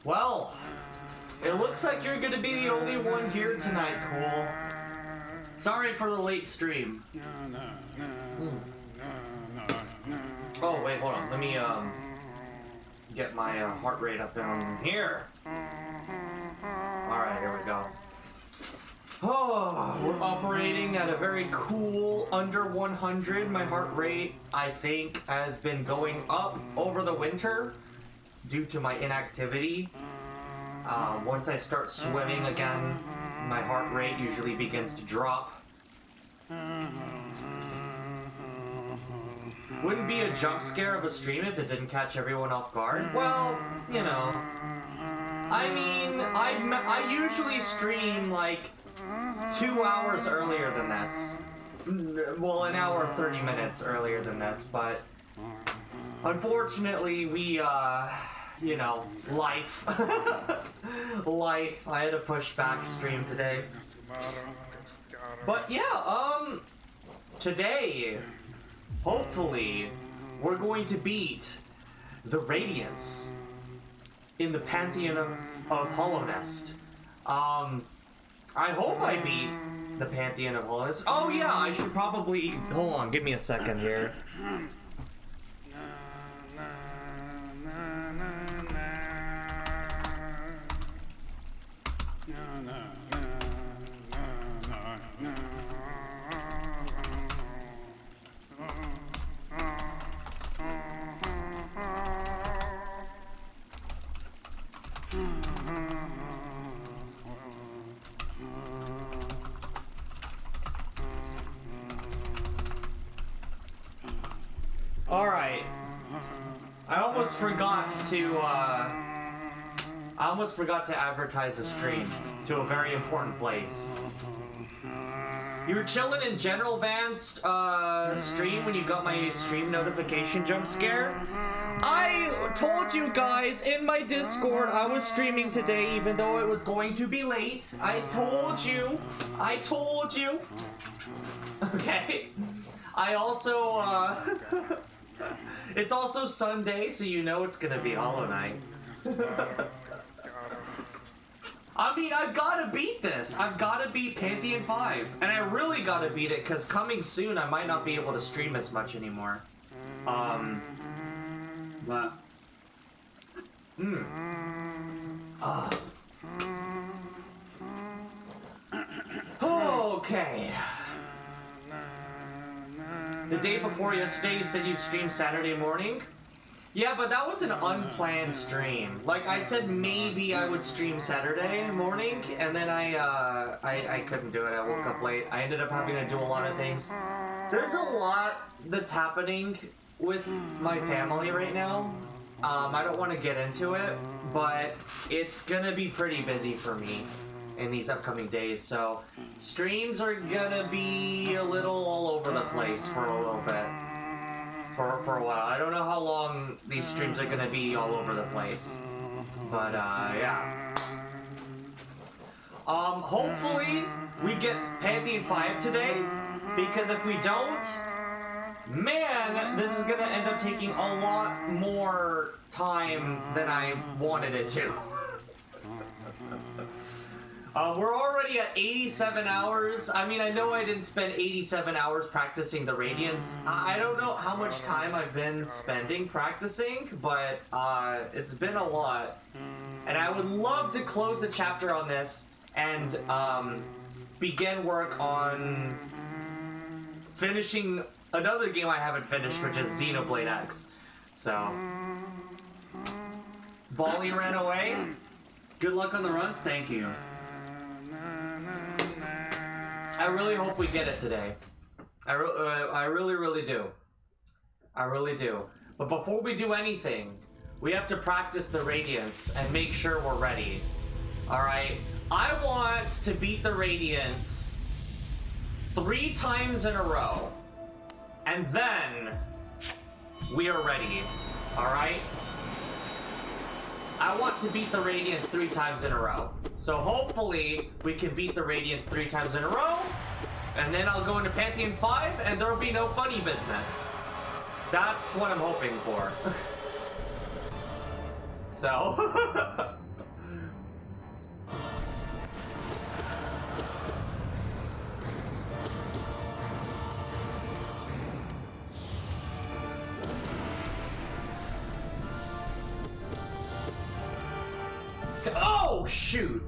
Well, it looks like you're gonna be the only one here tonight, Cole. Sorry for the late stream. Oh, wait, hold on. Let me, get my heart rate up in here. Alright, here we go. Oh, we're operating at a very cool under 100. My heart rate, I think, has been going up over the winter due to my inactivity. Once I start swimming again, my heart rate usually begins to drop. Wouldn't be a jump scare of a stream if it didn't catch everyone off guard. Well, you know. I mean, I usually stream like 2 hours earlier than this. Well, an hour and 30 minutes earlier than this, but unfortunately we, you know, life. Life. I had to push back stream today. But yeah, today, hopefully, we're going to beat the Radiance in the Pantheon of Hollow Nest. I hope I beat the Pantheon of Hollow Nest. Oh yeah, I should probably... Hold on, give me a second here. Alright. I almost forgot to advertise the stream to a very important place. You were chilling in General Van's stream when you got my stream notification jump scare. I told you guys in my Discord I was streaming today even though it was going to be late. I told you. Okay. I also, it's also Sunday, so you know it's gonna be Hollow Knight. I mean, I've gotta beat this. I've gotta beat Pantheon 5. And I really gotta beat it, because coming soon, I might not be able to stream as much anymore. But... Okay. The day before yesterday, you said you'd stream Saturday morning? Yeah, but that was an unplanned stream. Like, I said maybe I would stream Saturday morning, and then I couldn't do it. I woke up late. I ended up having to do a lot of things. There's a lot that's happening with my family right now. I don't want to get into it, but it's gonna be pretty busy for me in these upcoming days, so streams are gonna be a little all over the place for a little bit. For a while. I don't know how long these streams are gonna be all over the place. But, yeah. Hopefully, we get Pantheon 5 today, because if we don't, man, this is gonna end up taking a lot more time than I wanted it to. We're already at 87 hours. I mean, I know I didn't spend 87 hours practicing the Radiance. I don't know how much time I've been spending practicing, but it's been a lot. And I would love to close the chapter on this and begin work on finishing another game I haven't finished, which is Xenoblade X. So, Bali ran away. Good luck on the runs. Thank you. I really hope we get it today. I really, really do. I really do. But before we do anything, we have to practice the Radiance and make sure we're ready. Alright? I want to beat the Radiance 3 times in a row. And then we are ready. Alright? I want to beat the Radiance 3 times in a row. So hopefully we can beat the Radiance 3 times in a row, and then I'll go into Pantheon 5 and there'll be no funny business. That's what I'm hoping for. So Oh, shoot!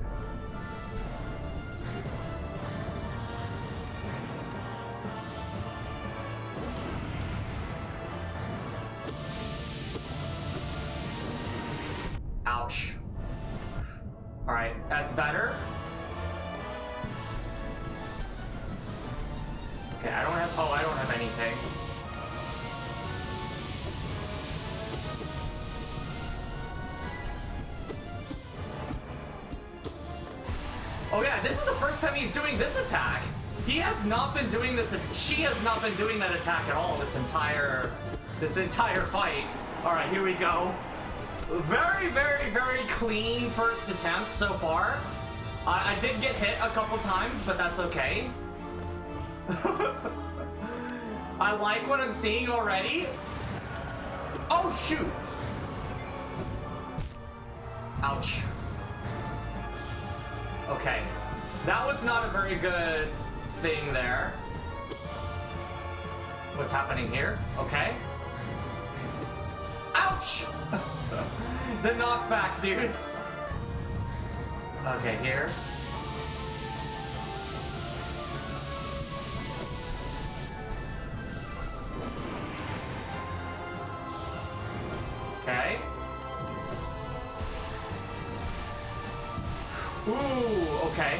Ouch. Alright, that's better. Okay, I don't have anything. Oh yeah, this is the first time he's doing this attack. He has not been doing this, she has not been doing that attack at all this entire fight. Alright, here we go. Very, very, very clean first attempt so far. I did get hit a couple times, but that's okay. I like what I'm seeing already. Oh, shoot. Ouch. Okay. That was not a very good thing there. What's happening here? Okay. Ouch! The knockback, dude. Okay, here. Okay. Ooh, okay.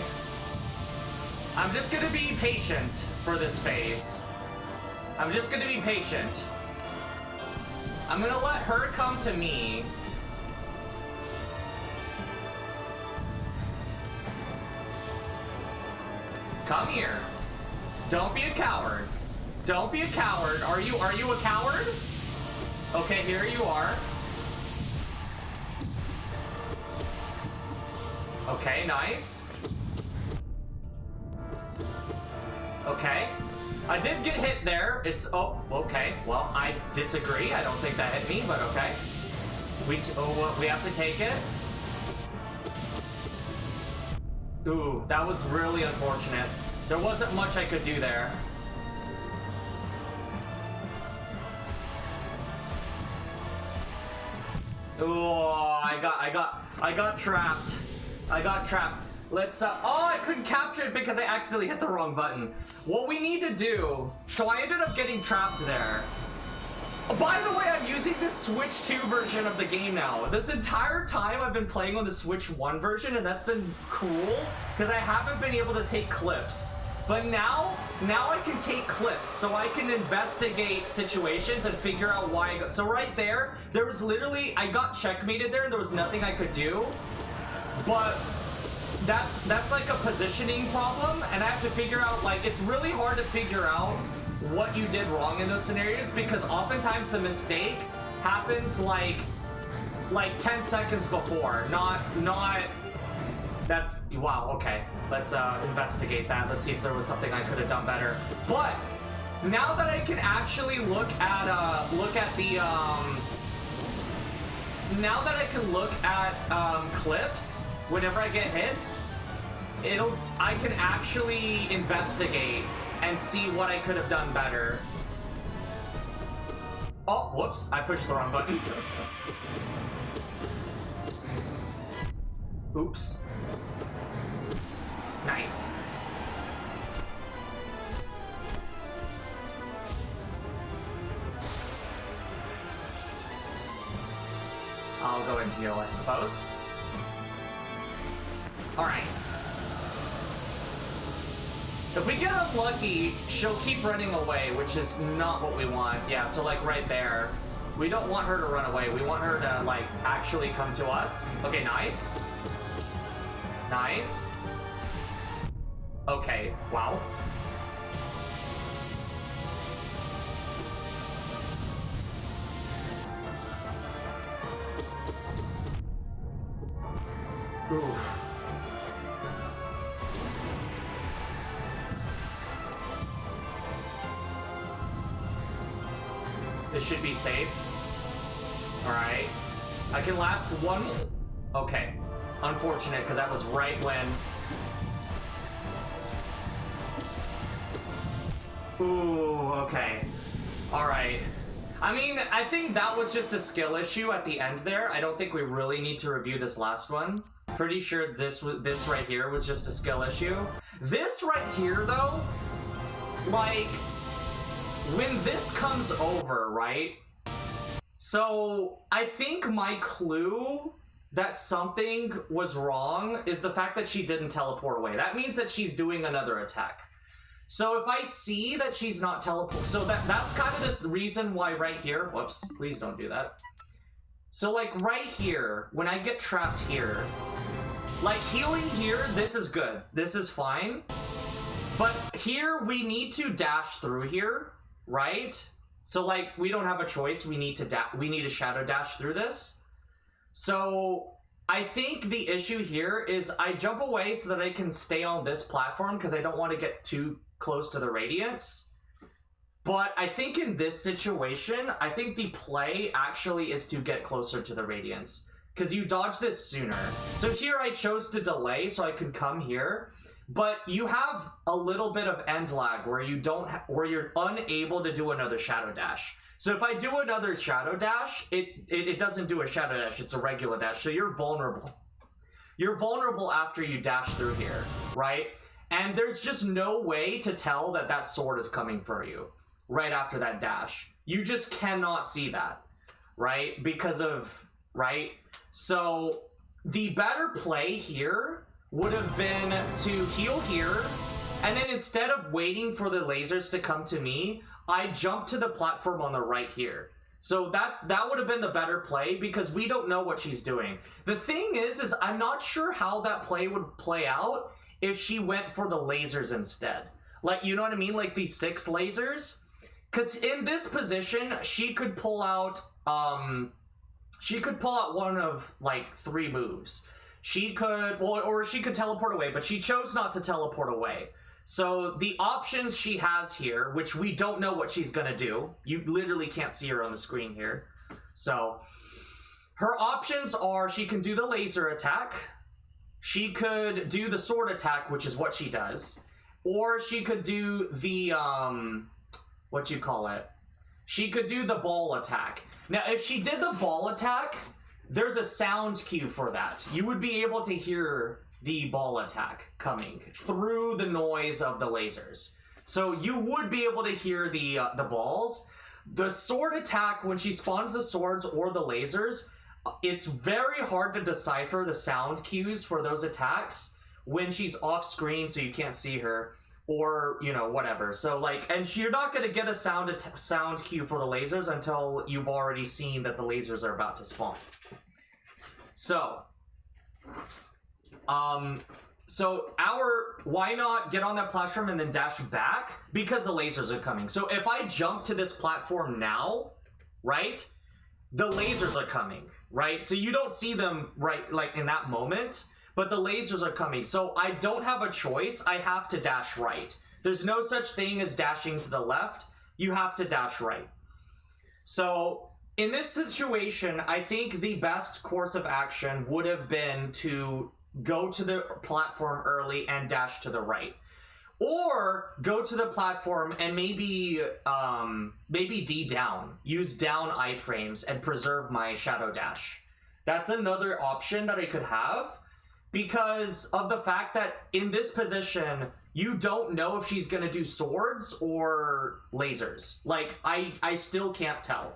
I'm just gonna be patient for this phase. I'm just gonna be patient. I'm gonna let her come to me. Come here. Don't be a coward. Don't be a coward. Are you a coward? Okay, here you are. Okay, nice. Okay. I did get hit there. It's, oh, okay. Well, I disagree. I don't think that hit me, but okay. We have to take it. Ooh, that was really unfortunate. There wasn't much I could do there. Oh, I got trapped. I got trapped. Let's, oh, I couldn't capture it because I accidentally hit the wrong button. What we need to do, so I ended up getting trapped there. By the way, I'm using the Switch 2 version of the game now. This entire time I've been playing on the Switch 1 version, and that's been cool, because I haven't been able to take clips. But now I can take clips, so I can investigate situations and figure out why I got... So right there was literally... I got checkmated there, and there was nothing I could do. But... That's like a positioning problem, and I have to figure out, like, it's really hard to figure out what you did wrong in those scenarios, because oftentimes the mistake happens like 10 seconds before, not that's, wow, okay. Let's investigate that. Let's see if there was something I could have done better. But now that I can actually look at clips whenever I get hit, I can actually investigate and see what I could have done better. Oh, whoops, I pushed the wrong button. Oops. Nice. I'll go and heal, I suppose. Alright. If we get unlucky, she'll keep running away, which is not what we want. Yeah, so like right there. We don't want her to run away. We want her to, like, actually come to us. Okay, nice. Nice. Okay, wow. Oof. This should be safe. Alright. I can last one... Okay. Unfortunate, because that was right when... Ooh, okay. Alright. I mean, I think that was just a skill issue at the end there. I don't think we really need to review this last one. Pretty sure this right here was just a skill issue. This right here, though, like, when this comes over, right? So, I think my clue that something was wrong is the fact that she didn't teleport away. That means that she's doing another attack. So if I see that she's not teleport, so that's kind of this reason why right here, whoops, please don't do that. So like right here, when I get trapped here, like healing here, this is good. This is fine. But here we need to dash through here, right? So like we don't have a choice. We need to shadow dash through this. So I think the issue here is I jump away so that I can stay on this platform because I don't want to get too close to the radiance. But I think in this situation, I think the play actually is to get closer to the radiance because you dodge this sooner. So here I chose to delay so I could come here, but you have a little bit of end lag where you're unable to do another shadow dash. So if I do another shadow dash, it doesn't do a shadow dash, it's a regular dash. So you're vulnerable. You're vulnerable after you dash through here, right? And there's just no way to tell that that sword is coming for you right after that dash. You just cannot see that, right? Because of, right? So the better play here would have been to heal here, and then instead of waiting for the lasers to come to me, I jump to the platform on the right here. So that would have been the better play because we don't know what she's doing. The thing is I'm not sure how that play would play out if she went for the lasers instead. Like, you know what I mean? Like these 6 lasers. Because in this position, she could pull out one of like 3 moves. She could, well, or she could teleport away, but she chose not to teleport away. So the options she has here, which we don't know what she's gonna do. You literally can't see her on the screen here. So her options are she can do the laser attack. She could do the sword attack, which is what she does. Or she could do the, she could do the ball attack. Now, if she did the ball attack, there's a sound cue for that. You would be able to hear the ball attack coming through the noise of the lasers. So you would be able to hear the balls. The sword attack, when she spawns the swords or the lasers, it's very hard to decipher the sound cues for those attacks when she's off screen so you can't see her, or, you know, whatever. So like, and you're not going to get a sound cue for the lasers until you've already seen that the lasers are about to spawn. So why not get on that platform and then dash back? Because the lasers are coming. So if I jump to this platform now, right, the lasers are coming, right? So you don't see them right like in that moment, but the lasers are coming. So I don't have a choice. I have to dash right. There's no such thing as dashing to the left. You have to dash right. So in this situation, I think the best course of action would have been to go to the platform early and dash to the right. Or go to the platform and maybe D down. Use down iframes and preserve my shadow dash. That's another option that I could have because of the fact that in this position, you don't know if she's going to do swords or lasers. Like, I still can't tell,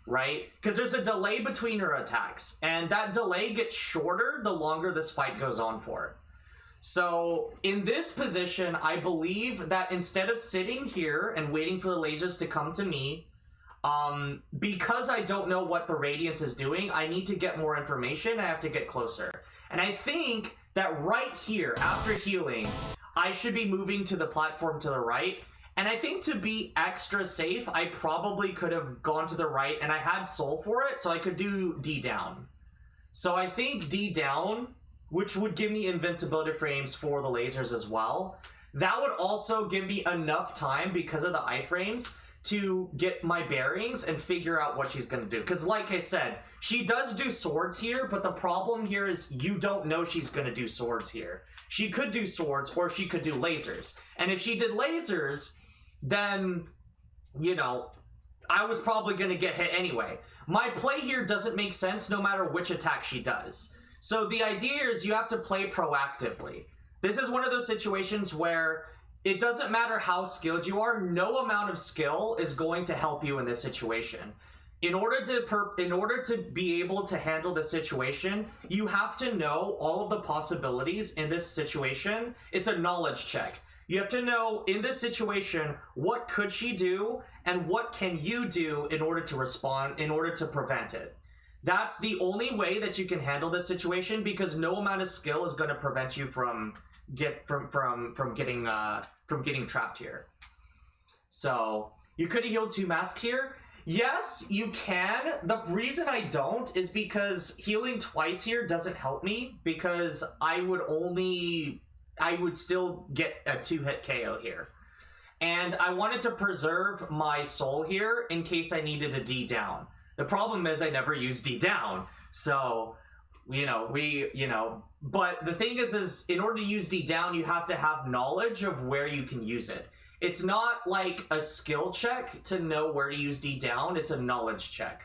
right? Because there's a delay between her attacks, and that delay gets shorter the longer this fight goes on for. So in this position, I believe that instead of sitting here and waiting for the lasers to come to me, because I don't know what the radiance is doing, I need to get more information. I have to get closer. And I think that right here, after healing, I should be moving to the platform to the right. And I think to be extra safe, I probably could have gone to the right, and I had soul for it, so I could do D down. So I think D down, which would give me invincibility frames for the lasers as well. That would also give me enough time, because of the iframes, to get my bearings and figure out what she's going to do. Because like I said, she does do swords here, but the problem here is you don't know she's going to do swords here. She could do swords, or she could do lasers. And if she did lasers, then, you know, I was probably going to get hit anyway. My play here doesn't make sense no matter which attack she does. So the idea is you have to play proactively. This is one of those situations where it doesn't matter how skilled you are, no amount of skill is going to help you in this situation. In order to be able to handle the situation, you have to know all of the possibilities in this situation. It's a knowledge check. You have to know, in this situation, what could she do and what can you do in order to respond, in order to prevent it. That's the only way that you can handle this situation, because no amount of skill is going to prevent you from getting trapped here. So you could have healed 2 masks here. Yes, you can. The reason I don't is because healing twice here doesn't help me, because I would still get a 2-hit KO here. And I wanted to preserve my soul here in case I needed a D down. The problem is I never use D down. So, but the thing is in order to use D down, you have to have knowledge of where you can use it. It's not like a skill check to know where to use D down, it's a knowledge check.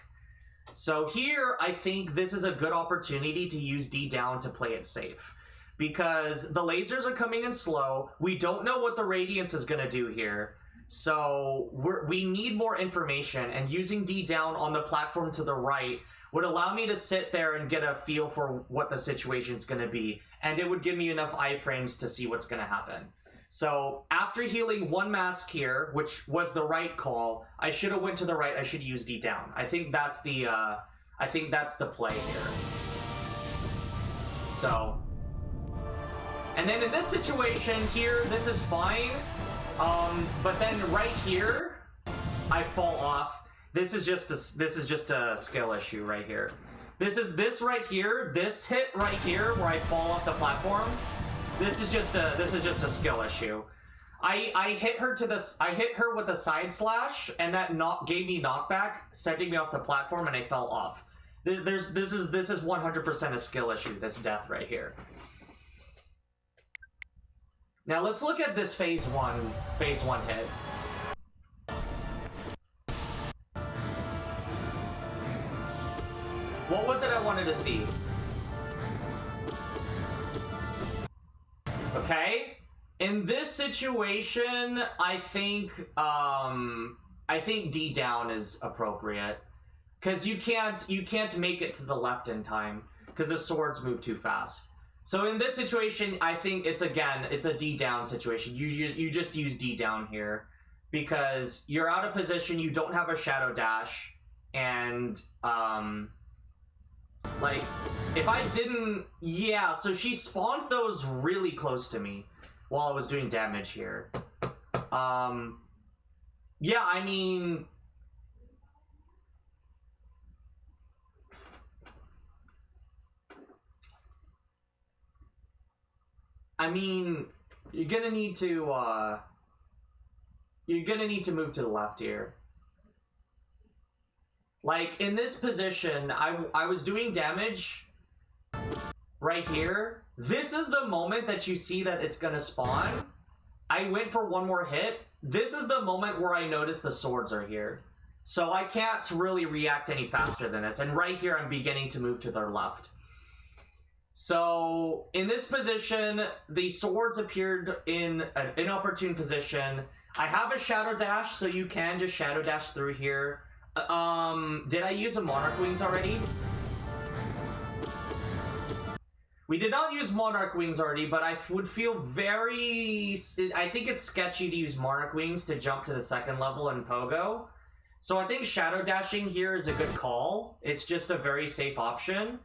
So here, I think this is a good opportunity to use D down to play it safe. Because the lasers are coming in slow, we don't know what the radiance is going to do here. So we need more information, and using D down on the platform to the right would allow me to sit there and get a feel for what the situation's going to be. And it would give me enough iframes to see what's going to happen. So after healing 1 mask here, which was the right call, I should have went to the right. I should use D down. I think that's the play here. So, and then in this situation here, this is fine. But then right here, I fall off. This is just a skill issue right here. This right here, this hit right here where I fall off the platform. This is just a skill issue. I hit her with a side slash, and that gave me knockback, sending me off the platform, and I fell off. This is 100% a skill issue. This death right here. Now let's look at this phase one hit. What was it I wanted to see? Okay, in this situation, I think D down is appropriate, because you can't make it to the left in time because the swords move too fast. So in this situation, I think it's a D down situation. You just use D down here because you're out of position. You don't have a shadow dash, and like, if I didn't... Yeah, so she spawned those really close to me while I was doing damage here. Yeah, I mean... you're gonna need to move to the left here. Like, in this position, I was doing damage right here. This is the moment that you see that it's gonna spawn. I went for 1 more hit. This is the moment where I notice the swords are here. So I can't really react any faster than this. And right here, I'm beginning to move to their left. So, in this position, the swords appeared in an inopportune position. I have a shadow dash, so you can just shadow dash through here. Did I use a Monarch Wings already? We did not use Monarch Wings already, but I would feel I think it's sketchy to use Monarch Wings to jump to the 2nd level in Pogo. So I think shadow dashing here is a good call. It's just a very safe option.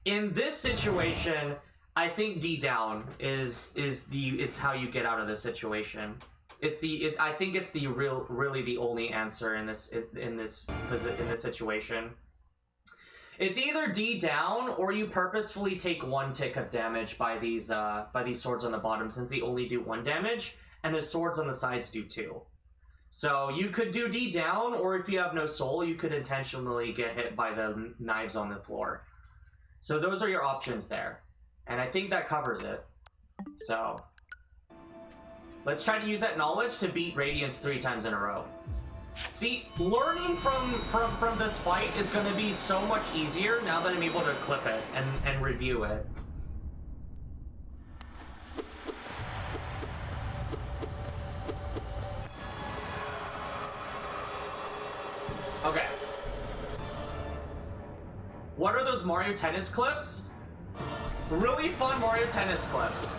In this situation, I think D down is how you get out of this situation. I think it's really the only answer in this situation. It's either D down or you purposefully take 1 tick of damage by these swords on the bottom, since they only do 1 damage and the swords on the sides do 2. So you could do D down, or if you have no soul, you could intentionally get hit by the knives on the floor. So those are your options there. And I think that covers it. So let's try to use that knowledge to beat Radiance 3 times in a row. See, learning from this fight is going to be so much easier now that I'm able to clip it and review it. Okay. What are those Mario Tennis clips? Really fun Mario Tennis clips.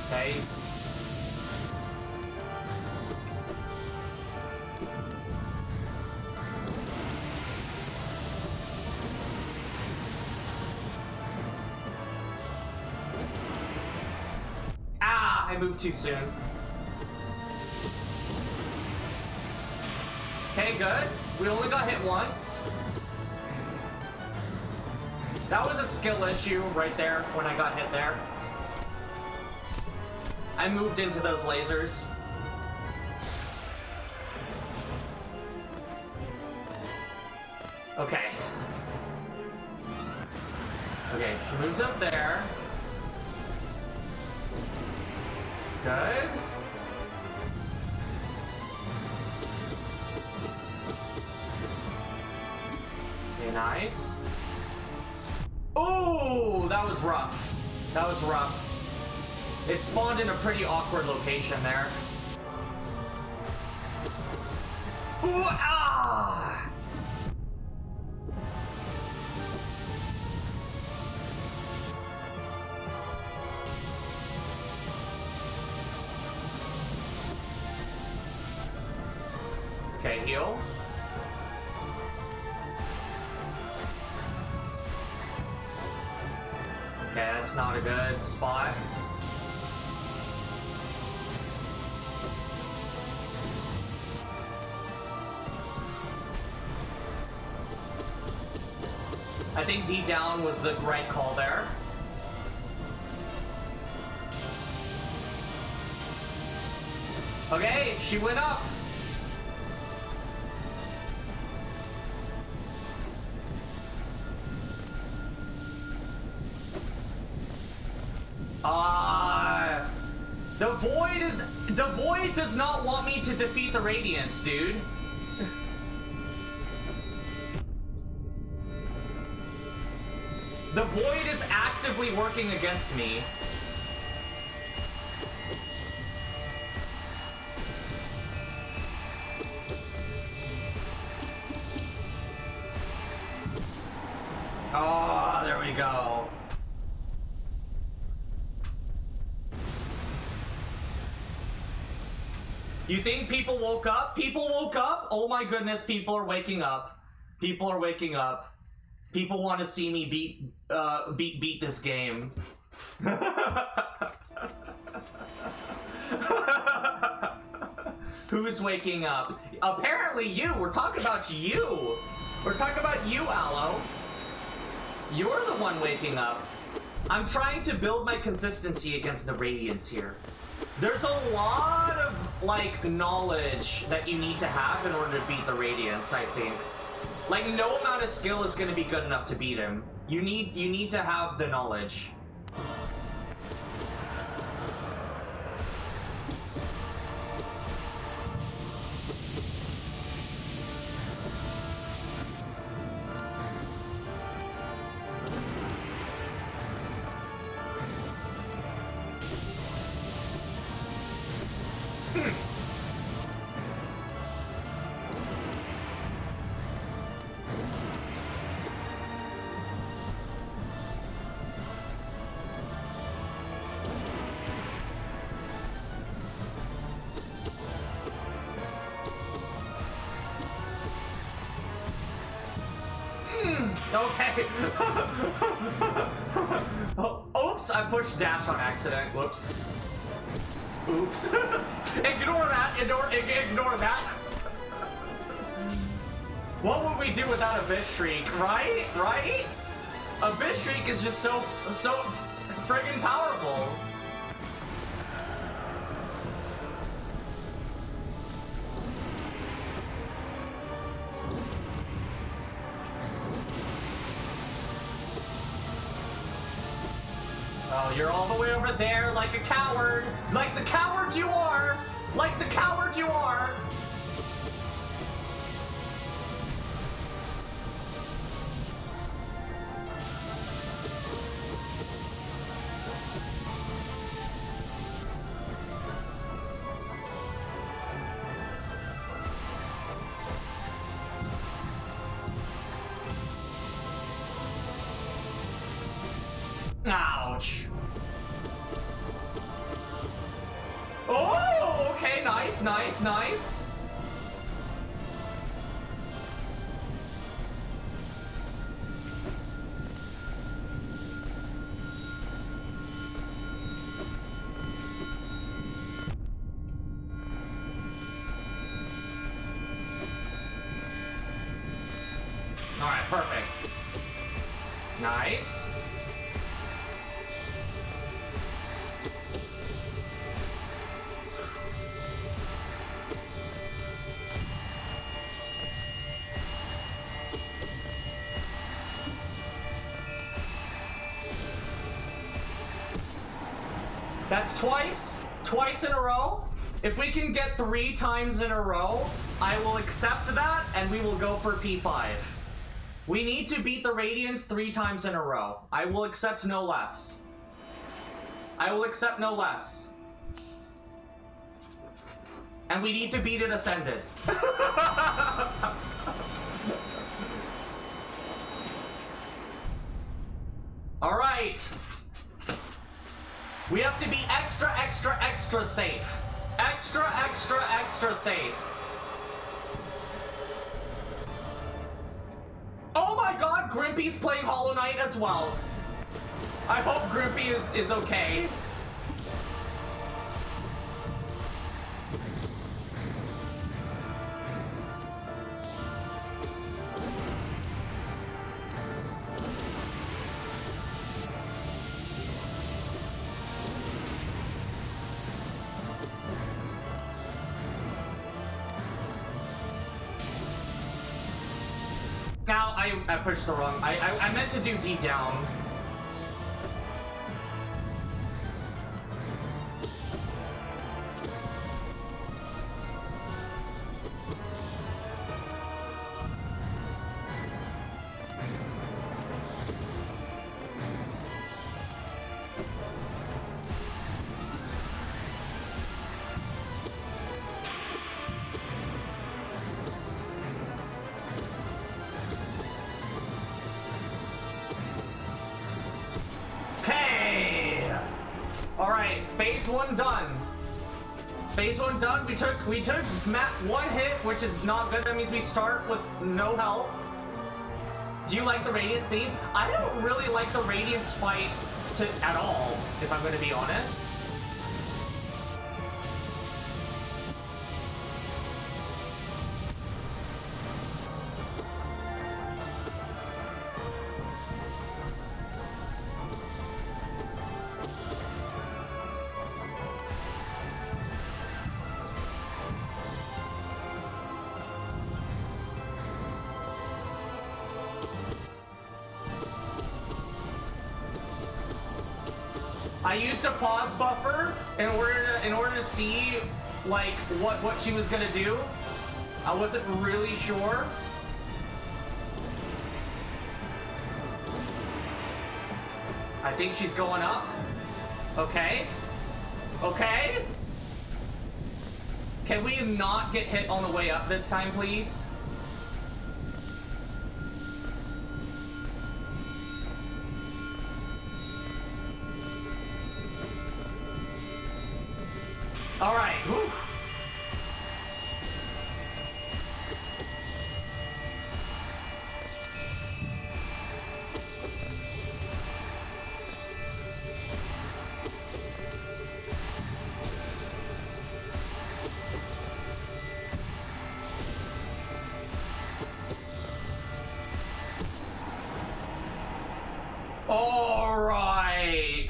Okay. Ah, I moved too soon. Okay, good. We only got hit once. That was a skill issue right there when I got hit there. I moved into those lasers. Okay. Okay, he moves up there. Good. Okay, nice. Ooh, that was rough. That was rough. It spawned in a pretty awkward location there. Ooh, ah! Okay, heal. Okay, that's not a good spot. I think D down was the right call there. Okay, she went up. The void does not want me to defeat the Radiance, dude. The void is actively working against me. Oh, there we go. You think people woke up? People woke up? Oh my goodness, people are waking up. People are waking up. People want to see me beat this game. Who's waking up? Apparently you. We're talking about you. We're talking about you, Aloe. You're the one waking up. I'm trying to build my consistency against the Radiance here. There's a lot of, like, knowledge that you need to have in order to beat the Radiance, I think. Like, no amount of skill is going to be good enough to beat him. You need to have the knowledge. Okay. Oh, oops, I pushed dash on accident. Whoops. Oops. Ignore that. Ignore that. What would we do without a Vish Shriek, right? Right? A Vish Shriek is just so friggin' powerful. Oh, you're all the way over there like a coward. Like the coward you are. Like the coward you are. Ouch. Oh, okay, nice, nice, nice. All right, perfect. Nice. That's twice in a row. If we can get 3 times in a row, I will accept that and we will go for P5. We need to beat the Radiants 3 times in a row. I will accept no less. I will accept no less. And we need to beat it Ascended. All right. We have to be extra, extra, extra safe. Extra, extra, extra safe. Oh my god, Grimpy's playing Hollow Knight as well. I hope Grimpy is okay. Now, I pushed the wrong... I meant to do deep down. Phase 1 done. Phase 1 done. We took map 1 hit, which is not good. That means we start with no health. Do you like the Radiance theme? I don't really like the Radiance fight at all, if I'm going to be honest. I used a pause buffer in order to see like what she was gonna do. I wasn't really sure. I think she's going up. Okay. Okay. Can we not get hit on the way up this time, please? All right. Whew. All right.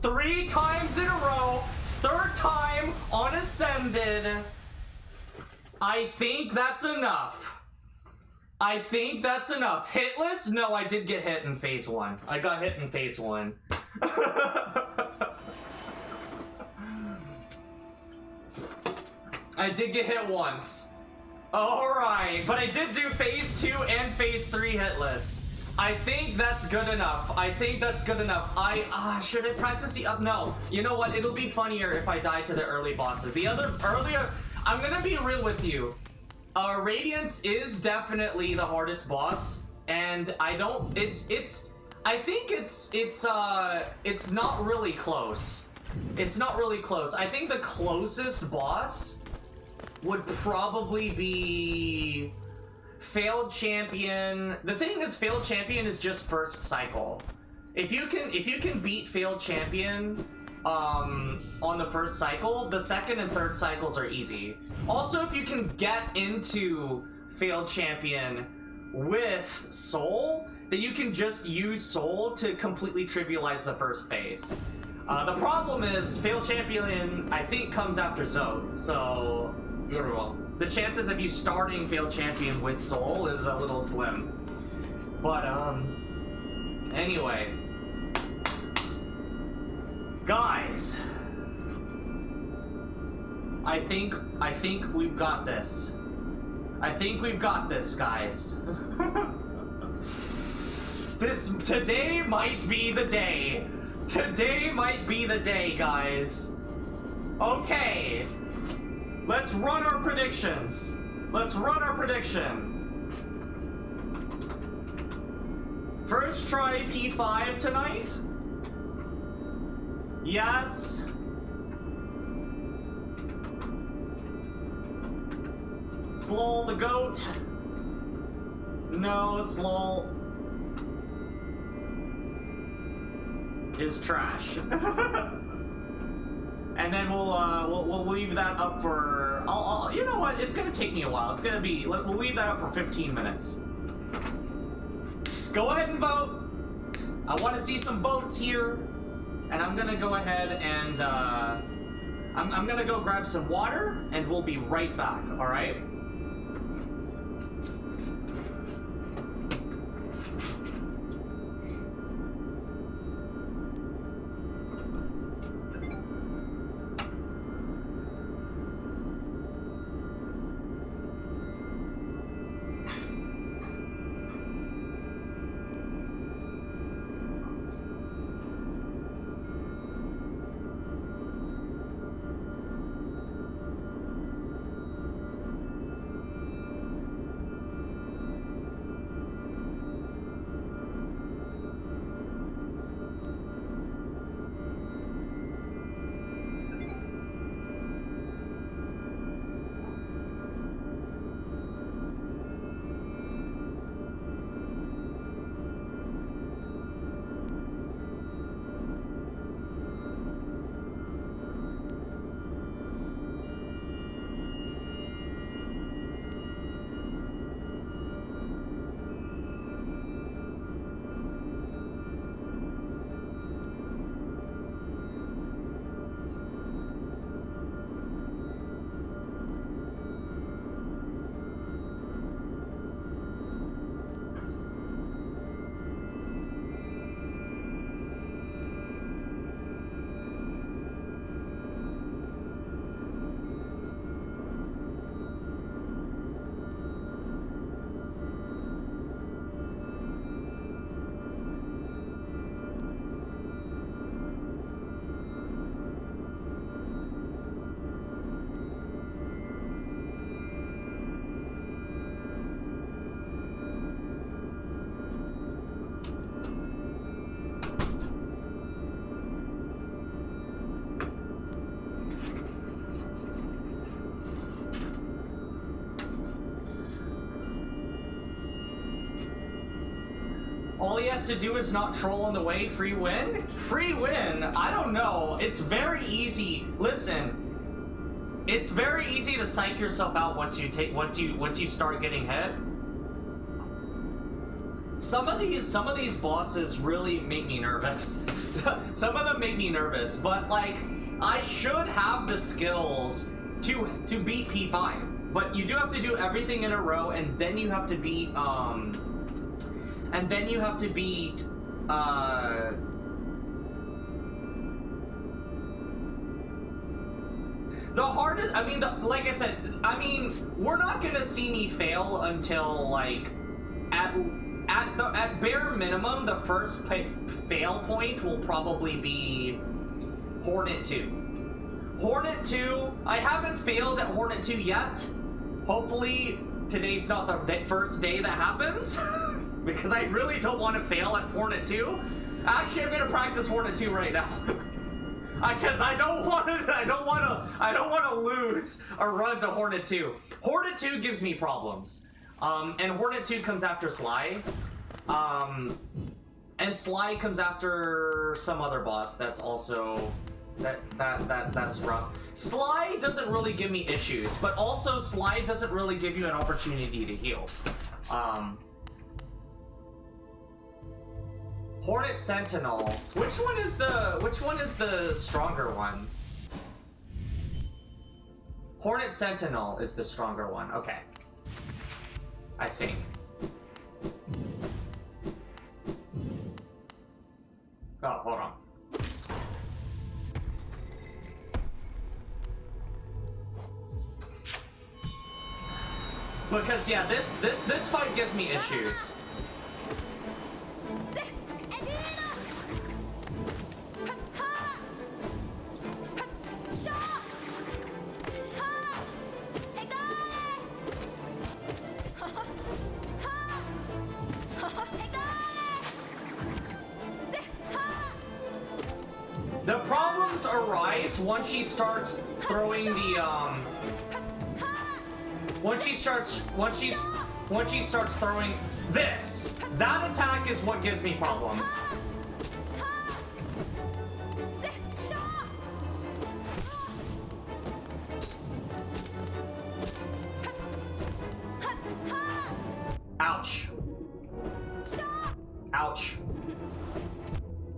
3 times in a row. 3rd time on Ascended. I think that's enough. I think that's enough. Hitless? No, I did get hit in phase 1. I got hit in phase 1. I did get hit once. Alright, but I did do phase 2 and phase 3 hitless. I think that's good enough. I think that's good enough. Should I practice the no. You know what? It'll be funnier if I die to the early bosses. The earlier, I'm gonna be real with you. Radiance is definitely the hardest boss, and I think it's not really close. It's not really close. I think the closest boss would probably be Failed Champion. The thing is, Failed Champion is just first cycle. If you can beat Failed Champion on the first cycle, the second and third cycles are easy. Also, if you can get into Failed Champion with Soul, then you can just use Soul to completely trivialize the first phase. The problem is Failed Champion, I think, comes after Zode, so the chances of you starting Failed Champion with Soul is a little slim. But anyway, guys, I think we've got this. I think we've got this, guys. Today might be the day. Today might be the day, guys. Okay. Let's run our predictions. Let's run our prediction. First try P5 tonight. Yes. Slol the goat. No, Slol is trash. And then we'll leave that up for. You know what? It's gonna take me a while. It's gonna be. We'll leave that up for 15 minutes. Go ahead and vote. I want to see some votes here, and I'm gonna go ahead and I'm gonna go grab some water, and we'll be right back. All right. All he has to do is not troll on the way. Free win? Free win? I don't know. It's very easy. Listen, it's very easy to psych yourself out once you start getting hit. Some of these bosses really make me nervous. Some of them make me nervous, but like I should have the skills to beat P5. But you do have to do everything in a row, and then you have to beat The hardest, I mean, like I said, I mean, we're not gonna see me fail until, like, at bare minimum, the first fail point will probably be Hornet 2. Hornet 2, I haven't failed at Hornet 2 yet. Hopefully, today's not the first day that happens, because I really don't want to fail at Hornet 2. Actually, I'm gonna practice Hornet 2 right now. Because I don't want to lose a run to Hornet 2. Hornet 2 gives me problems. And Hornet 2 comes after Sly. And Sly comes after some other boss that's also that's rough. Sly doesn't really give me issues, but also Sly doesn't really give you an opportunity to heal. Hornet Sentinel. Which one is the stronger one? Hornet Sentinel is the stronger one. Okay. I think. Oh, hold on. Because yeah, this fight gives me issues. The problems arise once she starts throwing the once she starts throwing this. That attack is what gives me problems. Ouch. Ouch.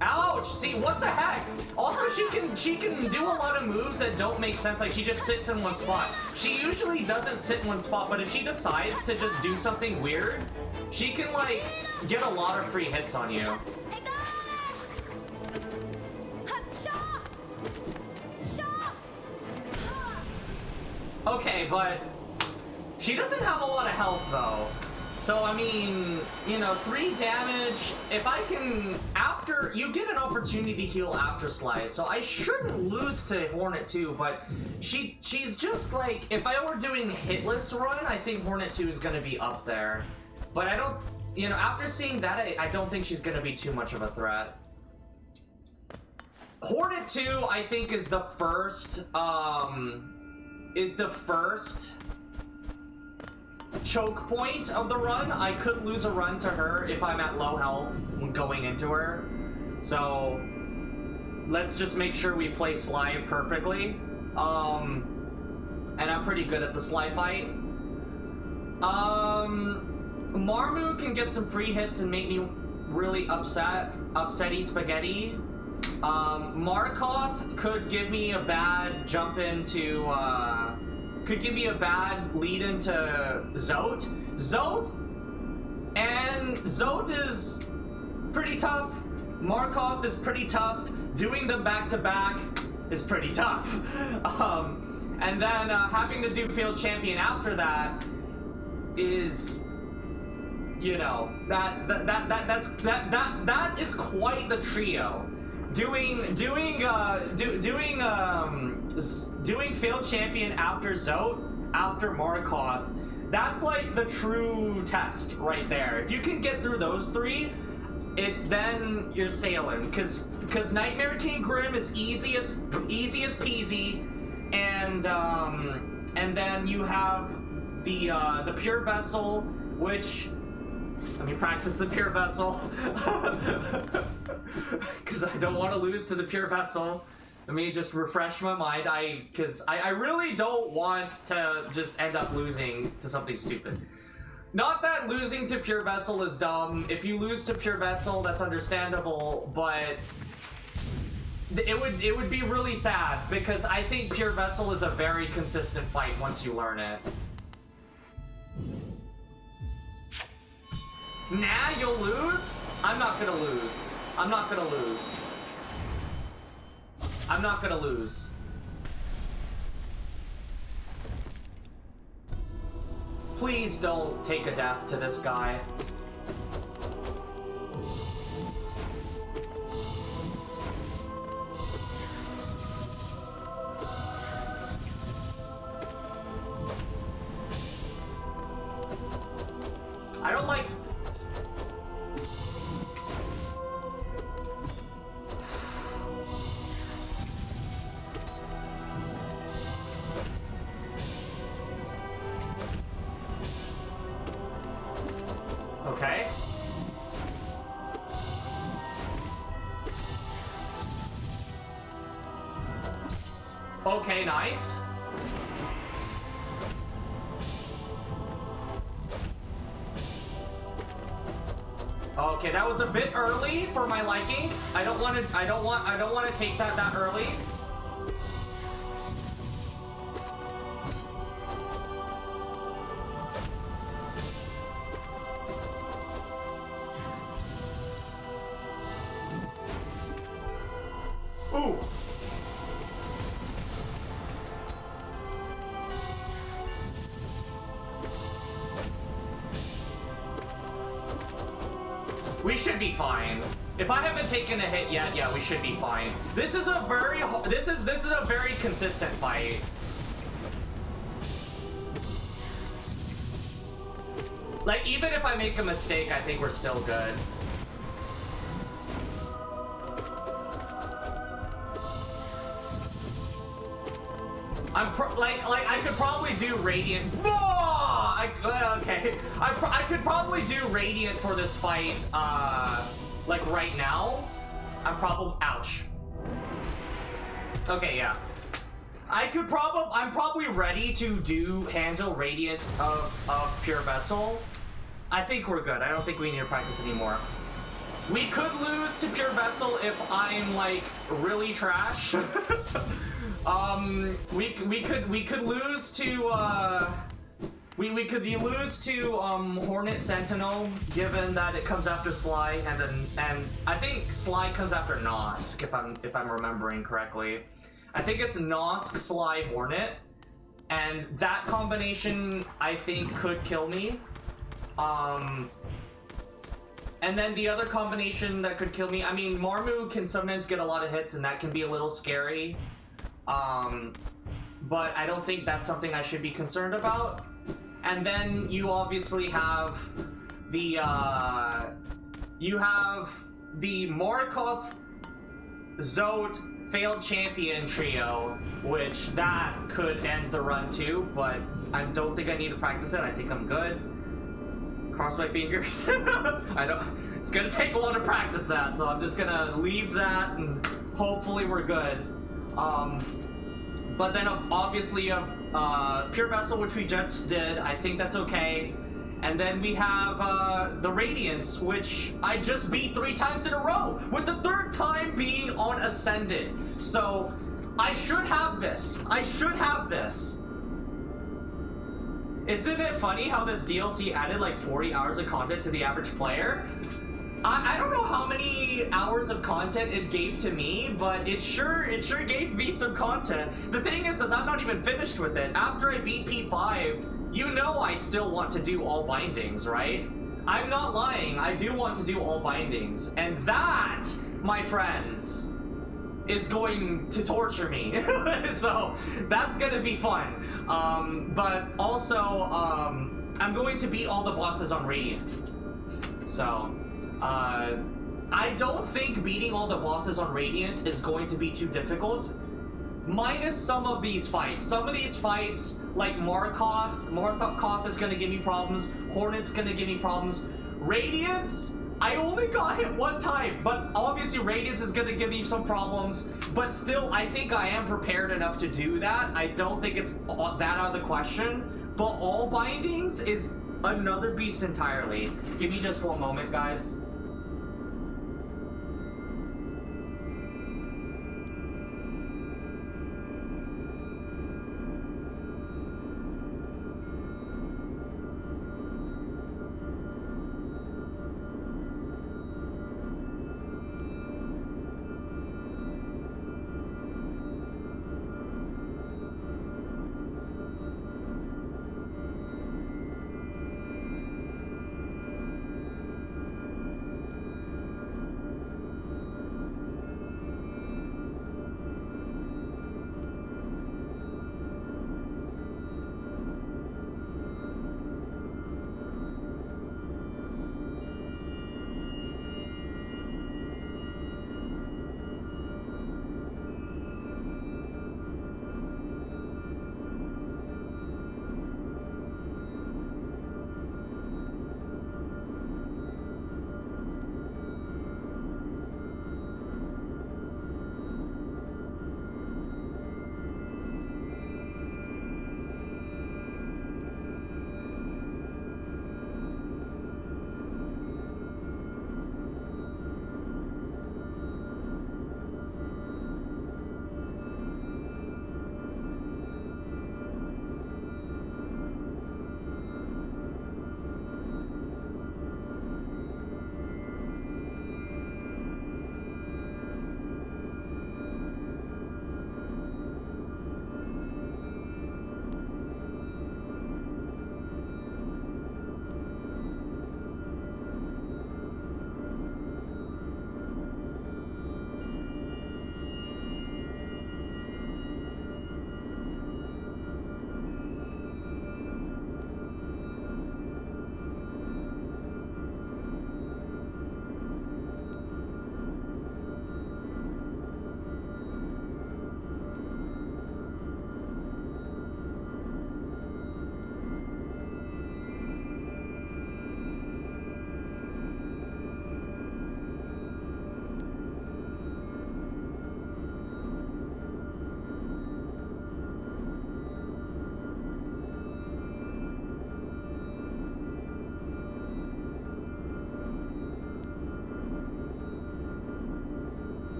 Ouch! See, what the heck? Also, she can do a lot of moves that don't make sense. Like, she just sits in one spot. She usually doesn't sit in one spot, but if she decides to just do something weird, she can, like, get a lot of free hits on you. Okay, but she doesn't have a lot of health, though. So, I mean, you know, 3 damage, if I can, after, you get an opportunity to heal after Sly, so I shouldn't lose to Hornet 2, but she's just like, if I were doing hitless run, I think Hornet 2 is going to be up there. But I don't, you know, after seeing that, I don't think she's going to be too much of a threat. Hornet 2, I think, is the first choke point of the run. I could lose a run to her if I'm at low health when going into her. So let's just make sure we play Sly perfectly. And I'm pretty good at the Sly fight. Marmu can get some free hits and make me really upsetty spaghetti. Markoth could give me a bad jump into could give me a bad lead into Zote. Zote is pretty tough. Markoth is pretty tough. Doing them back-to-back is pretty tough. And then having to do Field Champion after that is, you know, that is quite the trio. Doing Field Champion after Zote, after Markoth, that's like the true test right there. If you can get through those 3, then you're sailing. Cause Nightmare King Grim is easy as peasy, and then you have the Pure Vessel, which, let me practice the Pure Vessel. Because I don't want to lose to the Pure Vessel. Let me just refresh my mind. Because I really don't want to just end up losing to something stupid. Not that losing to Pure Vessel is dumb. If you lose to Pure Vessel, that's understandable, but it would be really sad, because I think Pure Vessel is a very consistent fight once you learn it. Nah, you'll lose? I'm not gonna lose. I'm not gonna lose. I'm not gonna lose. Please don't take a death to this guy. I don't like... Okay. Okay, nice. Okay, that was a bit early for my liking. I don't want to take that early. Ooh. We should be fine. If I haven't taken a hit yet, yeah, we should be fine. This is a very this is a very consistent fight. Like, even if I make a mistake, I think we're still good. Like I could probably do Radiant. Okay. I could probably do Radiant for this fight, like right now. I'm ouch. Okay, yeah. I'm probably ready to handle Radiant of Pure Vessel. I think we're good. I don't think we need to practice anymore. We could lose to Pure Vessel if I'm, like, really trash. We could lose to, we could lose to, Hornet Sentinel, given that it comes after Sly, and I think Sly comes after Nosk, if I'm remembering correctly. I think it's Nosk, Sly, Hornet, and that combination, I think, could kill me. And then the other combination that could kill me, I mean, Marmu can sometimes get a lot of hits, and that can be a little scary. But I don't think that's something I should be concerned about. And then you obviously have the, Markoth, Zote, Failed Champion trio, which that could end the run too, but I don't think I need to practice it. I think I'm good. Cross my fingers. It's gonna take a while to practice that, so I'm just gonna leave that and hopefully we're good. But then obviously Pure Vessel, which we just did, I think that's okay. And then we have the Radiance, which I just beat 3 times in a row, with the 3rd time being on Ascended. So I should have this. I should have this. Isn't it funny how this DLC added like 40 hours of content to the average player? I don't know how many hours of content it gave to me, but it sure gave me some content. The thing is I'm not even finished with it. After I beat P5, you know I still want to do all bindings, right? I'm not lying, I do want to do all bindings. And that, my friends, is going to torture me. So that's gonna be fun. But also, I'm going to beat all the bosses on Radiant. So, I don't think beating all the bosses on Radiant is going to be too difficult. Minus some of these fights. Some of these fights, like Markoth is gonna give me problems, Hornet's gonna give me problems. Radiance, I only got hit 1 time, but obviously Radiance is gonna give me some problems, but still, I think I am prepared enough to do that. I don't think it's that out of the question, but all bindings is another beast entirely. Give me just 1 moment, guys.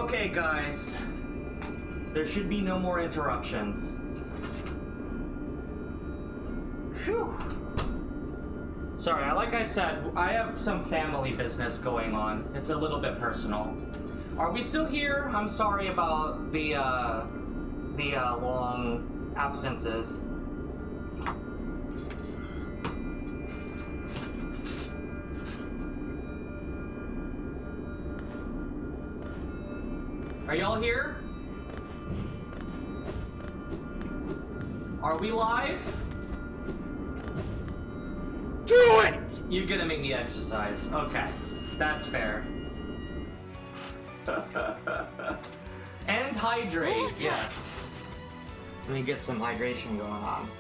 Okay, guys. There should be no more interruptions. Phew. Sorry, like I said, I have some family business going on. It's a little bit personal. Are we still here? I'm sorry about the long absences. Are y'all here? Are we live? Do it! You're gonna make me exercise. Okay, that's fair. And hydrate, yes. Let me get some hydration going on.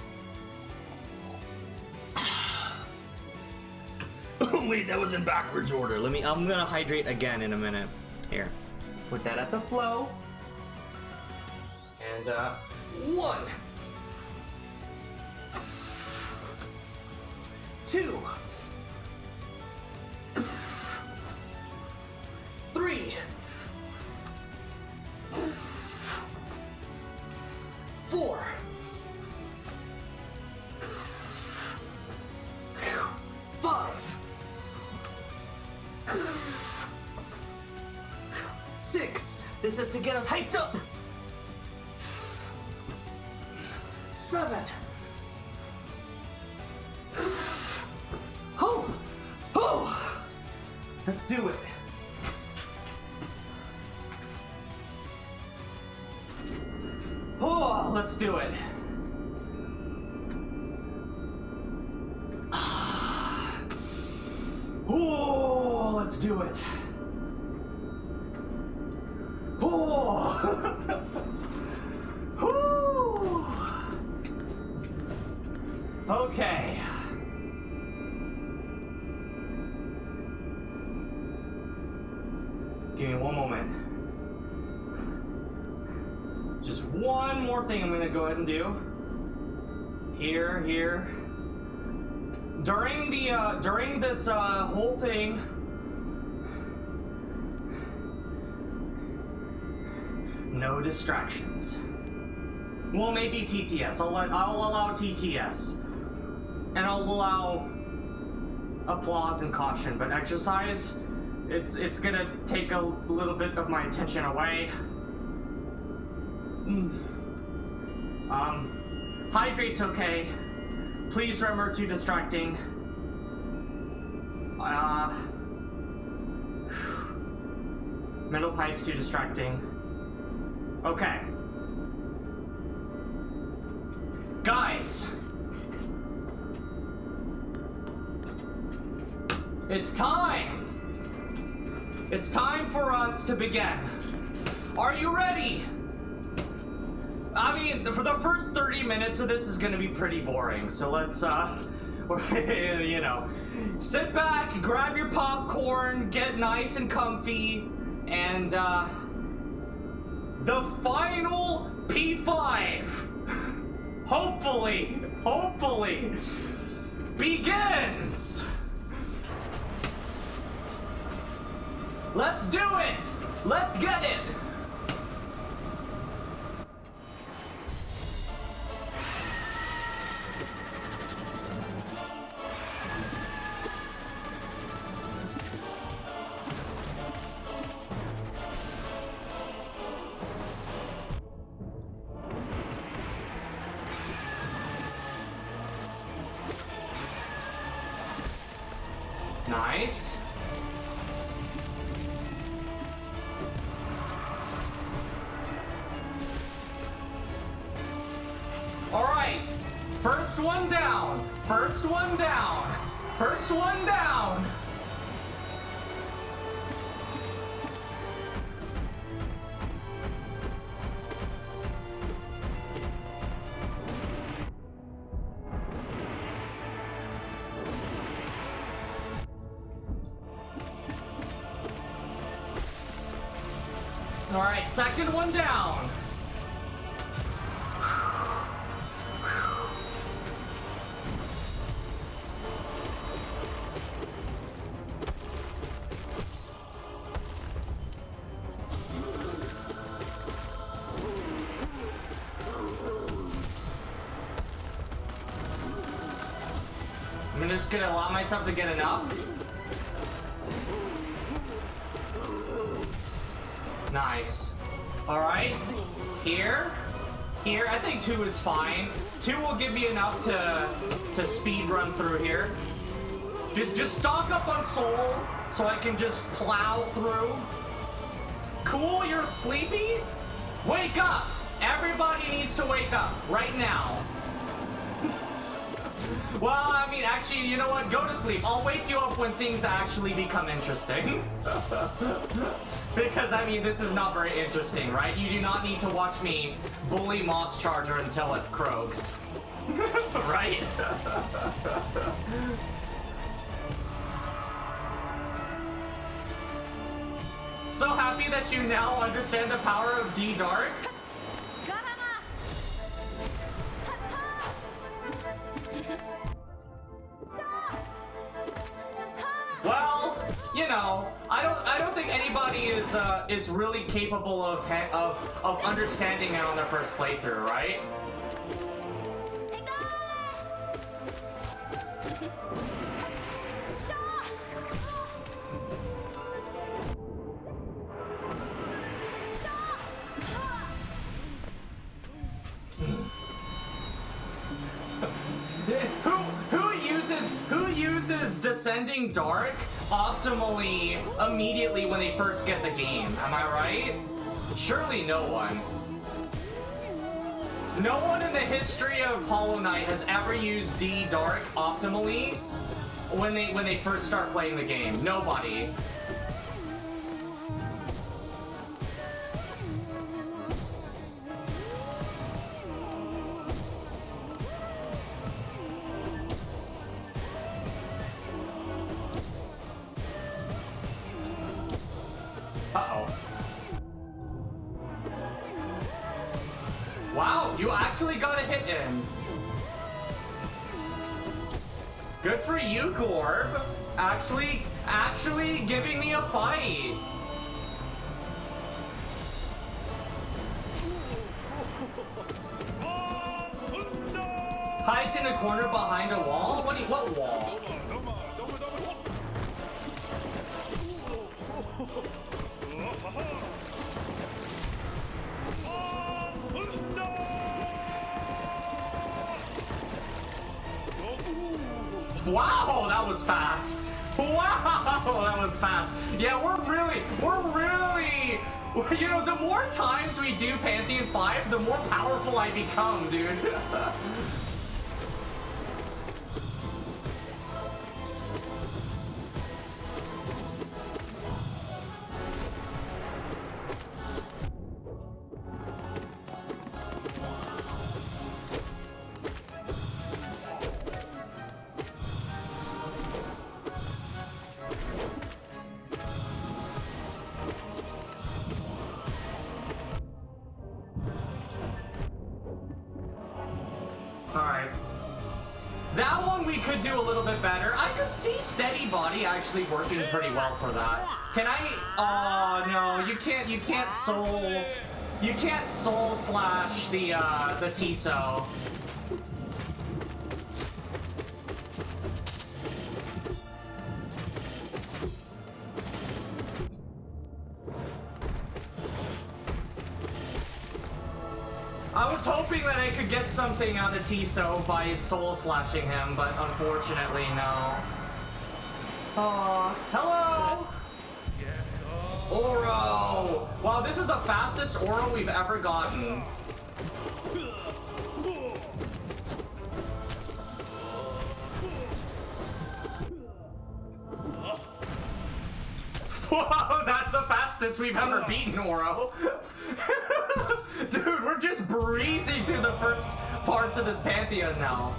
Wait, that was in backwards order. I'm gonna hydrate again in a minute. Here, put that at the flow. And 1, 2, 3, 4, 5, 6. This is to get us hyped up. 7. Oh, let's do it. Oh, let's do it. Oh, let's do it. Oh. Okay. Give me one moment. Just one more thing I'm gonna go ahead and do. Here. During this whole thing, no distractions. Well, maybe TTS. I'll allow TTS. And I'll allow applause and caution, but exercise, it's gonna take a little bit of my attention away. Hydrate's okay. Please remember too distracting. Middle pipe's too distracting. Okay. Guys! It's time! It's time for us to begin. Are you ready? I mean, for the first 30 minutes of this is gonna be pretty boring, so let's, you know, sit back, grab your popcorn, get nice and comfy, and, the final P5, hopefully, begins! Let's do it! Let's get it! Nice. All right, first one down, first one down, first one down. All right, second one down. I'm just gonna allow myself to get enough. Nice. Alright. Here. Here. I think 2 is fine. 2 will give me enough to speed run through here. Just stock up on soul so I can just plow through. Cool, you're sleepy? Wake up! Everybody needs to wake up right now. Well, I mean, actually, you know what? Go to sleep. I'll wake you up when things actually become interesting. Because, I mean, this is not very interesting, right? You do not need to watch me bully Moss Charger until it croaks. Right? So happy that you now understand the power of D Dark. Well, you know, I don't think anybody is really capable of understanding it on their first playthrough, right? Who uses Descending Dark optimally immediately when they first get the game? Am I right? Surely no one. No one in the history of Hollow Knight has ever used D Dark optimally when they first start playing the game. Nobody. Uh-oh. Wow, you actually got a hit in. Good for you, Gorb. Actually giving me a fight. Hides in a corner behind a wall? What wall? Wow, that was fast. Wow, that was fast. Yeah, you know, the more times we do Pantheon 5, the more powerful I become, dude. Alright. That one we could do a little bit better. I could see Steady Body actually working pretty well for that. Can I? Oh no, you can't soul slash the Tiso. I was hoping that I could get something out of Tiso by soul slashing him, but unfortunately, no. Hello! Yes, Oro! Wow, this is the fastest Oro we've ever gotten. Whoa, that's the fastest we've ever beaten Oro. Dude, we're just breezing through the first parts of this Pantheon now.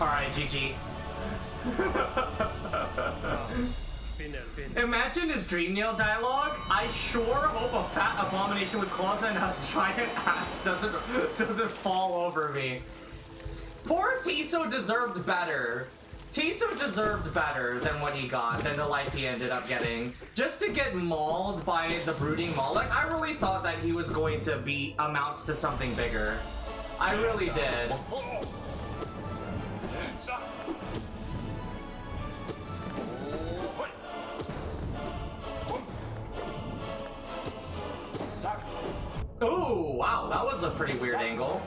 Alright, GG. Imagine his Dreamnail dialogue. I sure hope a fat abomination with claws and a giant ass doesn't fall over me. Poor Tiso deserved better. Tiso deserved better than what he got, than the life he ended up getting. Just to get mauled by the brooding Moloch, I really thought that he was going to amount to something bigger. I really did. Ooh, wow, that was a pretty weird angle.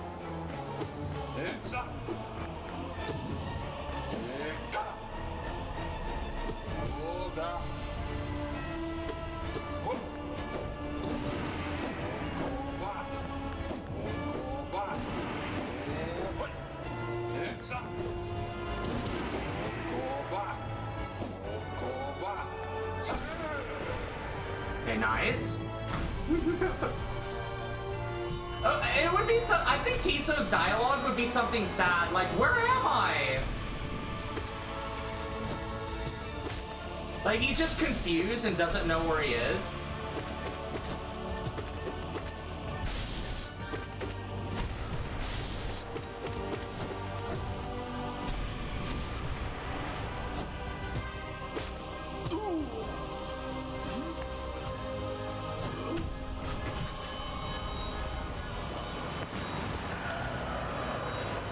Okay, nice. It would be so. I think Tiso's dialogue would be something sad, like, where am I? Like, he's just confused and doesn't know where he is.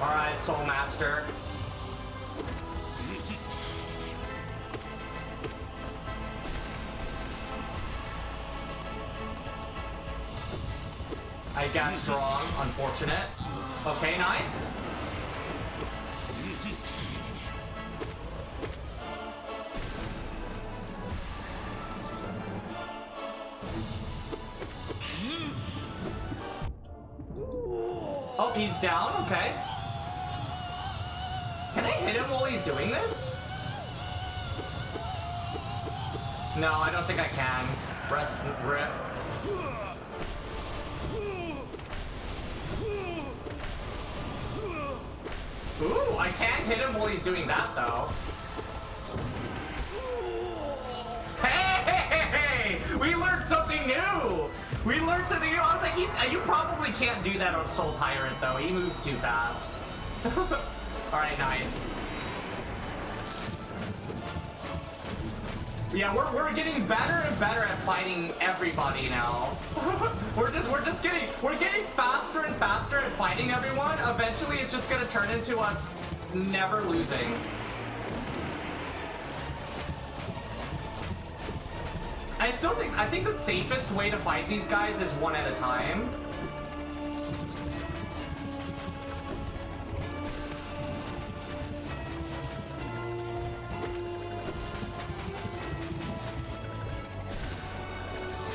Alright, Soul Master. I got strong, unfortunate. Okay, nice. Oh, he's down, okay. Can I hit him while he's doing this? No, I don't think I can. Rest, rip. Ooh, I can't hit him while he's doing that, though. Hey! We learned something new! We learned something new! I was like, you probably can't do that on Soul Tyrant, though. He moves too fast. Alright, nice. Yeah, we're getting better and better at fighting everybody now. we're getting faster and faster at fighting everyone. Eventually it's just gonna turn into us never losing. I think the safest way to fight these guys is one at a time.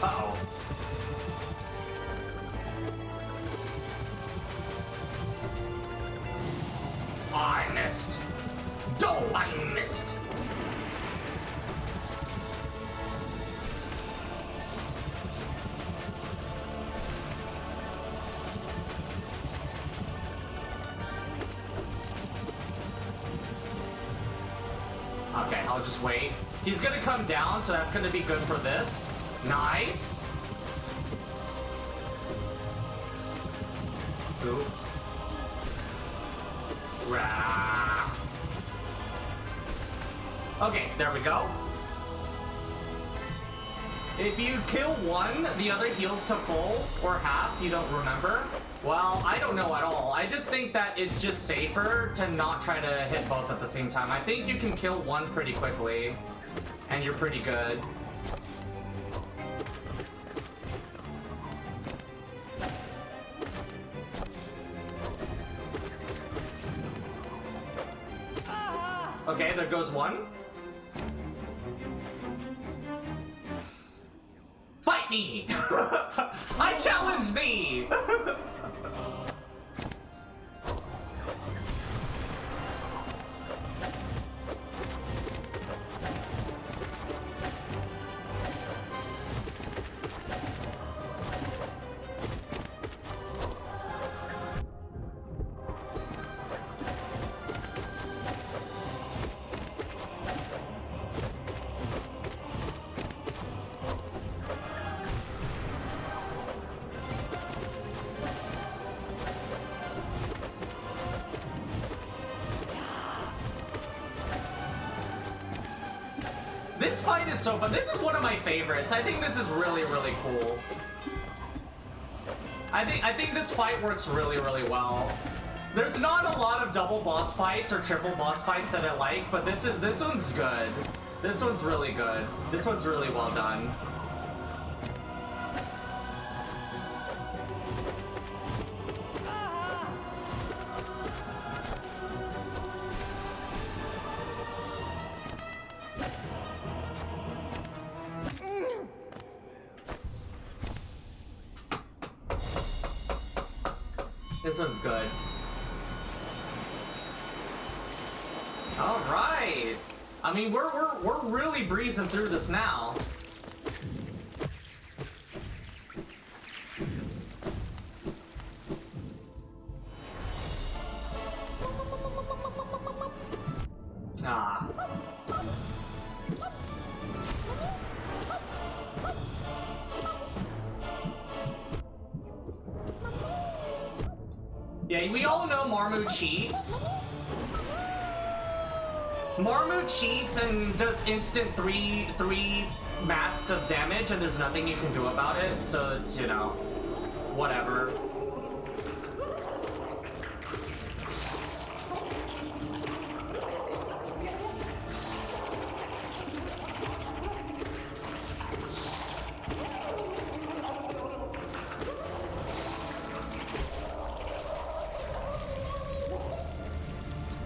Uh-oh. I missed. Oh, I missed. Okay, I'll just wait. He's gonna come down, so that's gonna be good for this. Nice. Ooh. Rah. Okay, there we go. If you kill one, the other heals to full or half, you don't remember? Well, I don't know at all. I just think that it's just safer to not try to hit both at the same time. I think you can kill one pretty quickly, and you're pretty good. Okay, there goes one. Fight me! I challenge thee! This fight is so fun. This is one of my favorites. I think this is really, really cool. I think this fight works really, really well. There's not a lot of double boss fights or triple boss fights that I like, but this one's good. This one's really good. This one's really well done. This one's good. All right. I mean, we're really breezing through this now. Ah. Yeah, we all know Marmu cheats. Marmu cheats and does instant three masks of damage, and there's nothing you can do about it. So it's, you know, whatever.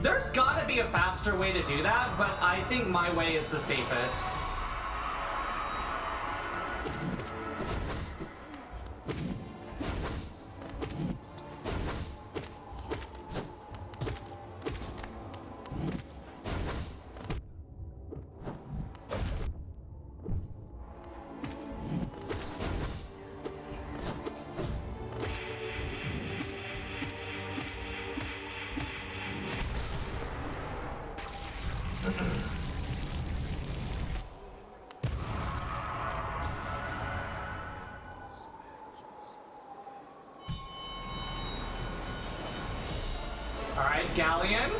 There's gotta be a faster way to do that, but I think my way is the safest. Alright, Galleon.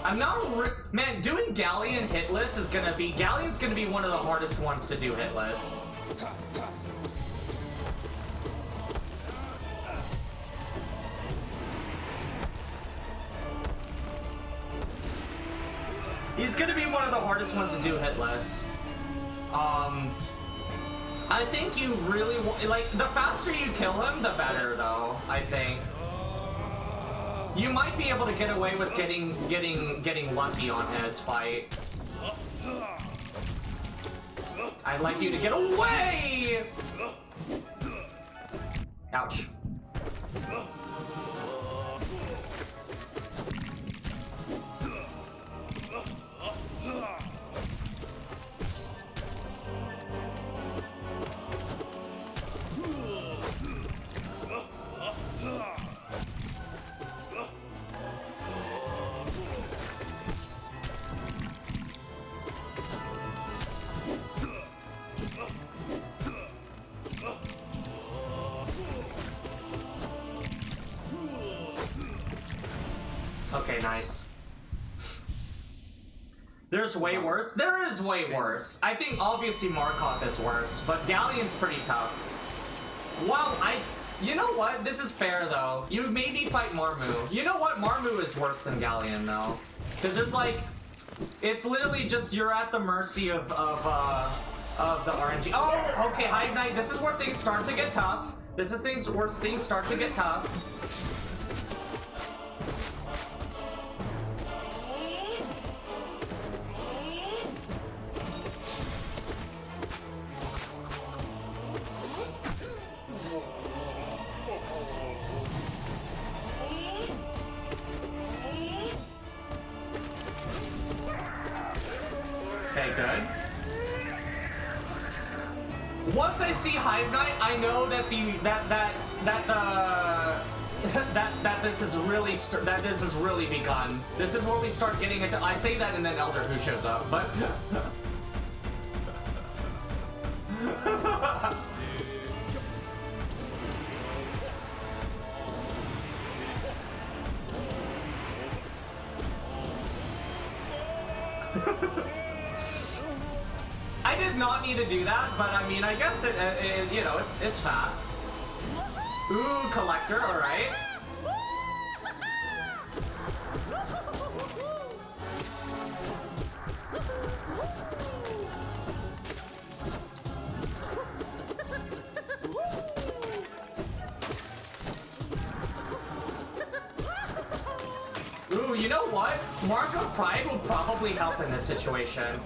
I'm not man, doing Galleon hitless is gonna be Galleon's gonna be one of the hardest ones to do hitless. He's gonna be one of the hardest ones to do hitless. I think you really like the faster you kill him, the better, though. I think you might be able to get away with getting lucky on his fight. I'd like you to get away. Ouch. Okay, nice. There's way worse? There is way worse. I think obviously Markov is worse, but Galleon's pretty tough. Well, you know what? This is fair, though. You made me fight Marmu. You know what? Marmu is worse than Galleon, though. Because there's like... It's literally just you're at the mercy of the RNG. Oh, okay, Hive Knight. This is where things start to get tough. This is where things start to get tough. Okay, good. Once I see Hive Knight, I know that this is really begun. This is where we start getting into. I say that and then Elder Who shows up, but. I did not need to do that, but I mean, I guess it you know, it's fast. Ooh, collector, all right. Ooh, you know what? Mark of Pride will probably help in this situation.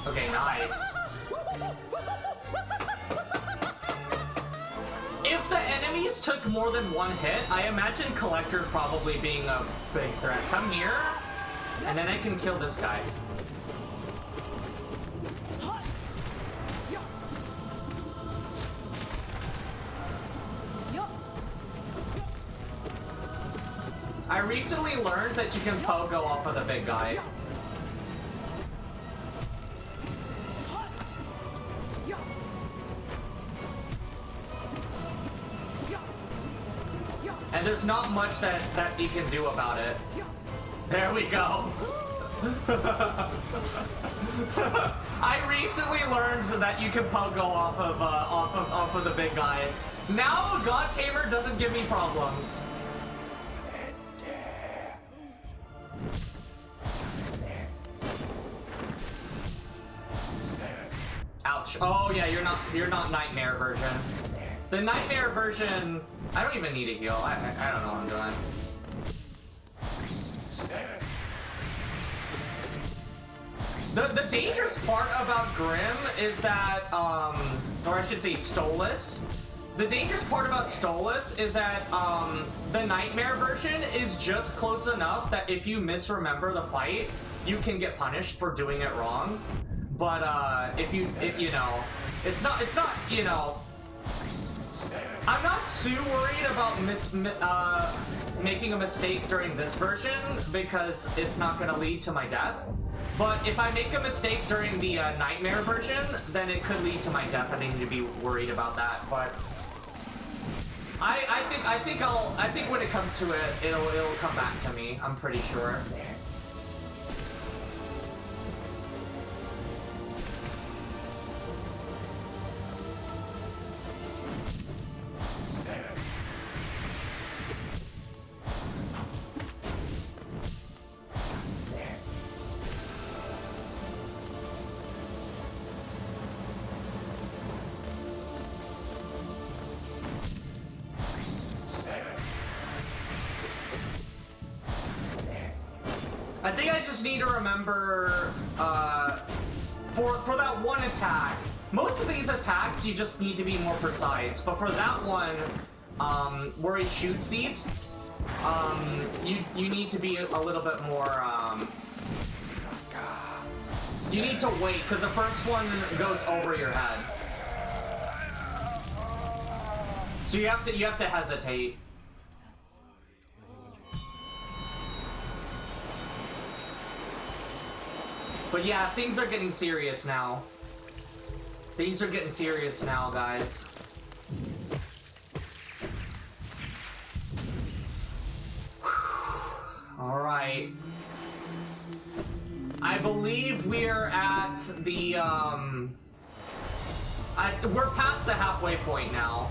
Okay, nice. If the enemies took more than one hit, I imagine Collector probably being a big threat. Come here, and then I can kill this guy. I recently learned that you can pogo off of the big guy. And there's not much that you can do about it. There we go. I recently learned that you can pogo off of the big guy. Now God Tamer doesn't give me problems. Ouch. Oh yeah, you're not Nightmare version. The Nightmare version, I don't even need a heal. I don't know what I'm doing. The dangerous part about Grim is that, or I should say Stolas. The dangerous part about Stolas is that, the Nightmare version is just close enough that if you misremember the fight, you can get punished for doing it wrong. But, if you know, it's not, you know, I'm not too worried about making a mistake during this version because it's not going to lead to my death. But if I make a mistake during the Nightmare version, then it could lead to my death. I need to be worried about that. But I think when it comes to it, it'll come back to me. I'm pretty sure. I think I just need to remember, for that one attack, most of these attacks you just need to be more precise, but for that one, where he shoots these, you need to be a little bit more, you need to wait, because the first one goes over your head. So you have to hesitate. But yeah, things are getting serious now. Things are getting serious now, guys. All right. I believe we're at the, we're past the halfway point now.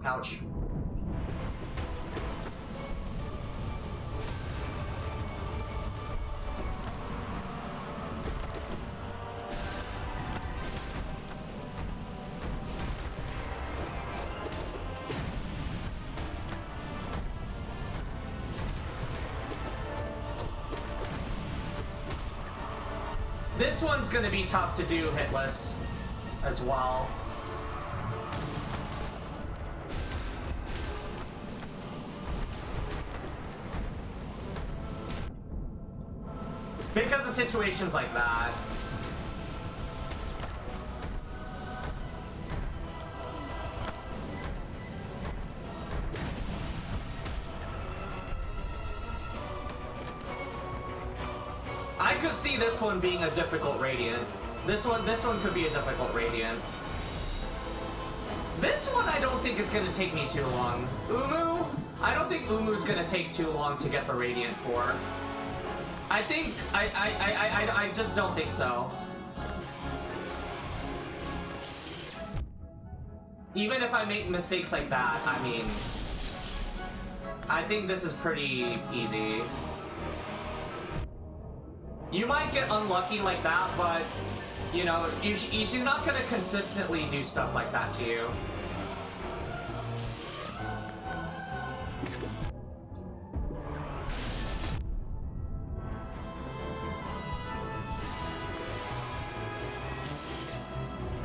Ouch. This one's gonna be tough to do hitless as well. Because of situations like that. I could see this one being a difficult Radiant. This one could be a difficult Radiant. This one I don't think is gonna take me too long. Umu? I don't think Umu's gonna take too long to get the Radiant for. I think, I just don't think so. Even if I make mistakes like that, I mean, I think this is pretty easy. You might get unlucky like that, but, you know, she's not gonna consistently do stuff like that to you.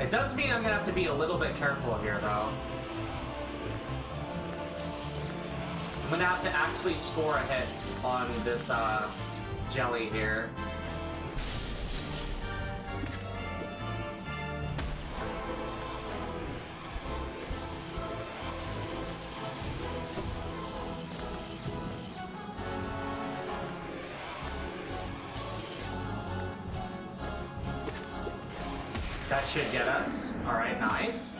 It does mean I'm gonna have to be a little bit careful here, though. I'm gonna have to actually score a hit on this, jelly here. That should get us. Alright, nice.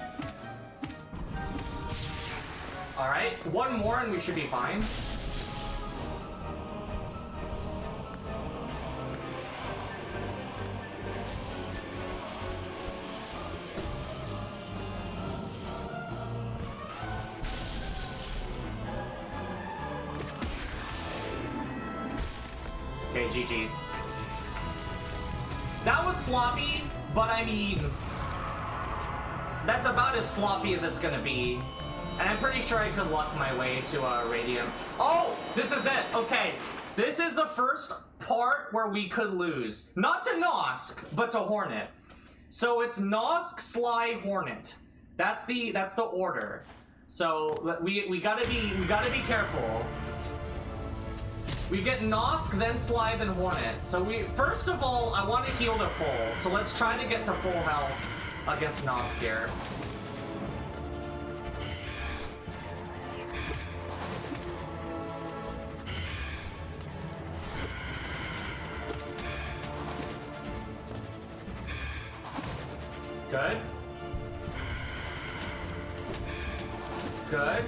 Alright, one more and we should be fine. Okay, GG. That was sloppy, but I mean, that's about as sloppy as it's gonna be. And I'm pretty sure I could luck my way to a Radiant. Oh, this is it. Okay, this is the first part where we could lose. Not to Nosk, but to Hornet. So it's Nosk, Sly, Hornet. That's the order. So we gotta be careful. We get Nosk, then Sly, then Hornet. So first of all, I want to heal to full. So let's try to get to full health against Nosk here. Good. Good.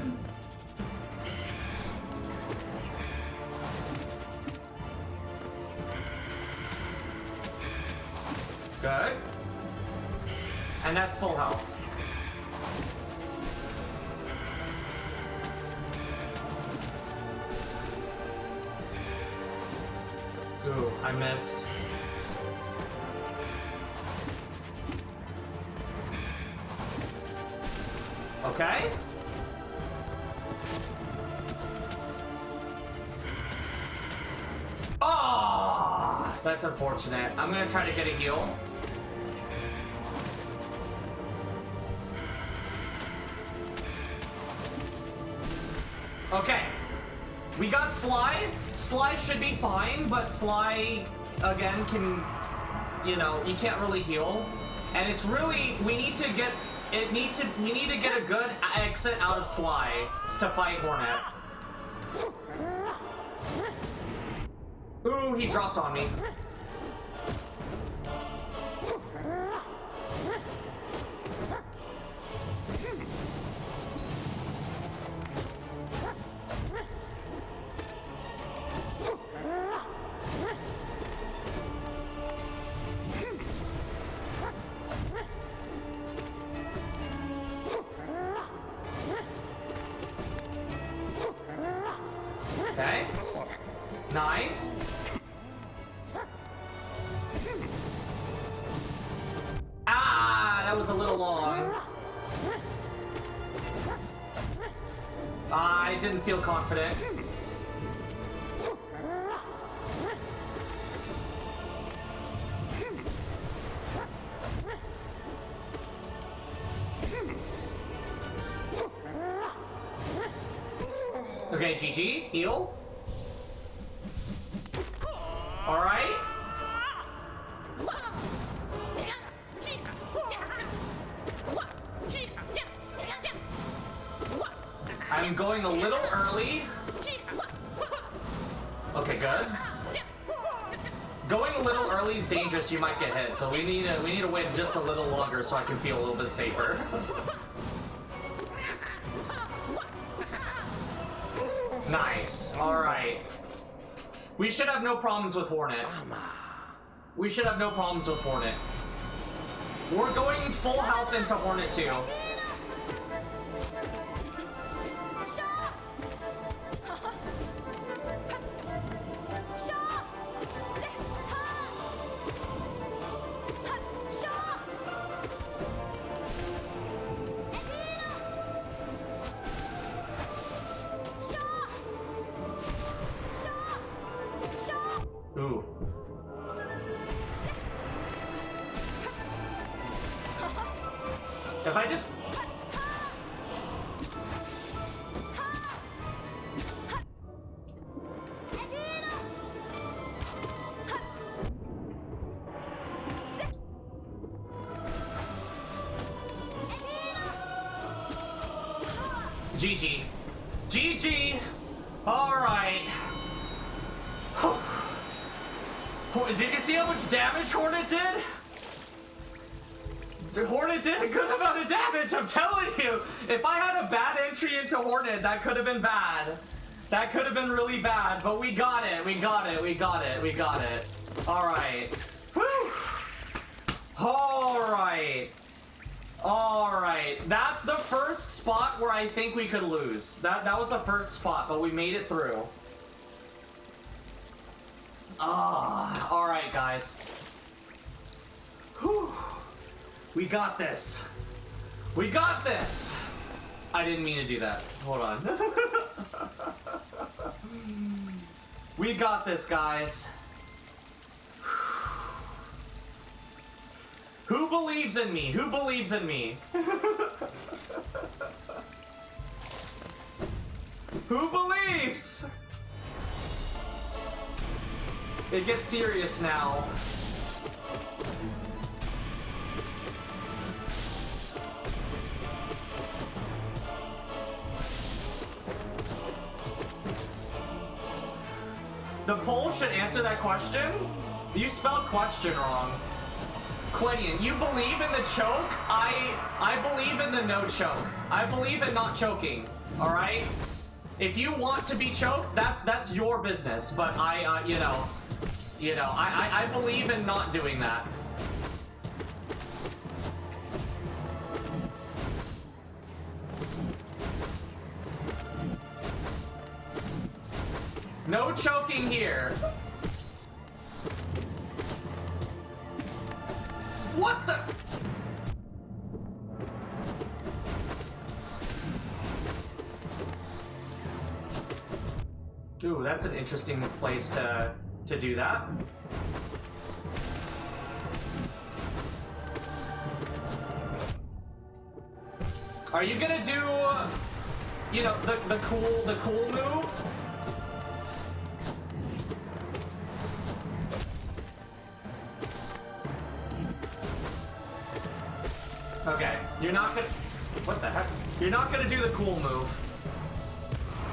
Good. And that's full health. Ooh, I missed. Okay. Oh, that's unfortunate. I'm gonna try to get a heal. Okay, we got Sly. Sly should be fine, but Sly, again, can, you know, you can't really heal. And it's really, we need to get a good exit out of Sly to fight Hornet. Ooh, he dropped on me. Okay. Nice. Ah, that was a little long. I didn't feel confident. Okay, GG. Heal. Alright. I'm going a little early. Okay, good. Going a little early is dangerous. You might get hit, so we need to wait just a little longer so I can feel a little bit safer. Nice. All right. We should have no problems with Hornet. We should have no problems with Hornet. We're going full health into Hornet too. Ooh. If I just... GG. GG! Alright. Did you see how much damage Hornet did? Hornet did a good amount of damage, I'm telling you! If I had a bad entry into Hornet, that could have been bad. That could have been really bad, but we got it, we got it, we got it, we got it. Alright. Whew! Alright. Alright. That's the first spot where I think we could lose. That was the first spot, but we made it through. Ah, alright guys. Whew. We got this. We got this! I didn't mean to do that. Hold on. We got this, guys. Who believes in me? Who believes in me? Who believes? It gets serious now. The poll should answer that question. You spelled question wrong. Quentin, you believe in the choke? I believe in the no choke. I believe in not choking. All right. If you want to be choked, that's your business. But I believe in not doing that. No choking here. What the? Ooh, that's an interesting place to do that. Are you gonna do, you know, the cool move? Okay, you're not gonna... What the heck? You're not gonna do the cool move.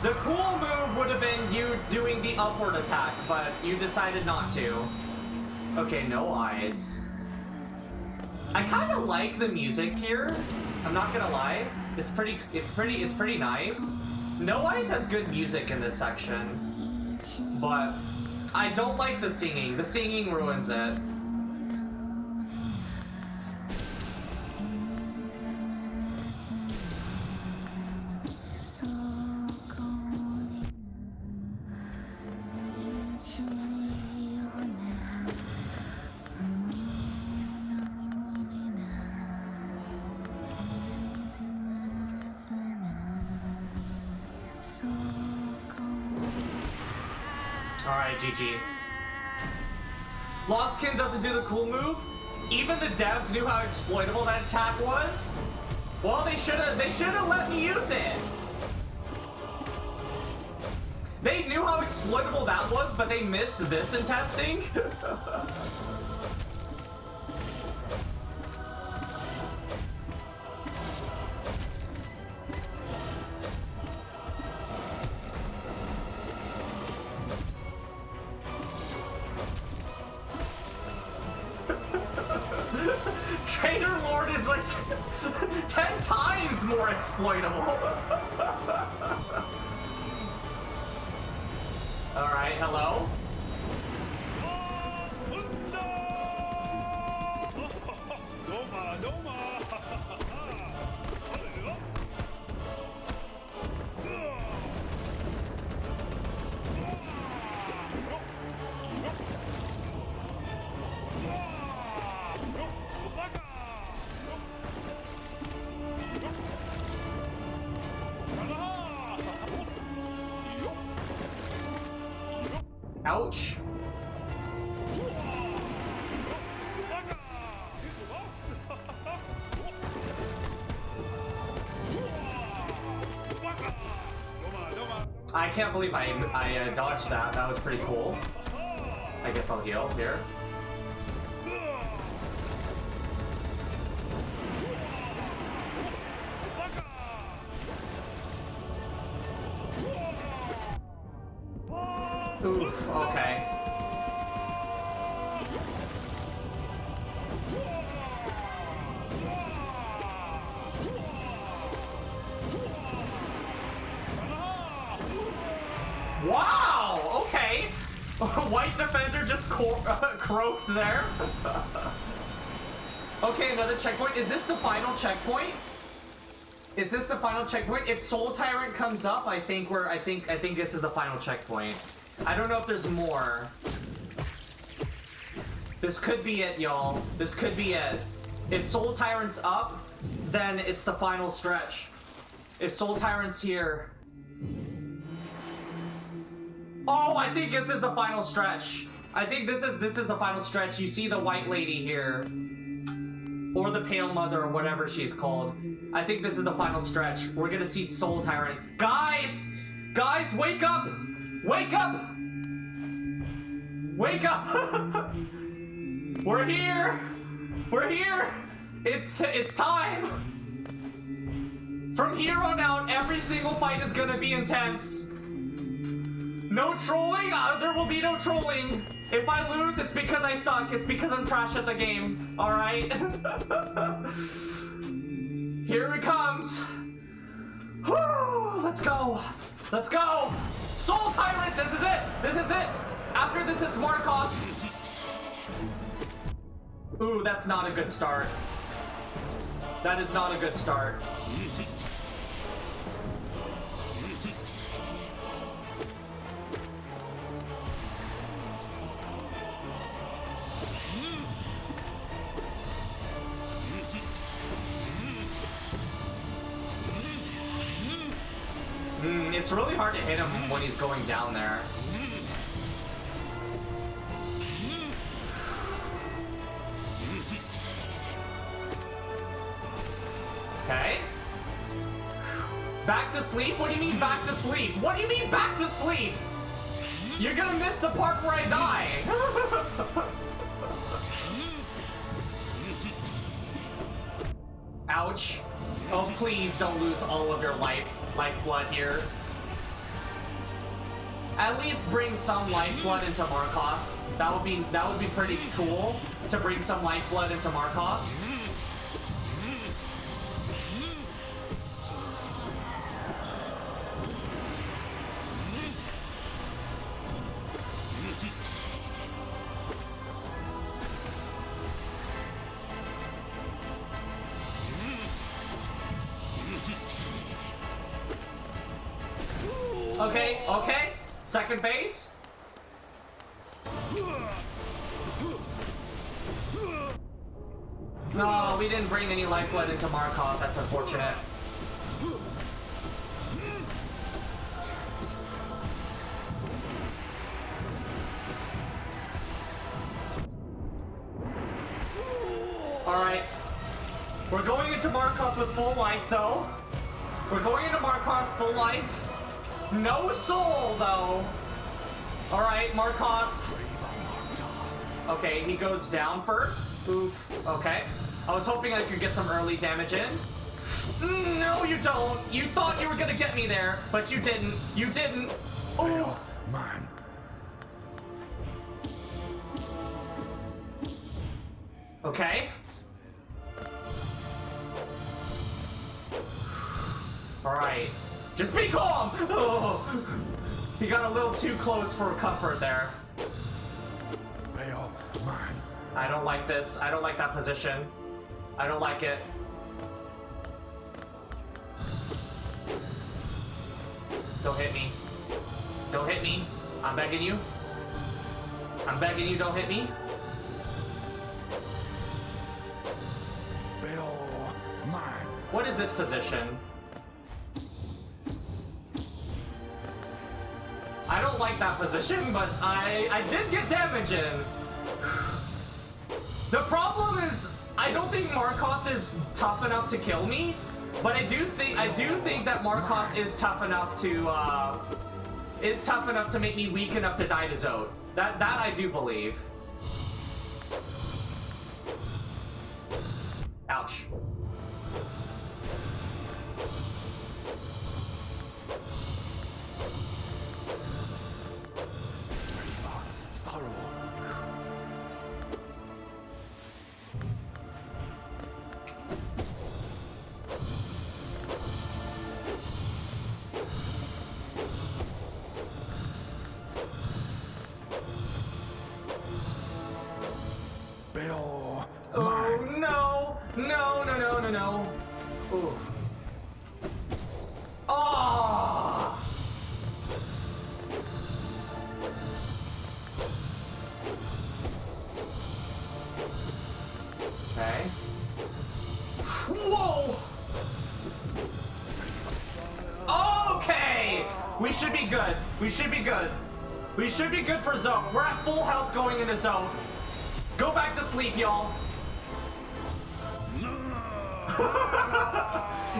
The cool move would have been you doing the upward attack, but you decided not to. Okay, no eyes. I kind of like the music here. I'm not gonna lie. It's pretty nice. No Eyes has good music in this section, but I don't like the singing. The singing ruins it. Alright, GG. Lostkin doesn't do the cool move. Even the devs knew how exploitable that attack was. Well, they should have let me use it. They knew how exploitable that was, but they missed this in testing? Trader Lord is like 10 times more exploitable. Alright, hello? Ouch. I can't believe I dodged that. That was pretty cool. I guess I'll heal here. Oof, okay. Wow, okay. White defender just croaked there. Okay, another checkpoint. Is this the final checkpoint? Is this the final checkpoint? If Soul Tyrant comes up, I think this is the final checkpoint. I don't know if there's more. This could be it, y'all. This could be it. If Soul Tyrant's up, then it's the final stretch. If Soul Tyrant's here... Oh, I think this is the final stretch. I think this is the final stretch. You see the white lady here. Or the Pale Mother, or whatever she's called. I think this is the final stretch. We're gonna see Soul Tyrant. Guys! Guys, wake up! Wake up! Wake up! We're here! We're here! It's time! From here on out, every single fight is gonna be intense. No trolling? There will be no trolling. If I lose, it's because I suck. It's because I'm trash at the game. Alright? Here it comes. Whew, let's go. Let's go. Soul Tyrant, this is it. This is it. After this, it's Markov. Ooh, that's not a good start. That is not a good start. It's really hard to hit him when he's going down there. Okay. Back to sleep? What do you mean back to sleep? What do you mean back to sleep? You're gonna miss the part where I die. Ouch. Oh, please don't lose all of your lifeblood here. At least bring some lifeblood into Markov. That would be pretty cool to bring some lifeblood into Markov. Okay, okay. Second base. No, we didn't bring any lifeblood into Markov. That's unfortunate. Alright. We're going into Markov with full life, though. We're going into Markov full life. No soul, though. Alright, Markov. Okay, he goes down first. Oof. Okay. I was hoping I could get some early damage in. No, you don't. You thought you were gonna get me there, but you didn't. You didn't. Oh, man. Okay. Alright. Just be calm! Oh. He got a little too close for comfort there. Bail, man. I don't like this. I don't like that position. I don't like it. Don't hit me. Don't hit me. I'm begging you. I'm begging you, don't hit me. Bail, man. What is this position? I don't like that position, but I did get damage in. The problem is, I don't think Markov is tough enough to kill me, but I do think that Markov is tough enough to make me weak enough to die to Zode. That I do believe. Ouch. Sorrow. Bail, Oh no! No! No! No! No! No! Ooh. Oh! Okay. Whoa! Okay! We should be good. We should be good. We should be good for zone. We're at full health going into zone. Go back to sleep, y'all.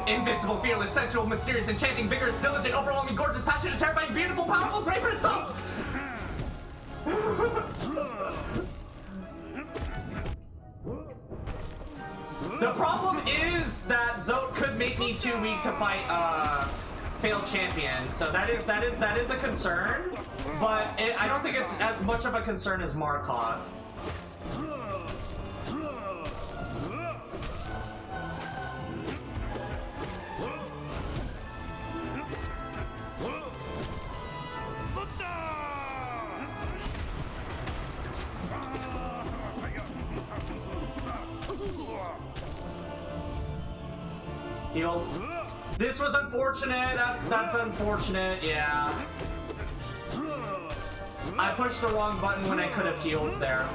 Invincible, fearless, sensual, mysterious, enchanting, vigorous, diligent, overwhelming, gorgeous, passionate, terrifying, beautiful, powerful, brave, and insult. The problem is that Zote could make me too weak to fight failed champion, so that is a concern, but I don't think it's as much of a concern as Markov. Heal. This was unfortunate. That's unfortunate. Yeah. I pushed the wrong button when I could have healed there.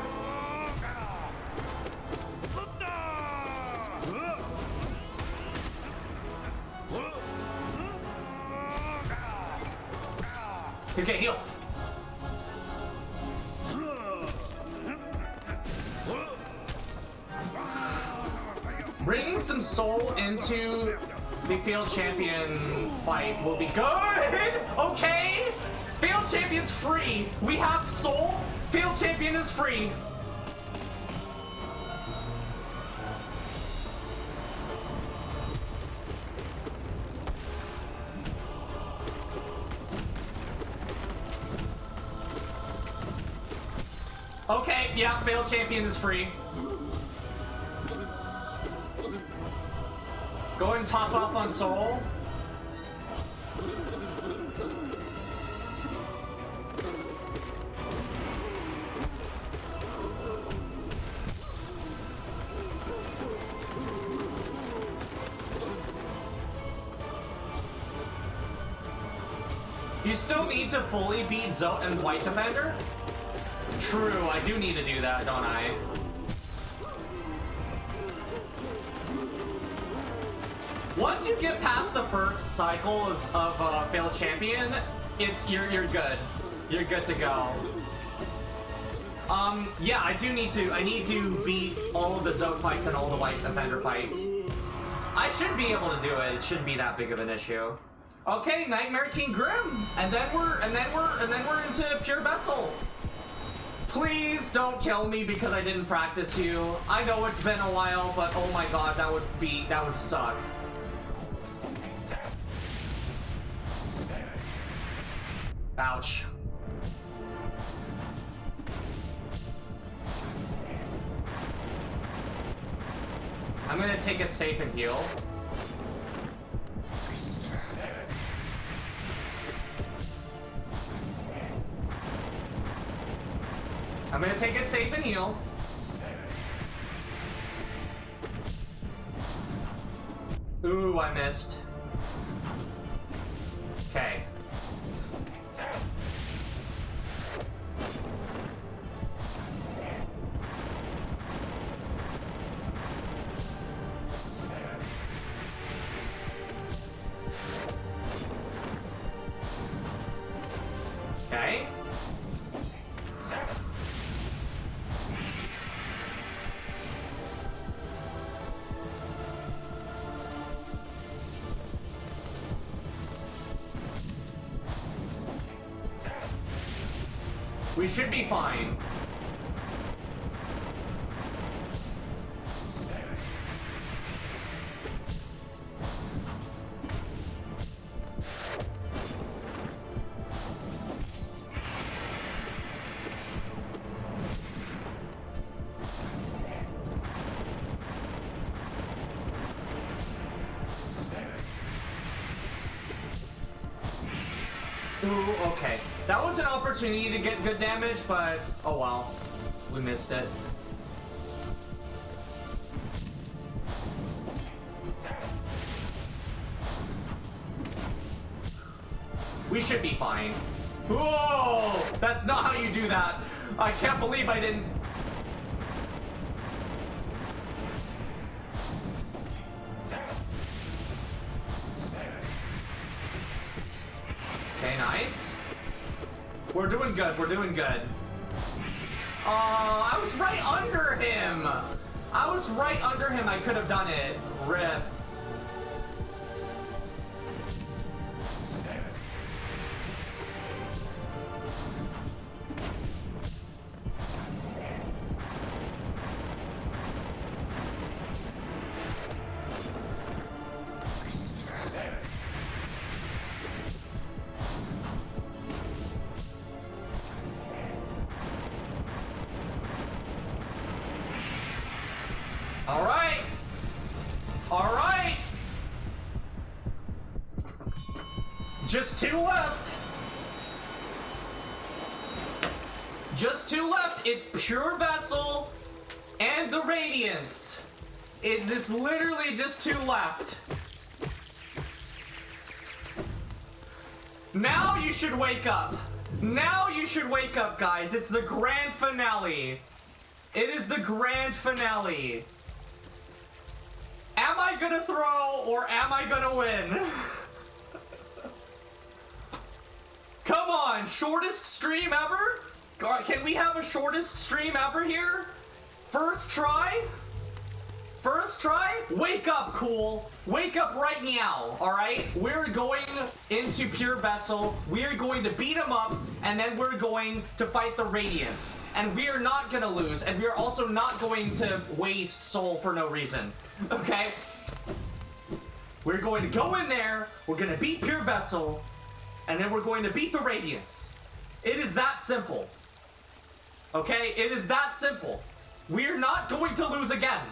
Okay, heal. Bringing some soul into the field champion fight will be good. Okay, field champion's free. We have soul. Field champion is free. Okay, yeah, field champion is free. Going top off on soul. You still need to fully beat Zote and White Defender? True, I do need to do that, don't I? Once you get past the first cycle of failed champion, you're good. You're good to go. Yeah, I need to beat all of the Zote fights and all the White Defender fights. I should be able to do it. It shouldn't be that big of an issue. Okay, Nightmare King Grim, and then we're into Pure Vessel. Please don't kill me because I didn't practice you. I know it's been a while, but oh my god, that would suck. Ouch. I'm gonna take it safe and heal. I'm gonna take it safe and heal. Ooh, I missed. Okay. Okay. We should be fine. Ooh, okay. That was an opportunity to get good damage, but oh well. We missed it. We should be fine. Whoa! That's not how you do that. I can't believe I didn't... Okay, nice. We're doing good, we're doing good. I was right under him! I was right under him, I could have done it. RIP. Alright! Alright! Just two left! Just two left! It's Pure Vessel and the Radiance. It is literally just two left. Now you should wake up! Now you should wake up, guys! It's the grand finale! It is the grand finale! Am I gonna throw or am I gonna win? Come on, shortest stream ever? Can we have a shortest stream ever here? First try? First try? Wake up, cool. Wake up right now, alright? We're going into Pure Vessel. We're going to beat him up, and then we're going to fight the Radiance. And we are not gonna lose, and we are also not going to waste soul for no reason. Okay? We're going to go in there, we're going to beat Pure Vessel, and then we're going to beat the Radiance. It is that simple. Okay? It is that simple. We're not going to lose again.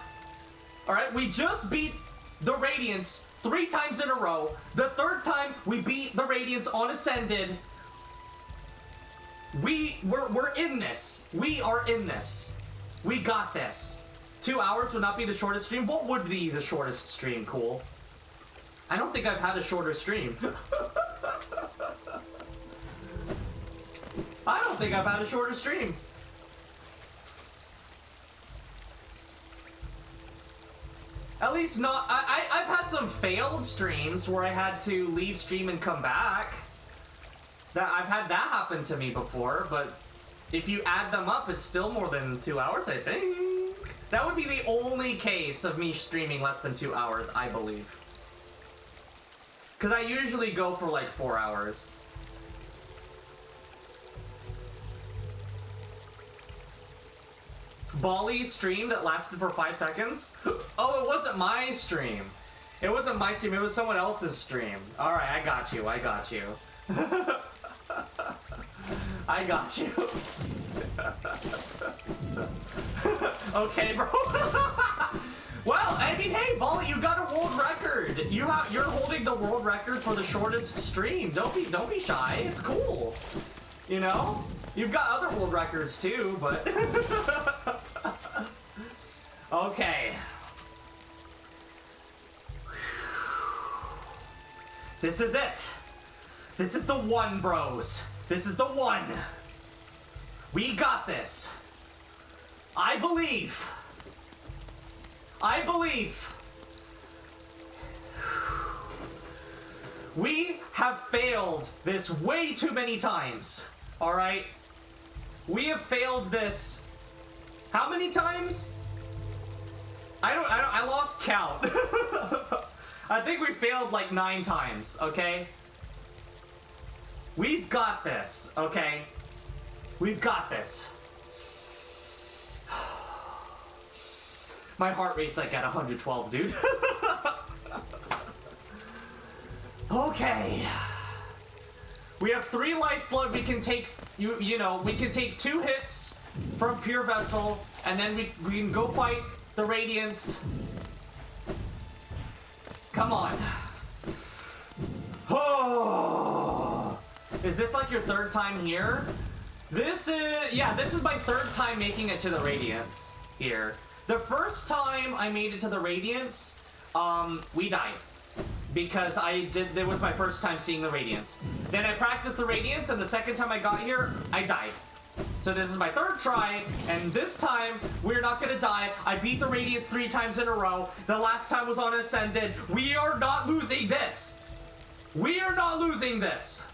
Alright? We just beat the Radiance 3 times in a row. The third time we beat the Radiance on Ascended. We're in this. We are in this. We got this. 2 hours would not be the shortest stream. What would be the shortest stream, cool? I don't think I've had a shorter stream. I don't think I've had a shorter stream. At least not... I've had some failed streams where I had to leave stream and come back. I've had that happen to me before, but if you add them up, it's still more than 2 hours, I think. That would be the only case of me streaming less than 2 hours, I believe. Because I usually go for like 4 hours. Bali's stream that lasted for 5 seconds? Oh, it wasn't my stream. It wasn't my stream, it was someone else's stream. Alright, I got you, I got you. I got you. Okay, bro. Well, I mean, hey, Bali, you got a world record. You're holding the world record for the shortest stream. Don't be shy. It's cool. You know? You've got other world records too, but okay. This is it. This is the one, bros. This is the one. We got this. I believe. I believe. We have failed this way too many times. All right? We have failed this. How many times? I lost count. I think we failed like 9 times, okay? We've got this, okay? We've got this. My heart rate's like at 112, dude. Okay. We have 3 lifeblood. We can take you know, we can take 2 hits from Pure Vessel, and then we can go fight the Radiance. Come on. Oh. Is this like your 3rd time here? This is, yeah, this is my 3rd time making it to the Radiance here. The first time I made it to the Radiance, we died. Because it was my first time seeing the Radiance. Then I practiced the Radiance, and the second time I got here, I died. So this is my 3rd try, and this time, we're not gonna die. I beat the Radiance 3 times in a row. The last time was on Ascended. We are not losing this! We are not losing this!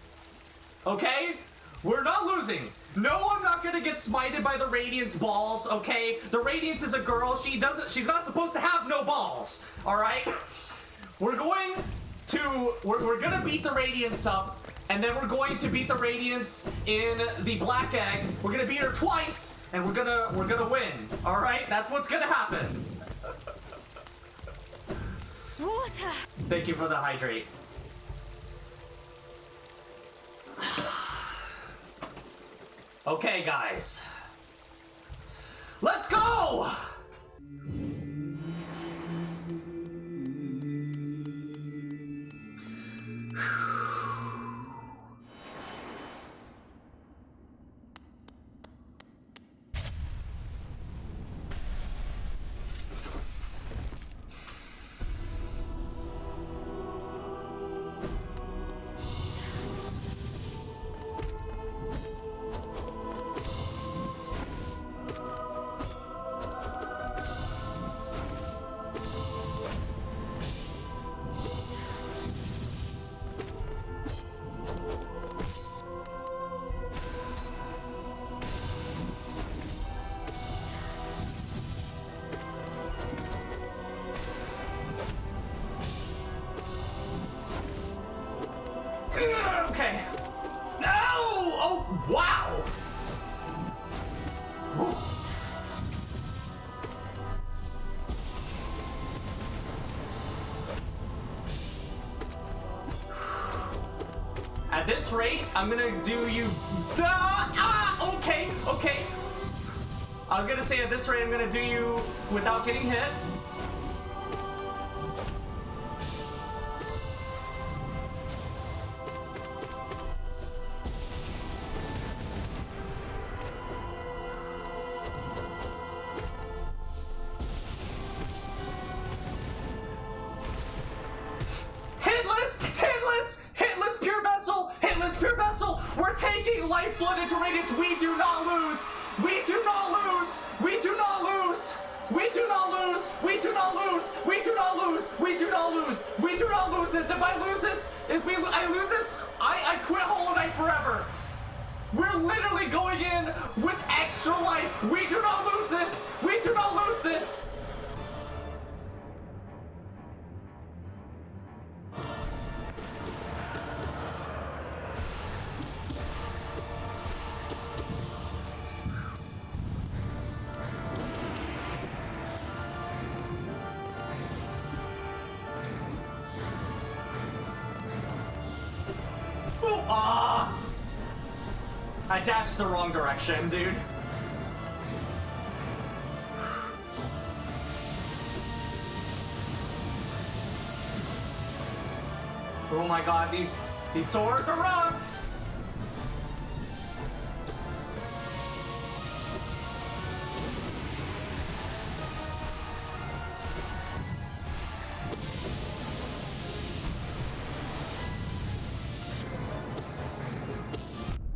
Okay? We're not losing. No, I'm not gonna get smited by the Radiance balls, okay? The Radiance is a girl. She's not supposed to have no balls, alright? We're gonna beat the Radiance up, and then we're going to beat the Radiance in the Black Egg. We're gonna beat her twice, and we're gonna win. All right, that's what's gonna happen. Water. Thank you for the hydrate. Okay, guys, let's go. Okay. No! Oh, wow! Woo. At this rate, I'm gonna do you... okay, okay. I was gonna say at this rate, I'm gonna do you without getting hit. Lifeblood into Radiance. We do not lose. We do not lose. We do not lose. We do not lose. We do not lose. We do not lose. We do not lose. We do not lose this. If I lose this, I lose this, I quit Hollow Knight forever. We're literally going in with extra life. We do not lose this. We do not lose this. Ah! I dashed the wrong direction, dude. Oh my god, these swords are rough!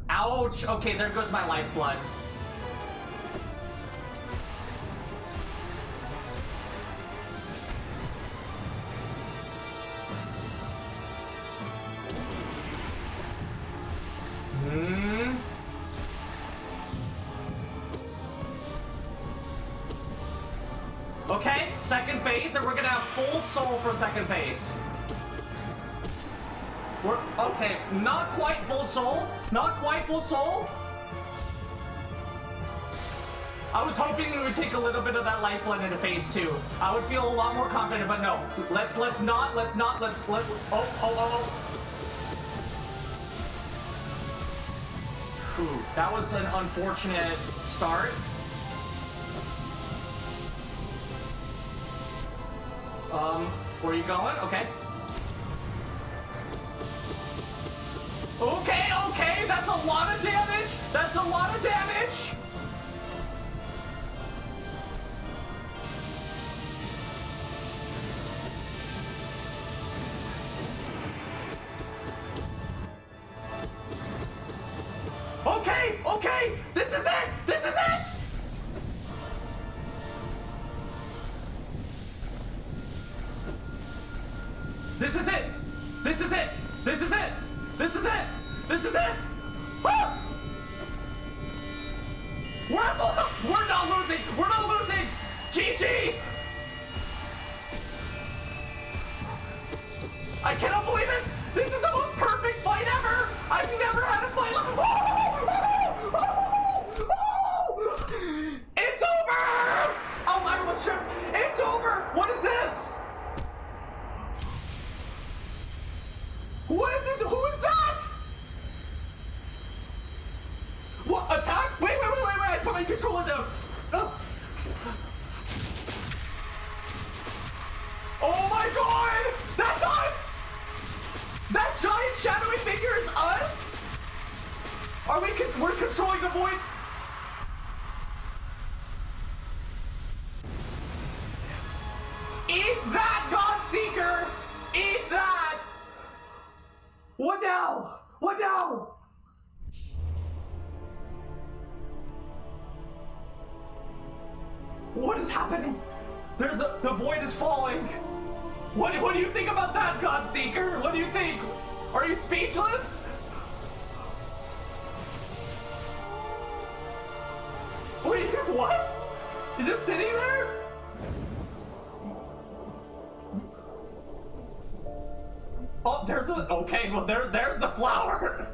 Ouch! Okay, there goes my lifeblood. Okay, second phase, and we're gonna have full soul for second phase. We're okay, not quite full soul. Not quite full soul. I was hoping we would take a little bit of that lifeblood into phase 2. I would feel a lot more confident, but no. Let's not. Whew, that was an unfortunate start. Where are you going? Okay. Okay, that's a lot of damage! That's a lot of damage! Okay, this is it! This is it! This is it! This is it! This is it! This is it! This is it! Woo! We're not losing! We're not losing! GG! I cannot believe it! This is the most perfect fight ever! I've never had a fight like... It's over! Oh, I almost tripped! It's over! What is this? What is this? Who is that? What? Attack? Wait! I put my controller down. Oh my god! That's us! That giant shadowy figure is us? We're controlling the void? Eat that, Godseeker! Eat that! What now? What now? What is happening? The void is falling. What do you think about that, Godseeker? What do you think? Are you speechless? Wait, what? You're just sitting there? Oh, there's a... Okay, well, there's the flower.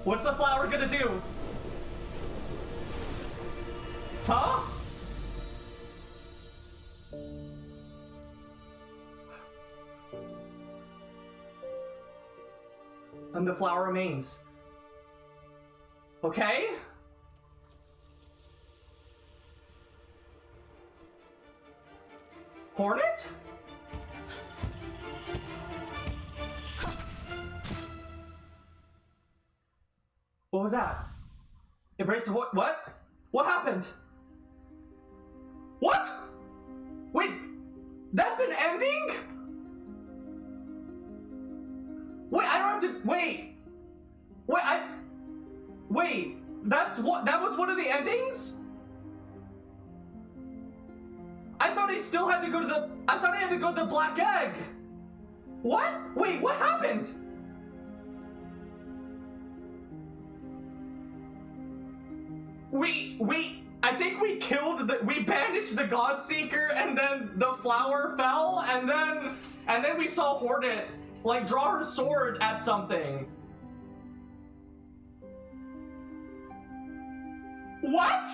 What's the flower gonna do? Huh? And the flower remains. Okay? Hornet? What was that? Embrace the void. What? What happened? What? Wait, that's an ending? Wait, I don't have to. Wait, that's what. That was one of the endings? I thought I still had to go to the. I thought I had to go to the black egg. What? Wait, what happened? I think we we banished the Godseeker, and then the flower fell, and then we saw Hornet, like, draw her sword at something. What?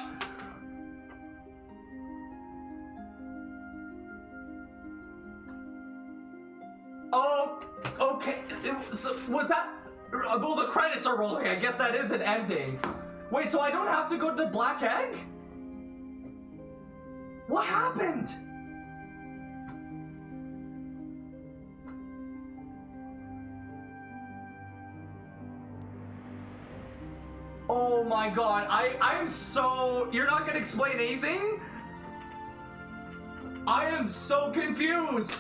Okay, so was that... Well, the credits are rolling. I guess that is an ending. Wait, so I don't have to go to the Black Egg? What happened? Oh my god, I'm so... You're not gonna explain anything? I am so confused.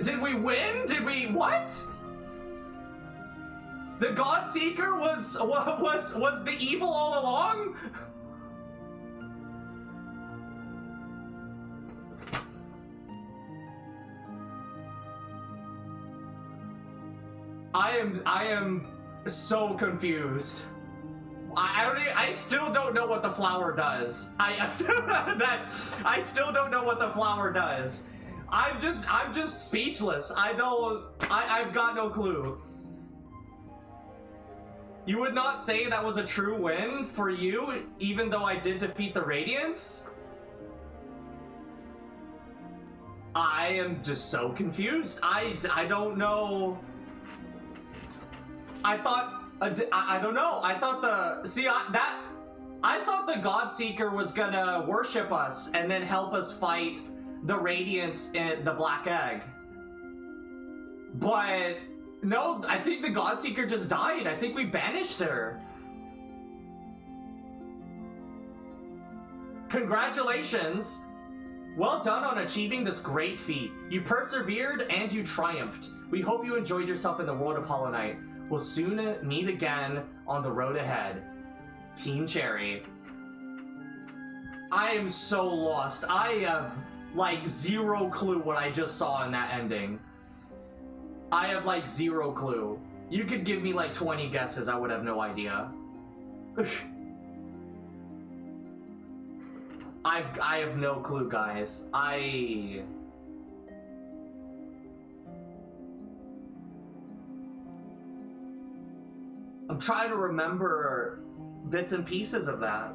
Did we win? Did we... What? The Godseeker was the evil all along? I am so confused. I still don't know what the flower does. I still don't know what the flower does. I'm just speechless. I've got no clue. You would not say that was a true win for you, even though I did defeat the Radiance? I am just so confused. I don't know. I don't know. I thought I thought the Godseeker was gonna worship us and then help us fight the Radiance and the Black Egg. But no, I think the Godseeker just died. I think we banished her. Congratulations. Well done on achieving this great feat. You persevered and you triumphed. We hope you enjoyed yourself in the world of Hollow Knight. We'll soon meet again on the road ahead. Team Cherry. I am so lost. I have, like, zero clue what I just saw in that ending. I have, like, zero clue. You could give me, like, 20 guesses. I would have no idea. I have no clue, guys. I'm trying to remember bits and pieces of that.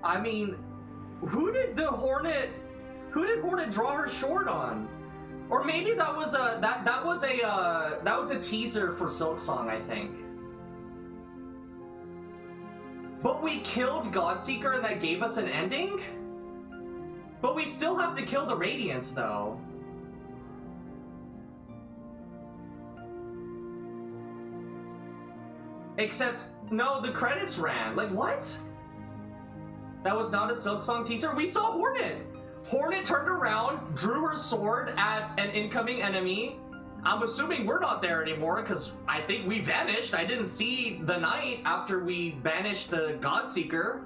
I mean, who did Hornet draw her short on? Or maybe that was a teaser for Silksong, I think. But we killed Godseeker and that gave us an ending? But we still have to kill the Radiance, though. Except, no, the credits ran. Like, what? That was not a Silksong teaser? We saw Hornet! Hornet turned around, drew her sword at an incoming enemy. I'm assuming we're not there anymore, because I think we vanished. I didn't see the knight after we banished the Godseeker.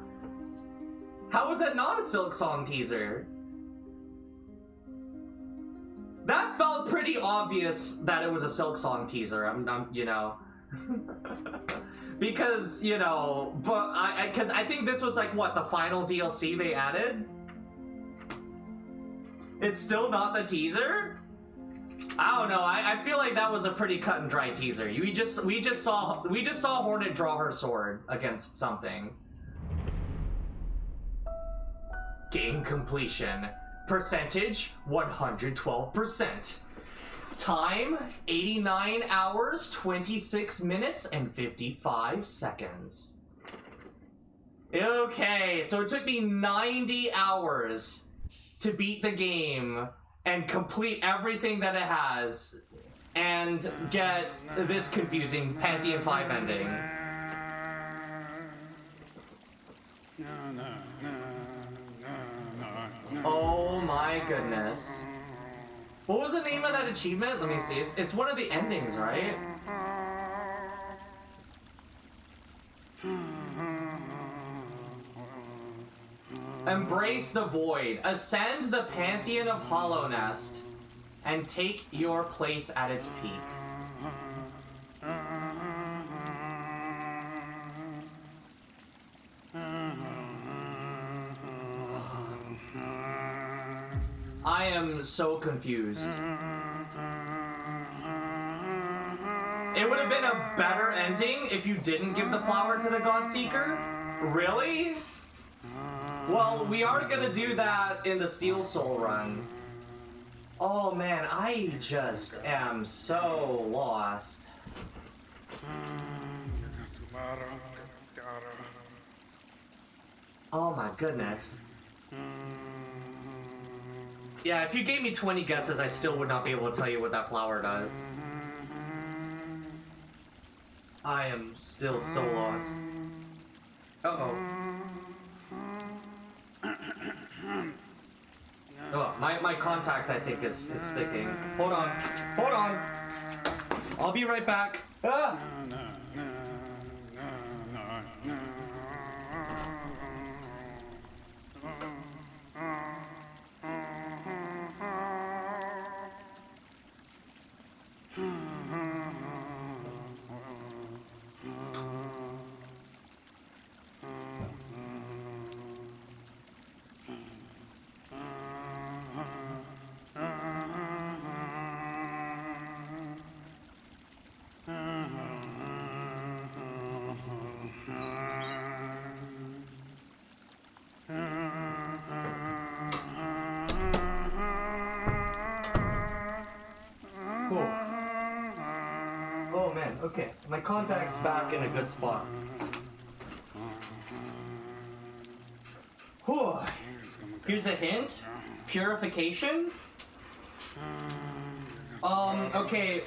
How was that not a Silksong teaser? That felt pretty obvious that it was a Silksong teaser. I'm you know. Because, you know, but because I think this was like, what, the final DLC they added? It's still not the teaser? I don't know. I feel like that was a pretty cut and dry teaser. We just saw Hornet draw her sword against something. Game completion. Percentage 112%. Time 89 hours, 26 minutes, and 55 seconds. Okay, so it took me 90 hours to beat the game and complete everything that it has and get this confusing Pantheon 5 ending. Oh my goodness. What was the name of that achievement? Let me see. It's one of the endings, right? Embrace the void. Ascend the Pantheon of Hollow Nest and take your place at its peak. I am so confused. It would have been a better ending if you didn't give the flower to the Godseeker? Really? Well, we are gonna do that in the Steel Soul run. Oh man, I just am so lost. Oh my goodness. Yeah, if you gave me 20 guesses, I still would not be able to tell you what that flower does. I am still so lost. Uh-oh. Oh, my contact, I think, is sticking. Hold on. Hold on. I'll be right back. Ah! Oh man, okay. My contact's back in a good spot. Whew. Here's a hint. Purification? Okay.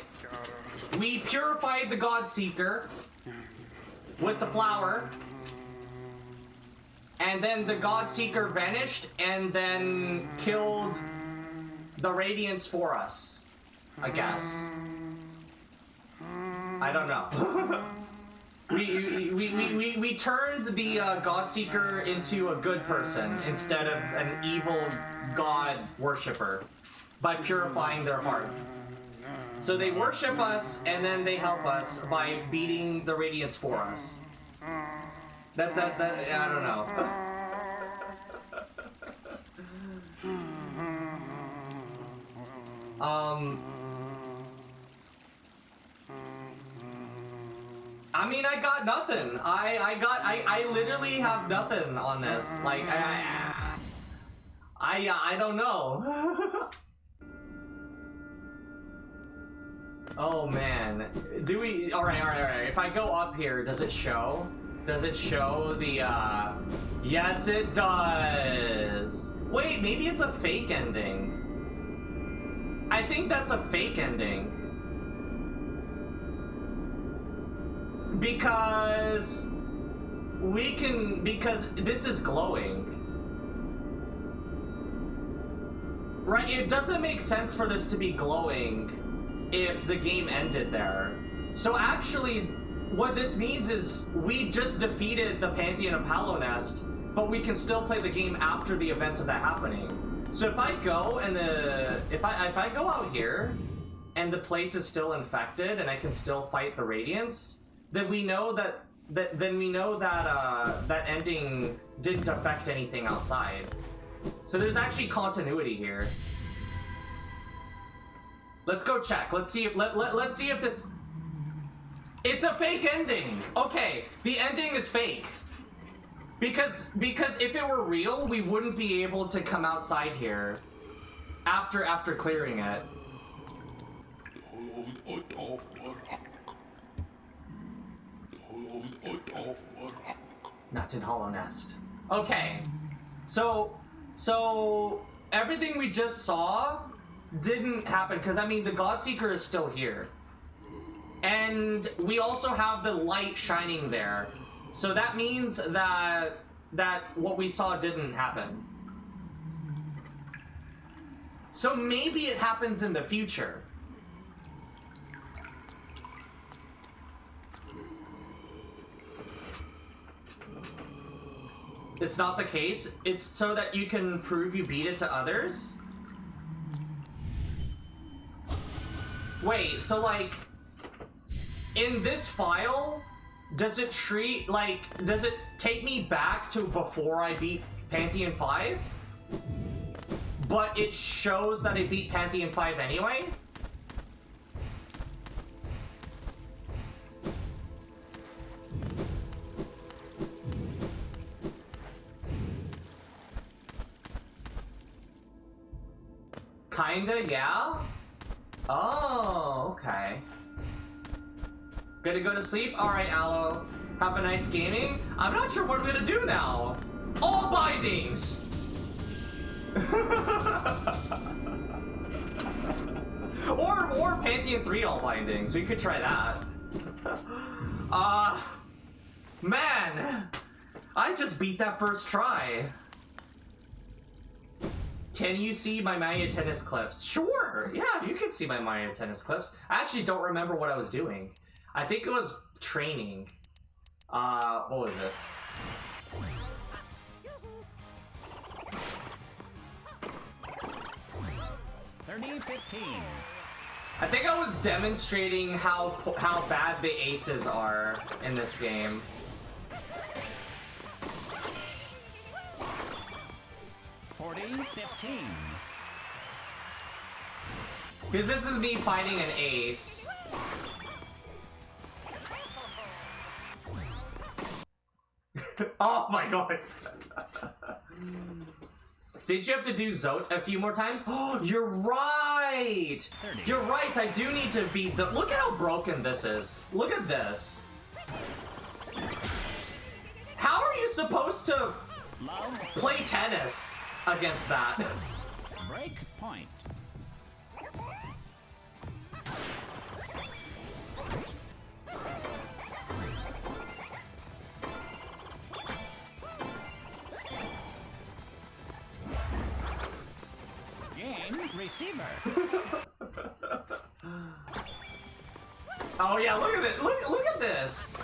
We purified the Godseeker with the flower. And then the Godseeker vanished and then killed the Radiance for us, I guess. I don't know. we turned the Godseeker into a good person instead of an evil God worshipper by purifying their heart. So they worship us and then they help us by beating the Radiance for us. That I don't know. I mean, I got nothing. I literally have nothing on this. Like, I don't know. Oh man. Do we? All right. If I go up here, does it show? Does it show the? Yes, it does. Wait, maybe it's a fake ending. I think that's a fake ending. Because this is glowing. Right? It doesn't make sense for this to be glowing if the game ended there. So actually, what this means is we just defeated the Pantheon of Hallownest, but we can still play the game after the events of that happening. So if I go and if I go out here and the place is still infected and I can still fight the Radiance, then we know that that ending didn't affect anything outside. So there's actually continuity here. Let's go check. Let's see if let's see if this. It's a fake ending. Okay, the ending is fake. Because if it were real, we wouldn't be able to come outside here after clearing it. Not in Hallownest. Okay, so everything we just saw didn't happen because I mean the Godseeker is still here, and we also have the light shining there. So that means that what we saw didn't happen. So maybe it happens in the future. It's not the case. It's so that you can prove you beat it to others. Wait, so like in this file, does it take me back to before I beat Pantheon 5? But it shows that I beat Pantheon 5 anyway? Kinda, yeah? Oh, okay. Gonna go to sleep? Alright, Aloe. Have a nice gaming. I'm not sure what I'm gonna do now. All bindings! or Pantheon 3 all bindings. We could try that. Man! I just beat that first try. Can you see my Mario Tennis clips? Sure! Yeah, you can see my Mario Tennis clips. I actually don't remember what I was doing. I think it was training. What was this? I think I was demonstrating how bad the aces are in this game. Because this is me fighting an ace. Oh my god. Did you have to do Zote a few more times? Oh, you're right! 30. You're right, I do need to beat Zote. Look at how broken this is. Look at this. How are you supposed to play tennis against that? Break point. Receiver. Oh yeah, look at it. Look at this.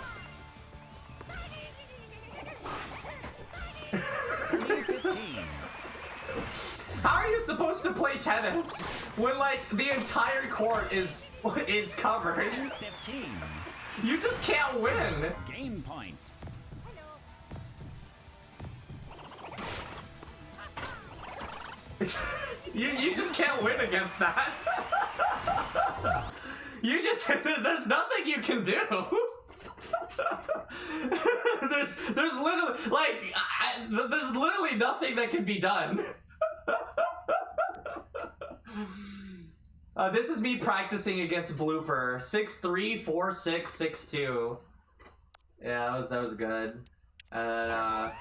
15. How are you supposed to play tennis when like the entire court is covered? 15. You just can't win. Game point. You just can't win against that. You just there's nothing you can do. there's literally like there's literally nothing that can be done. This is me practicing against Blooper. 6-3, 4-6, 6-2. Yeah, that was good. And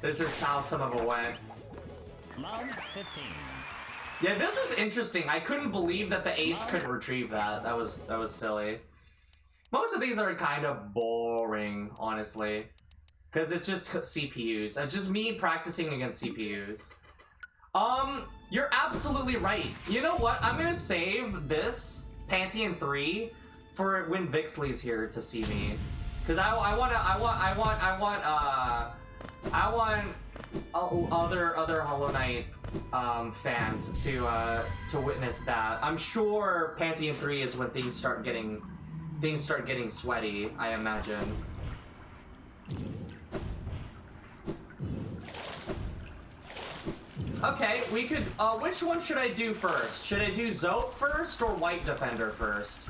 this is how some of it went. Love 15. Yeah, this was interesting. I couldn't believe that the ace could retrieve that. That was silly. Most of these are kind of boring, honestly. Because it's just CPUs. Just me practicing against CPUs. You're absolutely right. You know what? I'm gonna save this Pantheon 3 for when Vixley's here to see me. Because I want other Hollow Knight fans to witness that. I'm sure Pantheon 3 is when things start getting sweaty, I imagine. Okay, we could which one should I do first? Should I do Zote first or White Defender first?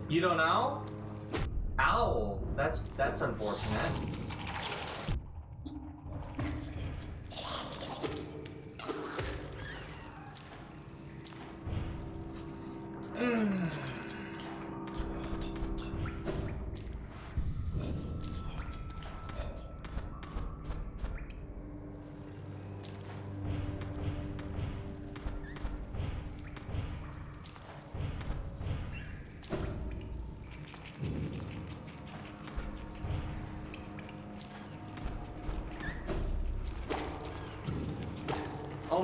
You don't know? Ow, that's unfortunate.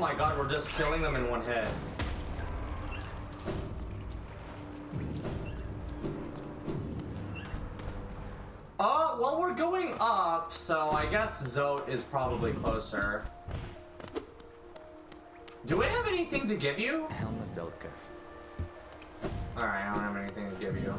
my god, we're just killing them in one hit. Well, we're going up, so I guess Zote is probably closer. Do I have anything to give you? Helmedelka. Alright, I don't have anything to give you.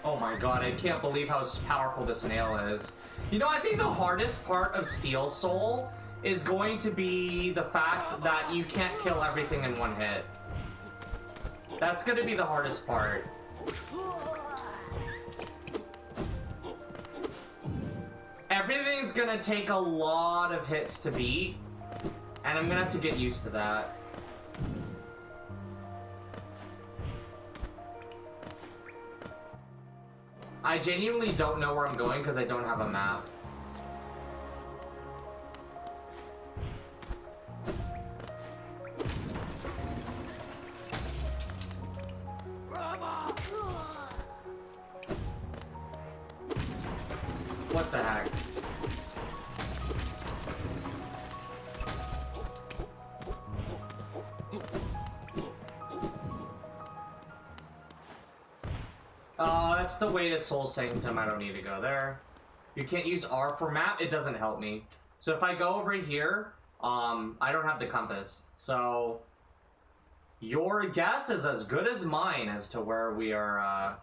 Oh my god, I can't believe how powerful this nail is. You know, I think the hardest part of Steel Soul is going to be the fact that you can't kill everything in one hit. That's gonna be the hardest part. Everything's gonna take a lot of hits to beat, and I'm gonna have to get used to that. I genuinely don't know where I'm going because I don't have a map. What the heck? That's the way to Soul Sanctum. I don't need to go there. You can't use R for map. It doesn't help me. So if I go over here, I don't have the compass. So your guess is as good as mine as to where we are,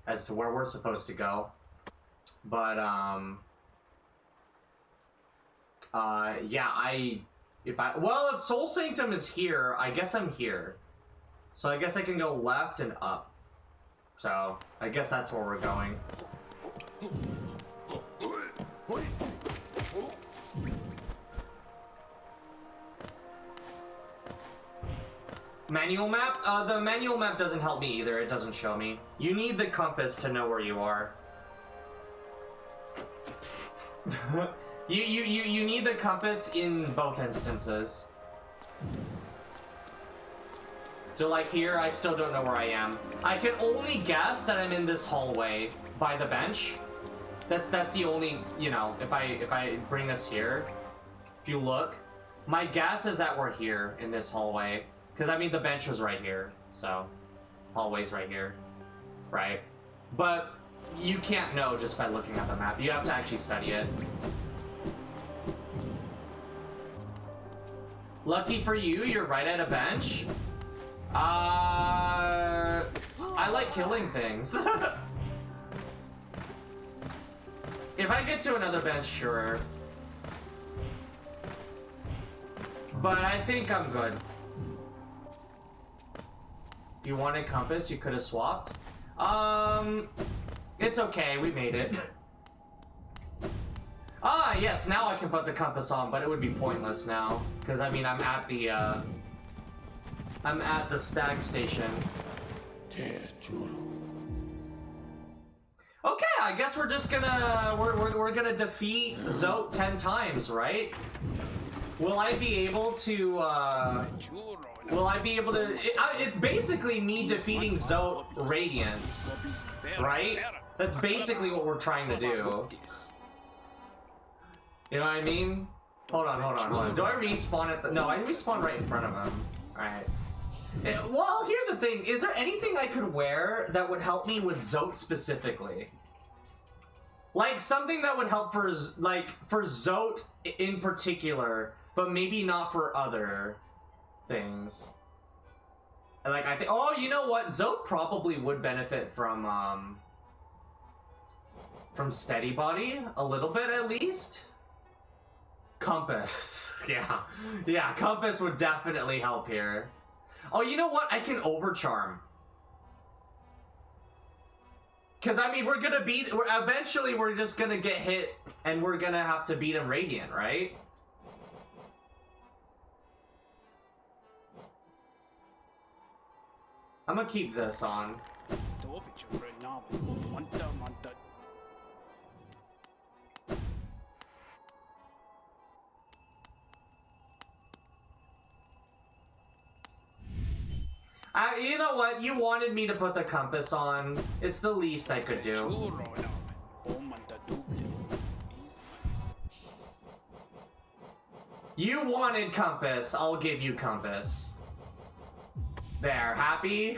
as to where we're supposed to go. But yeah, well, if Soul Sanctum is here, I guess I'm here. So I guess I can go left and up. So I guess that's where we're going. Manual map? The manual map doesn't help me either. It doesn't show me. You need the compass to know where you are. You need the compass in both instances. So like here, I still don't know where I am. I can only guess that I'm in this hallway by the bench. That's the only, you know, if I bring us here, if you look, my guess is that we're here in this hallway. Because I mean the bench was right here, so hallway's right here, right? But you can't know just by looking at the map. You have to actually study it. Lucky for you, you're right at a bench. I like killing things. If I get to another bench, sure. But I think I'm good. You wanted compass? You could have swapped. It's okay. We made it. Ah, yes. Now I can put the compass on, but it would be pointless now because I mean I'm at the stag station. Okay, I guess we're just gonna we're gonna defeat Zote 10 times, right? Will I be able to? Will I be able to? It's basically me defeating Zote Radiance, right? That's basically what we're trying to do. You know what I mean? Hold on. Do I respawn at the? No, I respawn right in front of him. All right. Well, here's the thing. Is there anything I could wear that would help me with Zote specifically? Like, something that would help for Zote in particular, but maybe not for other things. Like, I think... Oh, you know what? Zote probably would benefit from Steady Body. A little bit, at least. Compass. Yeah, Compass would definitely help here. Oh, you know what? I can overcharm. Because, I mean, eventually we're just gonna get hit, and we're gonna have to beat him Radiant, right? I'm gonna keep this on. You know what? You wanted me to put the compass on. It's the least I could do. You wanted compass. I'll give you compass. There, happy?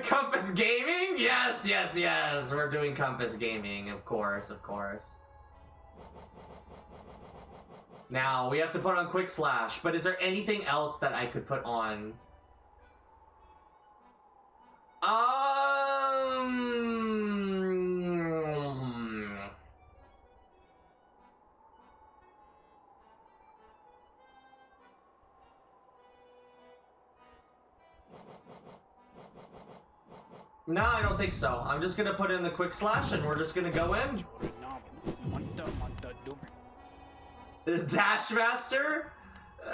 Compass gaming? Yes, yes, yes. We're doing compass gaming, of course, of course. Now, we have to put on quick slash, but is there anything else that I could put on? No, I don't think so. I'm just gonna put in the quick slash and we're just gonna go in. Dash Master?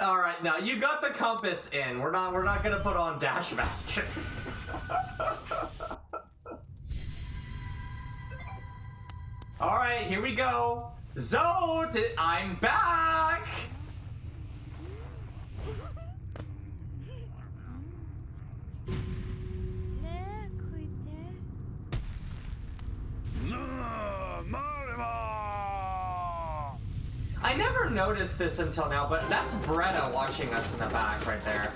Alright, now you got the compass in. We're not gonna put on Dash Master. Alright, here we go. Zote, I'm back! I never noticed this until now, but that's Bretta watching us in the back right there.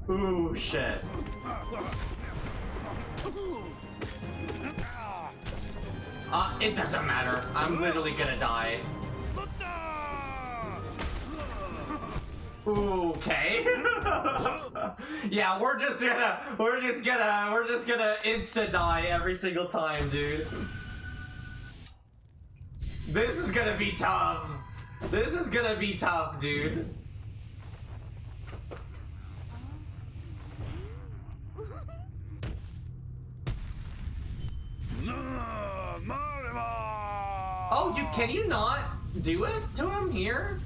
Ooh, shit. It doesn't matter. I'm literally gonna die. Okay. Yeah, we're just gonna insta die every single time, dude. This is gonna be tough. This is gonna be tough, dude. Oh, can you not do it to him here?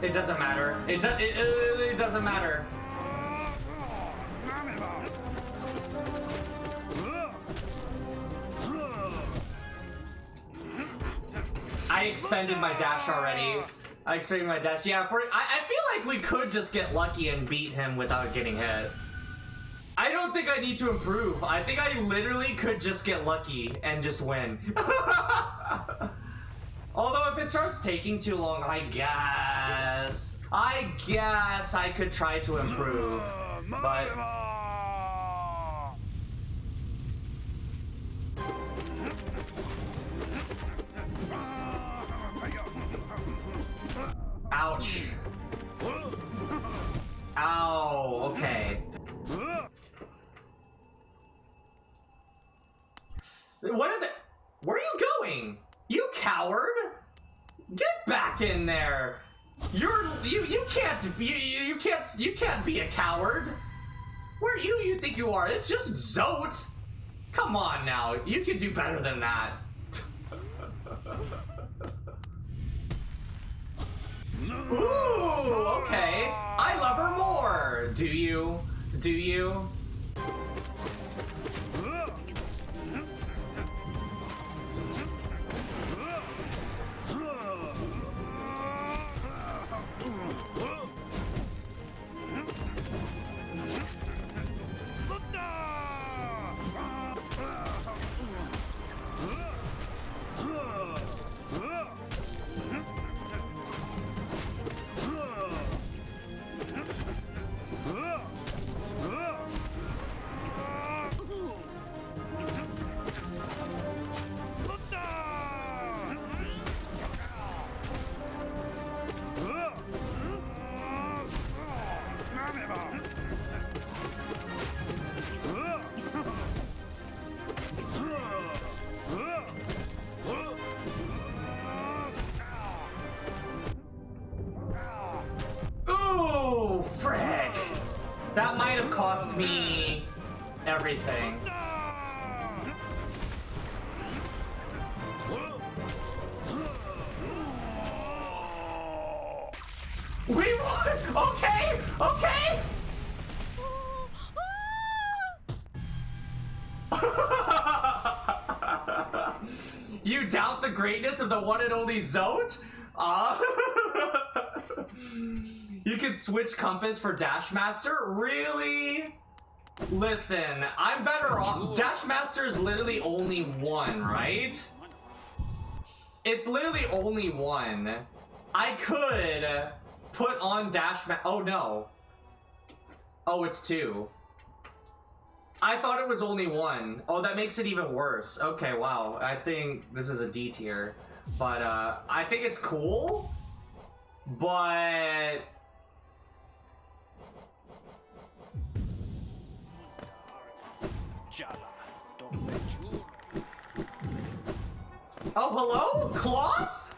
It doesn't matter. It doesn't matter. I expended my dash already. I expended my dash. Yeah, I feel like we could just get lucky and beat him without getting hit. I don't think I need to improve. I think I literally could just get lucky and just win. Although if it starts taking too long, I guess I could try to improve, but ouch. Ow, okay. Where are you going? You coward! Get back in there! You can't be a coward! Where you think you are? It's just Zote! Come on now, you can do better than that. Ooh, okay. I love her more. Do you? Do you? That might have cost me everything. We won! Okay! Okay! You doubt the greatness of the one and only Zote? You can switch compass for Dashmaster? Really? Listen, I'm better off. Dashmaster is literally only one, right? It's literally only one. I could put on Dashmaster. Oh no. Oh, it's two. I thought it was only one. Oh, that makes it even worse. Okay, wow. I think this is a D tier. But, I think it's cool. But... Oh, hello? Cloth?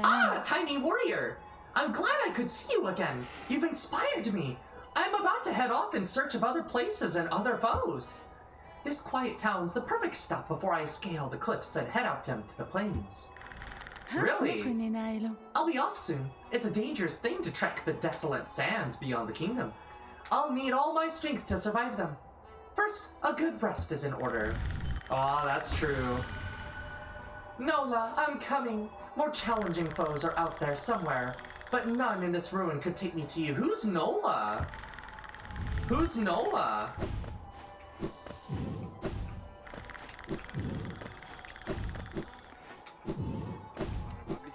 Ah, tiny warrior! I'm glad I could see you again. You've inspired me. I'm about to head off in search of other places and other foes. This quiet town's the perfect stop before I scale the cliffs and head out to the plains. Really? I'll be off soon. It's a dangerous thing to trek the desolate sands beyond the kingdom. I'll need all my strength to survive them. First, a good rest is in order. Aw, that's true. Nola, I'm coming. More challenging foes are out there somewhere, but none in this ruin could take me to you. Who's Nola? Who's Nola?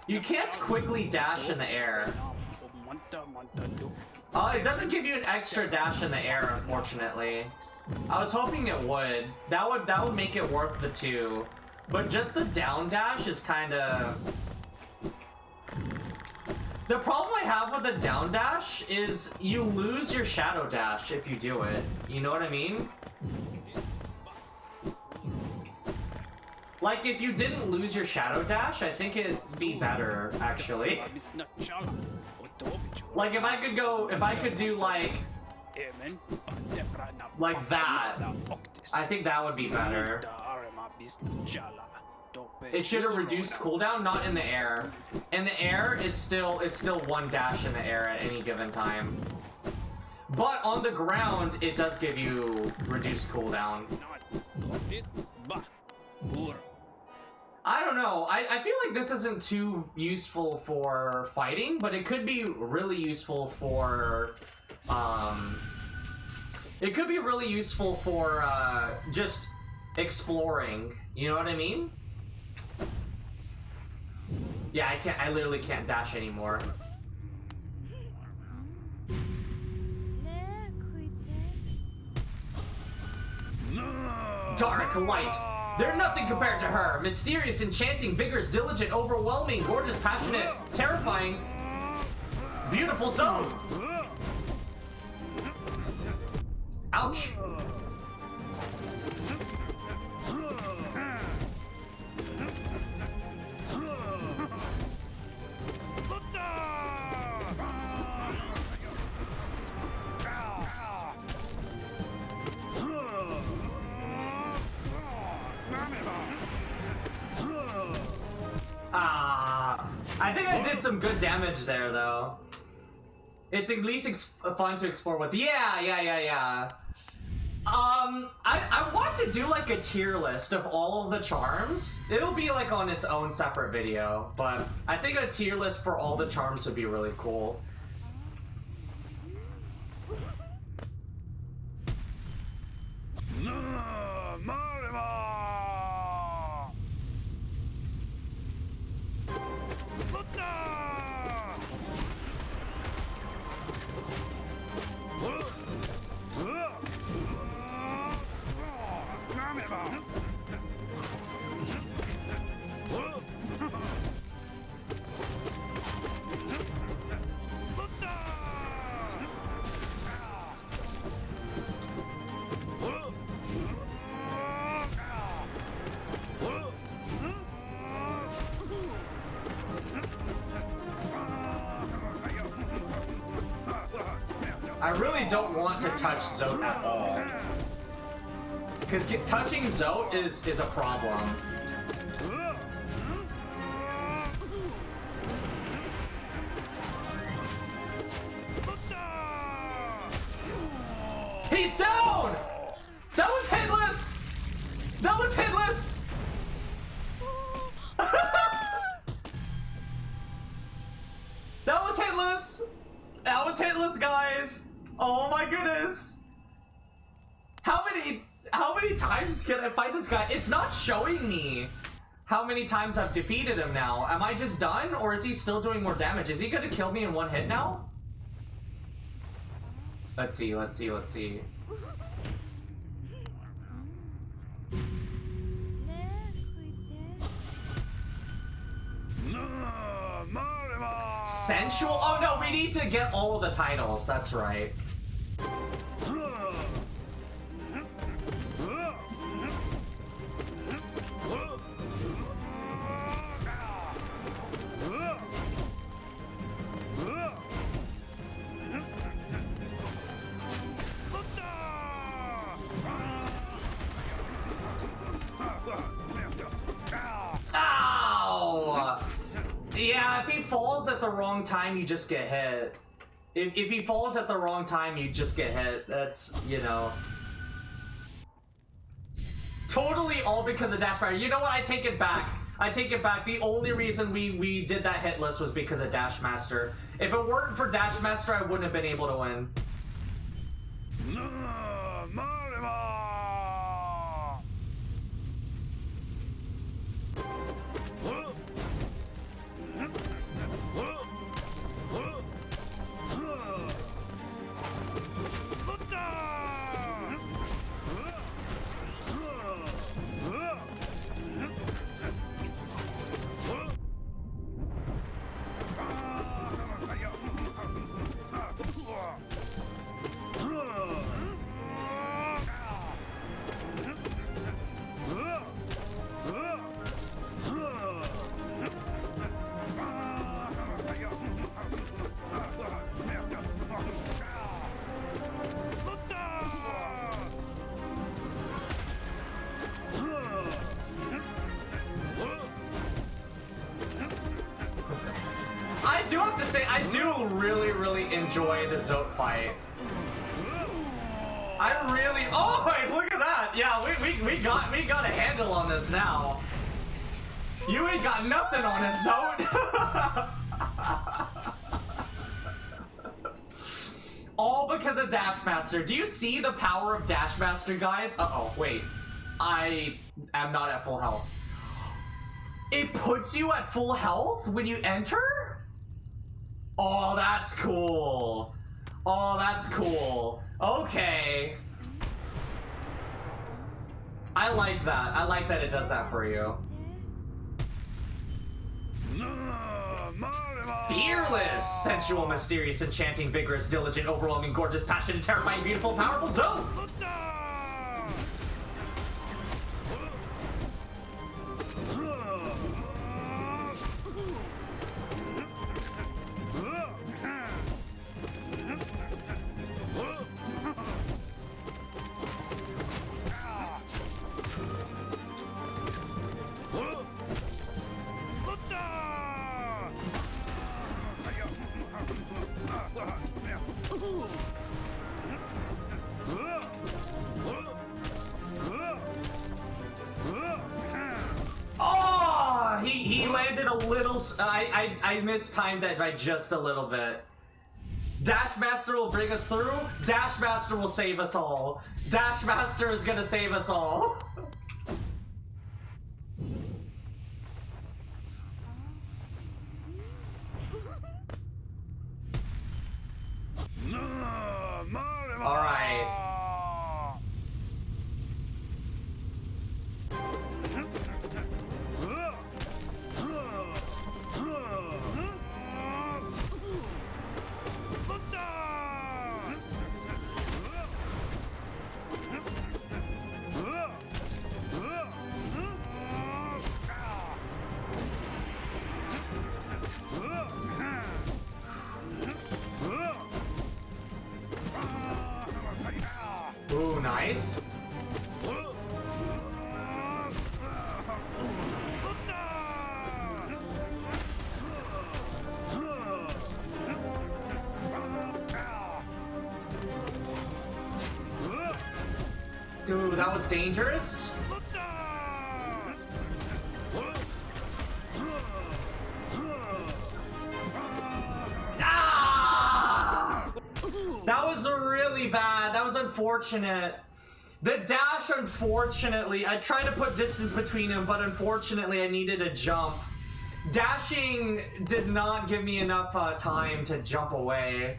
You can't quickly dash in the air. It doesn't give you an extra dash in the air, unfortunately. I was hoping it would. That would make it worth the 2. But just the down dash is kind of... The problem I have with the down dash is you lose your shadow dash if you do it. You know what I mean? Like, if you didn't lose your shadow dash, I think it'd be better, actually. Like, if I could do, like that, I think that would be better. It should have reduced cooldown, not in the air. In the air, it's still one dash in the air at any given time. But on the ground, it does give you reduced cooldown. I don't know. I feel like this isn't too useful for fighting, but it could be really useful for just exploring. You know what I mean? Yeah, I literally can't dash anymore. Dark light. They're nothing compared to her. Mysterious, enchanting, vigorous, diligent, overwhelming, gorgeous, passionate, terrifying, beautiful zone. Ouch. I think I did some good damage there, though. It's at least fun to explore with. Yeah. I want to do like a tier list of all of the charms. It'll be like on its own separate video, but I think a tier list for all the charms would be really cool. I really don't want to touch Zote at all. Because touching Zote is a problem. He's down! That was hitless! That was hitless! That was hitless! That was hitless, guys! Oh my goodness! How many times can I fight this guy? It's not showing me how many times I've defeated him now. Am I just done, or is he still doing more damage? Is he gonna kill me in one hit now? Let's see, let's see, let's see. Sensual? Oh no, we need to get all of the titles, that's right. Ow! Yeah, if he falls at the wrong time, you just get hit. If he falls at the wrong time, you just get hit. That's, you know. Totally all because of Dash Fire. You know what? I take it back. I take it back. The only reason we did that hit list was because of Dash Master. If it weren't for Dash Master, I wouldn't have been able to win. I do have to say, I do really enjoy the Zote fight. I really, oh, wait, look at that. Yeah, we got a handle on this now. You ain't got nothing on us, Zote. All because of Dash Master. Do you see the power of Dash Master, guys? Uh-oh, wait. I am not at full health. It puts you at full health when you enter? Oh, that's cool. Oh, that's cool. Okay. I like that. I like that it does that for you. Fearless! Sensual, mysterious, enchanting, vigorous, diligent, overwhelming, gorgeous, passionate, terrifying, beautiful, powerful Zote! Oh, he landed a little. I mistimed that by just a little bit. Dash Master will bring us through. Dash Master will save us all. Dash Master is gonna save us all. All right. Ooh, nice. Ooh, that was dangerous. Ah! That was really bad. That was unfortunate. The dash, unfortunately, I tried to put distance between them, but unfortunately I needed a jump. Dashing did not give me enough time to jump away.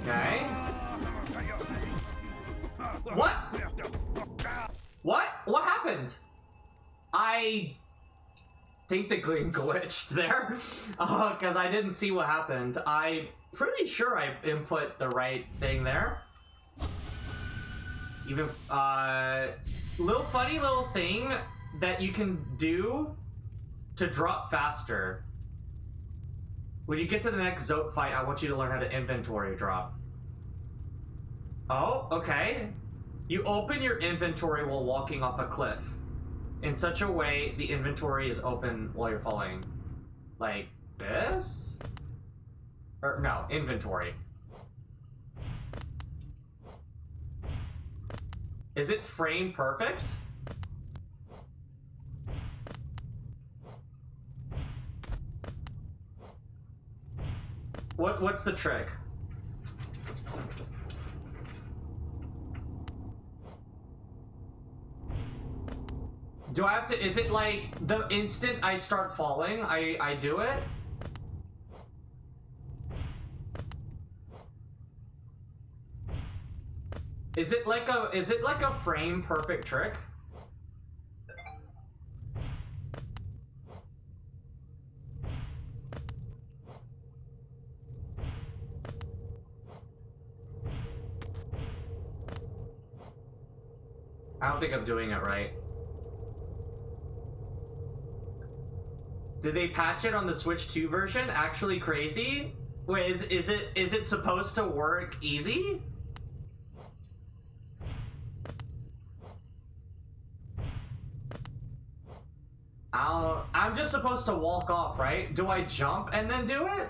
Okay. What? What? What happened? I think the game glitched there, because I didn't see what happened. I'm pretty sure I input the right thing there. Even, funny little thing that you can do to drop faster. When you get to the next Zote fight, I want you to learn how to inventory drop. Oh, okay. You open your inventory while walking off a cliff. In such a way, the inventory is open while you're falling. Like this? Or, no, inventory. Is it frame perfect? What's the trick? Do I have to, is it like the instant I start falling, I do it? Is it like a frame perfect trick? I don't think I'm doing it right. Did they patch it on the Switch 2 version? Actually crazy? Wait, is it supposed to work easy? I'm just supposed to walk off, right? Do I jump and then do it?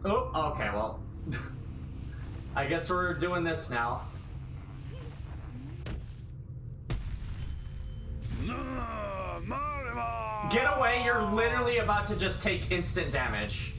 Oh, okay, well. I guess we're doing this now. Get away, you're literally about to just take instant damage.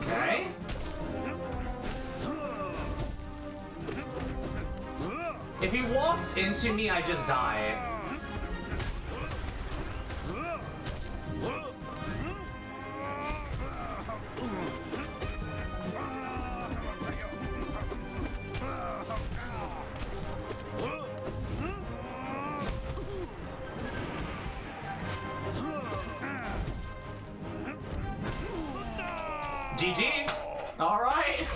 Okay. If he walks into me, I just die. GG. All right.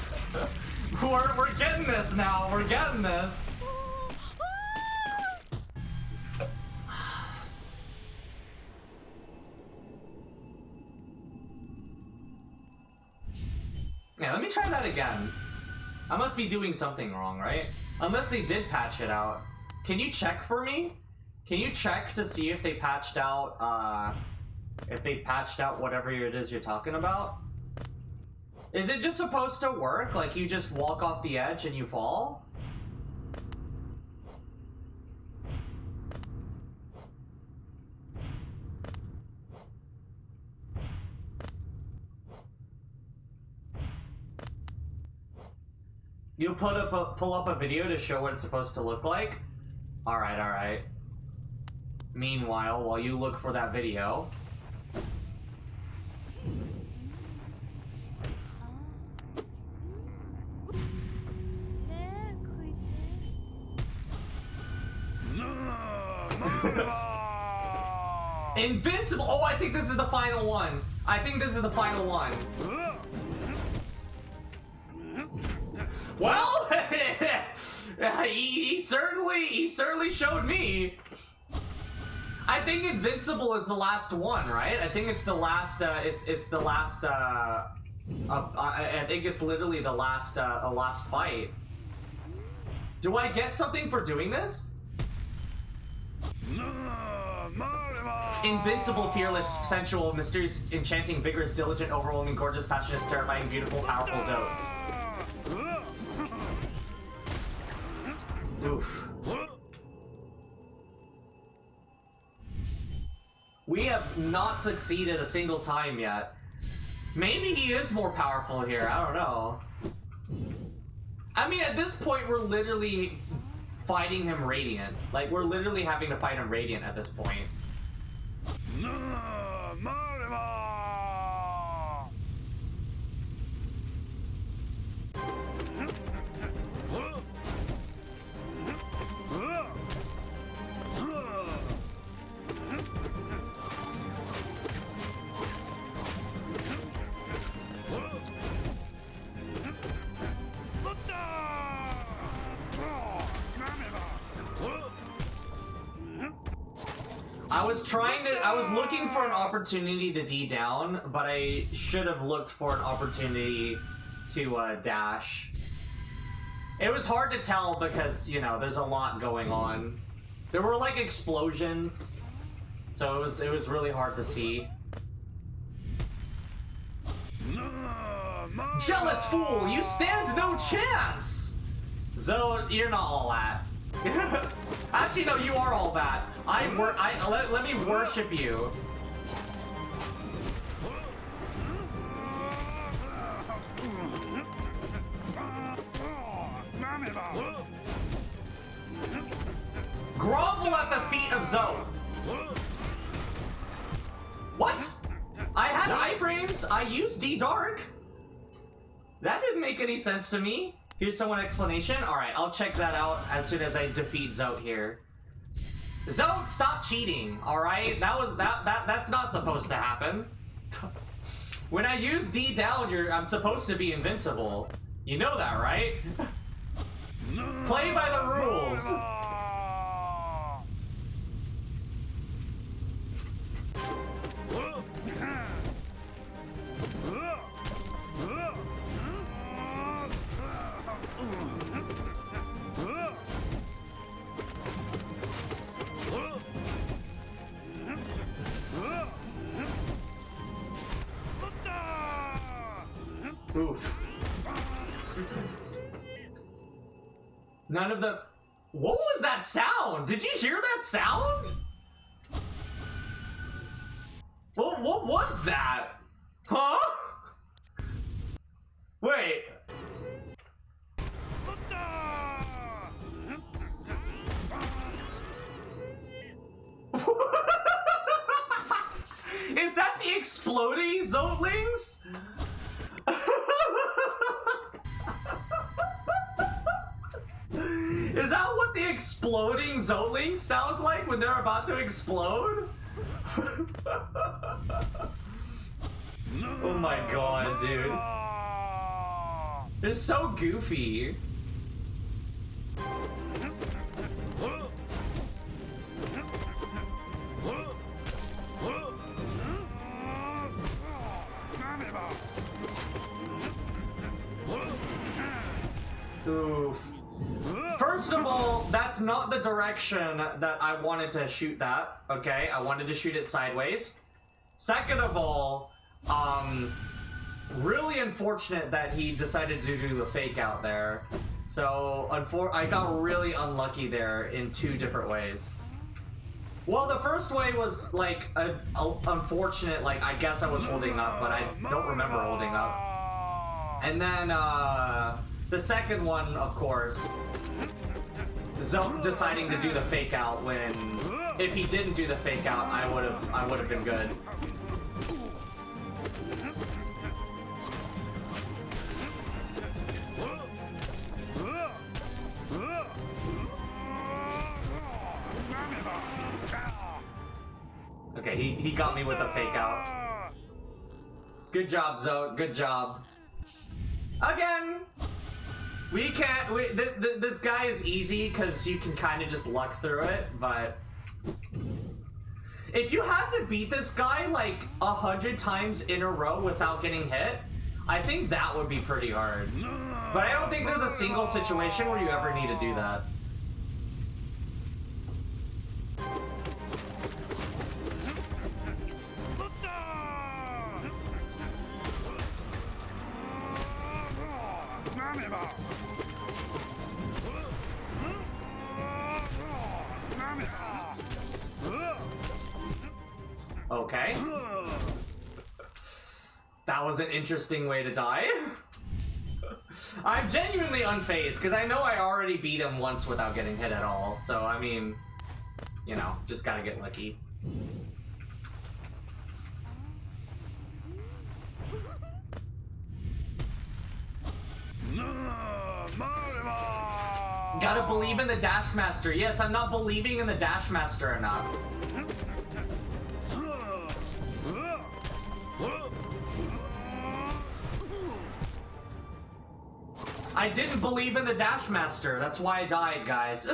We're getting this now. We're getting this. Yeah, let me try that again. I must be doing something wrong, right? Unless they did patch it out. Can you check for me? Can you check to see if they patched out, whatever it is you're talking about? Is it just supposed to work? Like you just walk off the edge and you fall? You pull up a video to show what it's supposed to look like? Alright, alright. Meanwhile, while you look for that video... Invincible! Oh, I think this is the final one. I think this is the final one. Well, he certainly showed me. I think Invincible is the last one, right? I think it's the last. It's the last. I think it's literally the last fight. Do I get something for doing this? Invincible, fearless, sensual, mysterious, enchanting, vigorous, diligent, overwhelming, gorgeous, passionate, terrifying, beautiful, powerful Zoe. Oof. We have not succeeded a single time yet. Maybe he is more powerful here, I don't know. I mean, at this point, we're literally fighting him Radiant. Like, we're literally having to fight him Radiant at this point. I was looking for an opportunity to D down, but I should have looked for an opportunity to dash. It was hard to tell because, you know, there's a lot going on. There were like explosions, so it was really hard to see. Jealous fool, you stand no chance! Zoe, you're not all that. Actually, no, you are all that. Let me worship you. Grovel at the feet of Zoe. What? I had iframes. I used D-Dark. That didn't make any sense to me. Here's someone explanation. Alright, I'll check that out as soon as I defeat Zote here. Zote, stop cheating, alright? That's not supposed to happen. When I use D down, I'm supposed to be invincible. You know that, right? Play by the rules. Oof. None of the... What was that sound? Did you hear that sound? What was that? Huh? Wait. Is that the exploding Zotlings? Is that what the exploding Zotlings sound like when they're about to explode? Oh my god, dude. They're so goofy. Oof. First of all, that's not the direction that I wanted to shoot that, okay? I wanted to shoot it sideways. Second of all, really unfortunate that he decided to do the fake out there. So, I got really unlucky there in two different ways. Well, the first way was, like, unfortunate, like, I guess I was holding up, but I don't remember holding up. And then, the second one, of course, deciding to do the fake out when, if he didn't do the fake out, I would have been good. Okay, he got me with a fake out. Good job, Zoe. Good job. Again! We can't... this guy is easy because you can kind of just luck through it, but... If you have to beat this guy like 100 times in a row without getting hit, I think that would be pretty hard. But I don't think there's a single situation where you ever need to do that. Okay. That was an interesting way to die. I'm genuinely unfazed, because I know I already beat him once without getting hit at all. So, I mean, you know, just gotta get lucky. Gotta believe in the Dash Master. Yes, I'm not believing in the Dash Master enough. I didn't believe in the Dash Master. That's why I died, guys.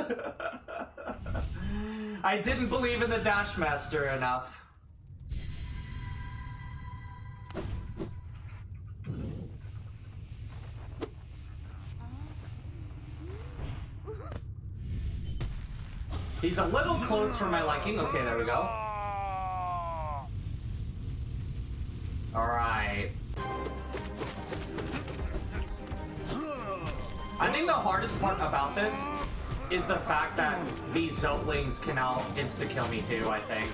I didn't believe in the Dash Master enough. He's a little close for my liking. Okay, there we go. Alright. I think the hardest part about this is the fact that these Zotlings can now insta-kill me too, I think.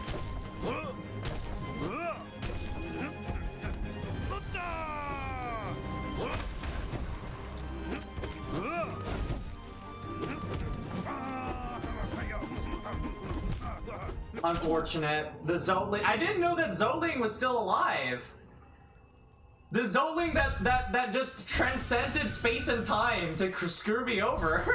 Unfortunate. The Zotling. I didn't know that Zotling was still alive. The Zotling that just transcended space and time to screw me over.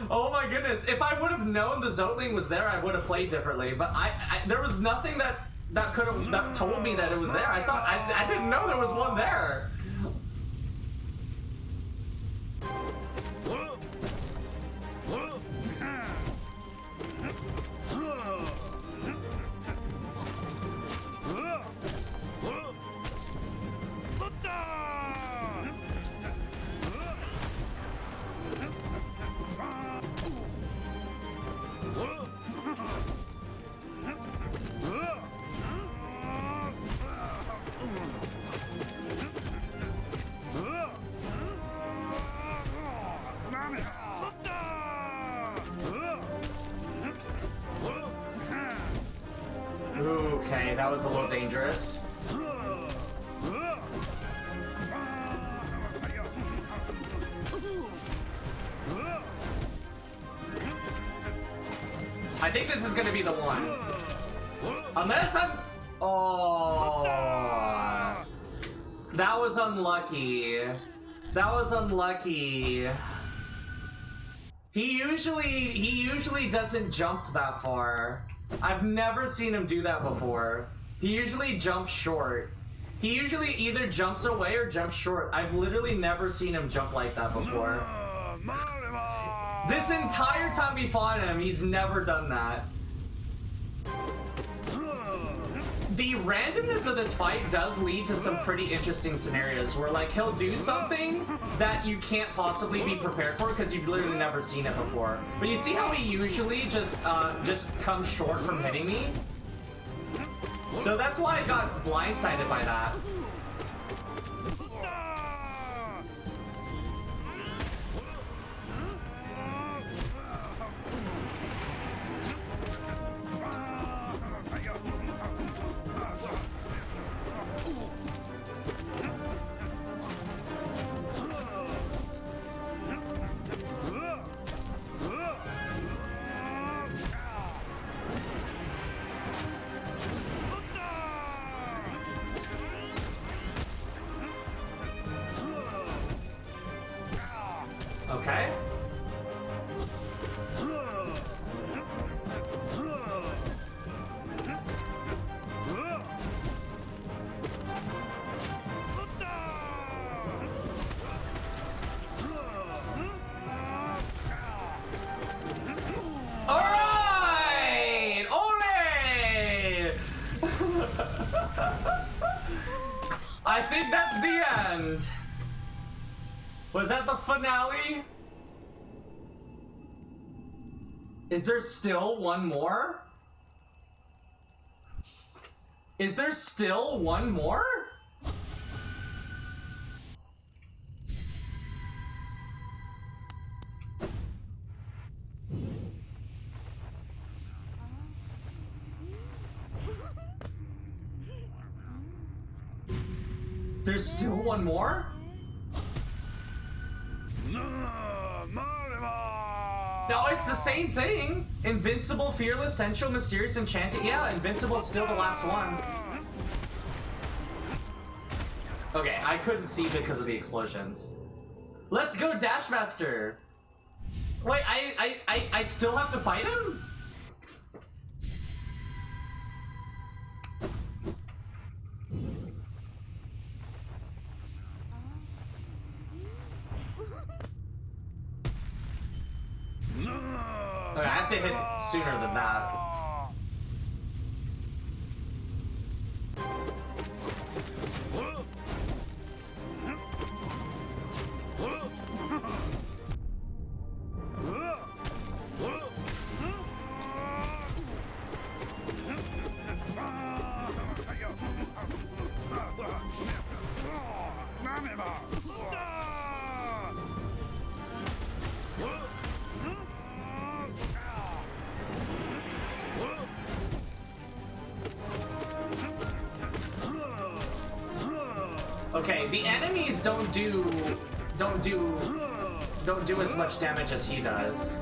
Oh my goodness! If I would have known the Zotling was there, I would have played differently. But there was nothing that told me that it was there. I didn't know there was one there. Okay, that was a little dangerous. I think this is gonna be the one. Unless I'm... Oh... That was unlucky. That was unlucky. He usually doesn't jump that far. I've never seen him do that before. He usually jumps short. He usually either jumps away or jumps short. I've literally never seen him jump like that before. This entire time we fought him, he's never done that. The randomness of this fight does lead to some pretty interesting scenarios where, like, he'll do something that you can't possibly be prepared for because you've literally never seen it before. But you see how he usually just comes short from hitting me? So that's why I got blindsided by that. Okay. All right! Ole! I think that's the end. Was that the finale? Is there still one more? Is there still one more? There's still one more? No, it's the same thing. Invincible, fearless, sensual, mysterious, enchanted. Yeah, invincible's still the last one. Okay, I couldn't see because of the explosions. Let's go, Dashmaster. Wait, I still have to fight him? Okay, I have to hit sooner than that. Okay, the enemies don't do as much damage as he does.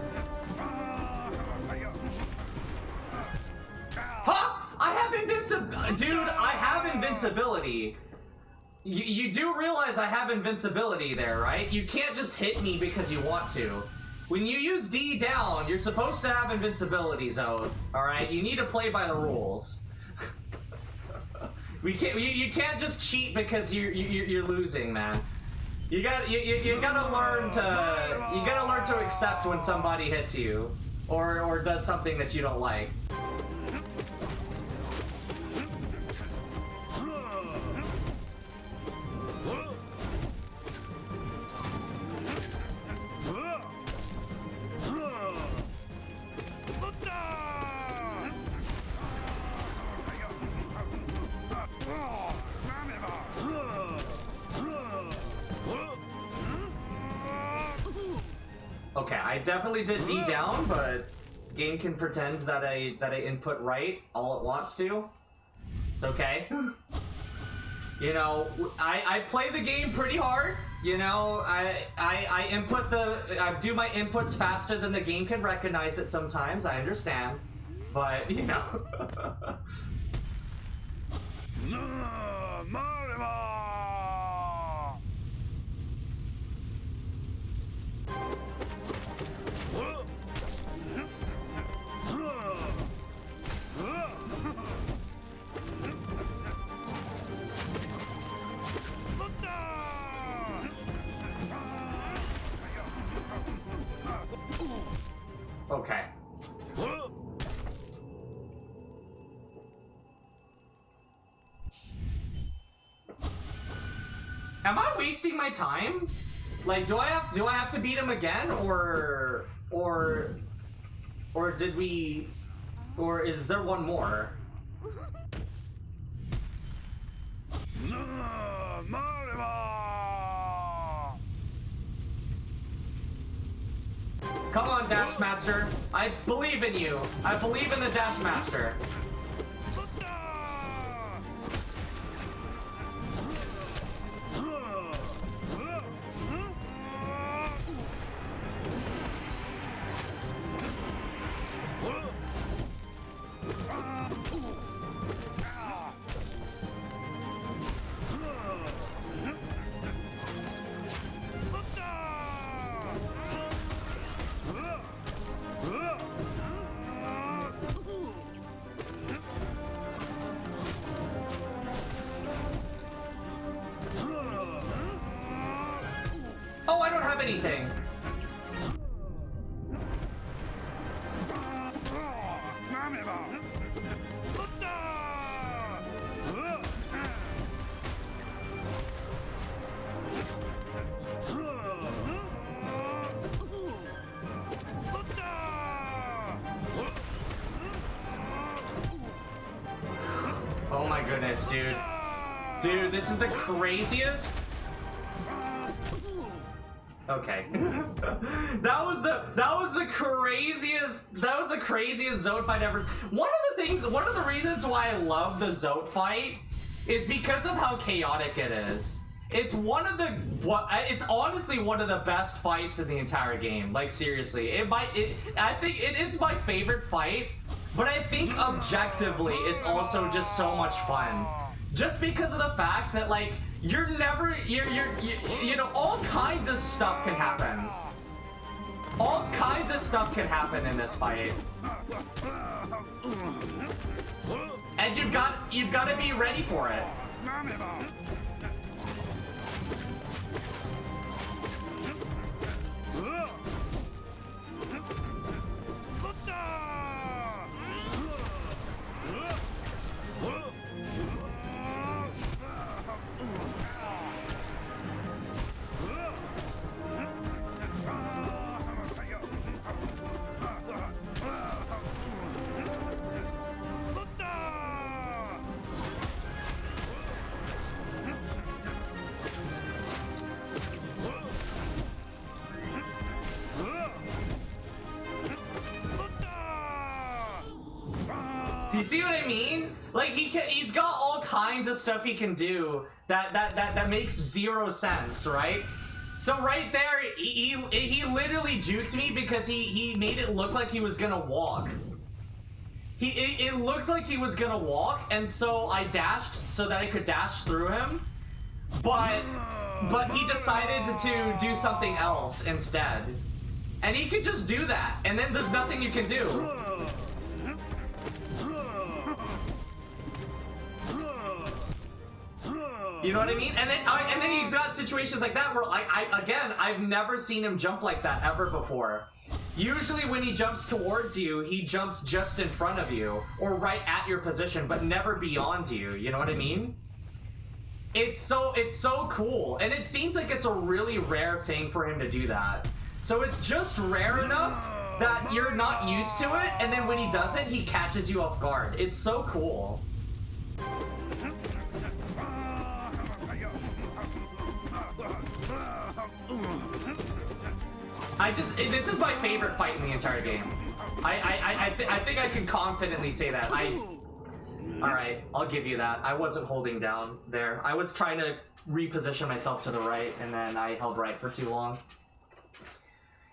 Huh? I have invincibility, dude. I have invincibility. You do realize I have invincibility there, right? You can't just hit me because you want to. When you use D down, you're supposed to have invincibility zone. All right, you need to play by the rules. We can't. You can't just cheat because you're losing, man. You gotta learn to accept when somebody hits you or does something that you don't like. Okay, I definitely did D down, but game can pretend that I input right all it wants to. It's okay. You know, I play the game pretty hard. You know, I do my inputs faster than the game can recognize it sometimes. I understand, but you know. Am I wasting my time? Like, do I have to beat him again, or did we, or is there one more? Come on, Dash Master. I believe in you. I believe in the Dash Master. Oh, I don't have anything. Oh my goodness, dude. Dude, this is the craziest. Okay. that was the craziest Zote fight ever. One of the reasons why I love the Zote fight is because of how chaotic it is. It's it's honestly one of the best fights in the entire game. Like, seriously. I think it's my favorite fight, but I think objectively it's also just so much fun. Just because of the fact that, like, you know, all kinds of stuff can happen. All kinds of stuff can happen in this fight. And you've got to be ready for it. Do you see what I mean? Like, he's got all kinds of stuff he can do that makes zero sense, right? So right there, he literally juked me because he made it look like he was gonna walk. It looked like he was gonna walk, and so I dashed so that I could dash through him, but he decided to do something else instead. And he could just do that, and then there's nothing you can do. You know what I mean? And then he's got situations like that where I've never seen him jump like that ever before. Usually when he jumps towards you, he jumps just in front of you or right at your position, but never beyond you. You know what I mean? It's so cool, and it seems like it's a really rare thing for him to do that. So it's just rare enough that you're not used to it, and then when he does it, he catches you off guard. It's so cool. This is my favorite fight in the entire game. I think I can confidently say that. Alright, I'll give you that. I wasn't holding down there. I was trying to reposition myself to the right, and then I held right for too long.